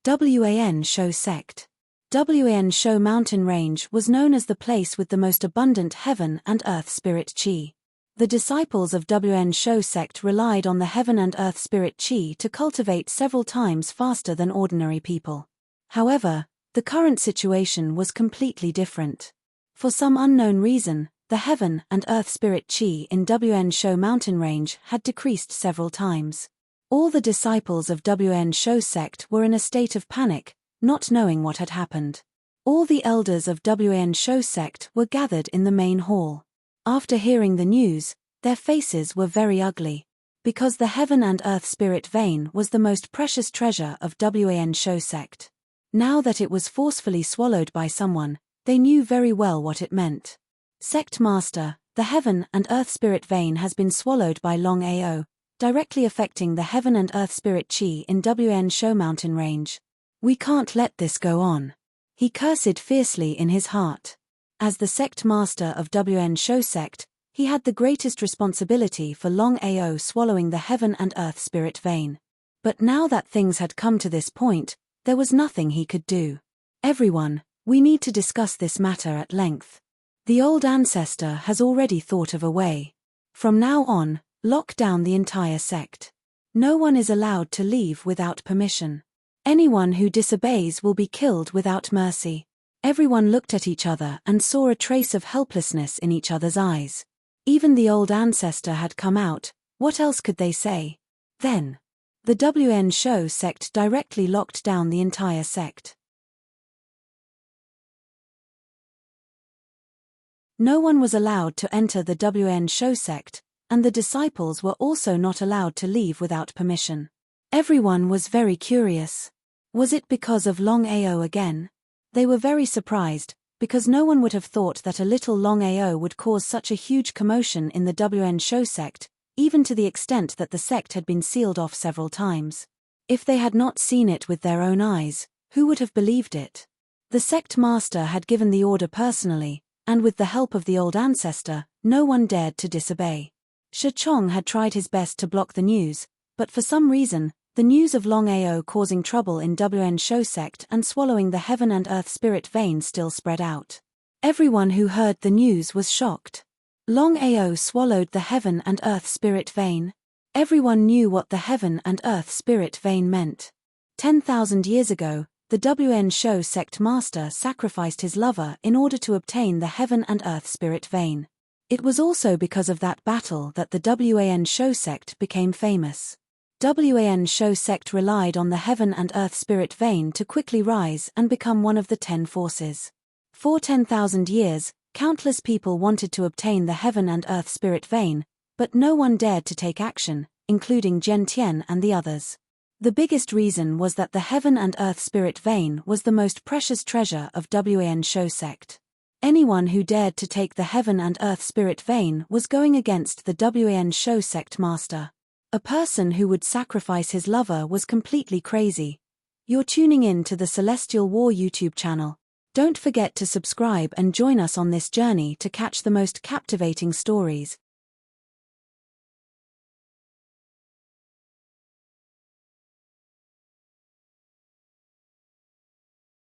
WAN Show Sect. WAN Show mountain range was known as the place with the most abundant Heaven and Earth Spirit Chi. The disciples of WN Show sect relied on the Heaven and Earth Spirit Chi to cultivate several times faster than ordinary people. However, the current situation was completely different. For some unknown reason, the Heaven and Earth Spirit Chi in WN Show mountain range had decreased several times. All the disciples of WN Show sect were in a state of panic, not knowing what had happened. All the elders of WN Show sect were gathered in the main hall. After hearing the news, their faces were very ugly. Because the Heaven and Earth Spirit Vein was the most precious treasure of WAN Show sect. Now that it was forcefully swallowed by someone, they knew very well what it meant. Sect Master, the Heaven and Earth Spirit Vein has been swallowed by Longao, directly affecting the Heaven and Earth Spirit Chi in WN Show mountain range. We can't let this go on. He cursed fiercely in his heart. As the sect master of WN Show sect, he had the greatest responsibility for Longao swallowing the Heaven and Earth Spirit Vein. But now that things had come to this point, there was nothing he could do. Everyone, we need to discuss this matter at length. The old ancestor has already thought of a way. From now on, lock down the entire sect. No one is allowed to leave without permission. Anyone who disobeys will be killed without mercy. Everyone looked at each other and saw a trace of helplessness in each other's eyes. Even the old ancestor had come out, what else could they say? Then, the WN Show sect directly locked down the entire sect. No one was allowed to enter the WN Show sect, and the disciples were also not allowed to leave without permission. Everyone was very curious. Was it because of Longao again? They were very surprised, because no one would have thought that a little Longao would cause such a huge commotion in the WN Show sect, even to the extent that the sect had been sealed off several times. If they had not seen it with their own eyes, who would have believed it? The sect master had given the order personally, and with the help of the old ancestor, no one dared to disobey. Shi Chong had tried his best to block the news, but for some reason, the news of Longao causing trouble in WN Show sect and swallowing the heaven and earth spirit vein still spread out. Everyone who heard the news was shocked. Longao swallowed the heaven and earth spirit vein. Everyone knew what the heaven and earth spirit vein meant. 10,000 years ago, the WN Show sect master sacrificed his lover in order to obtain the heaven and earth spirit vein. It was also because of that battle that the WAN Show sect became famous. WAN Show sect relied on the heaven and earth spirit vein to quickly rise and become one of the 10 forces. For 10,000 years, countless people wanted to obtain the heaven and earth spirit vein, but no one dared to take action, including Jian Tian and the others. The biggest reason was that the heaven and earth spirit vein was the most precious treasure of WAN Show sect. Anyone who dared to take the heaven and earth spirit vein was going against the WAN Show sect master. A person who would sacrifice his lover was completely crazy. You're tuning in to the Celestial War YouTube channel. Don't forget to subscribe and join us on this journey to catch the most captivating stories.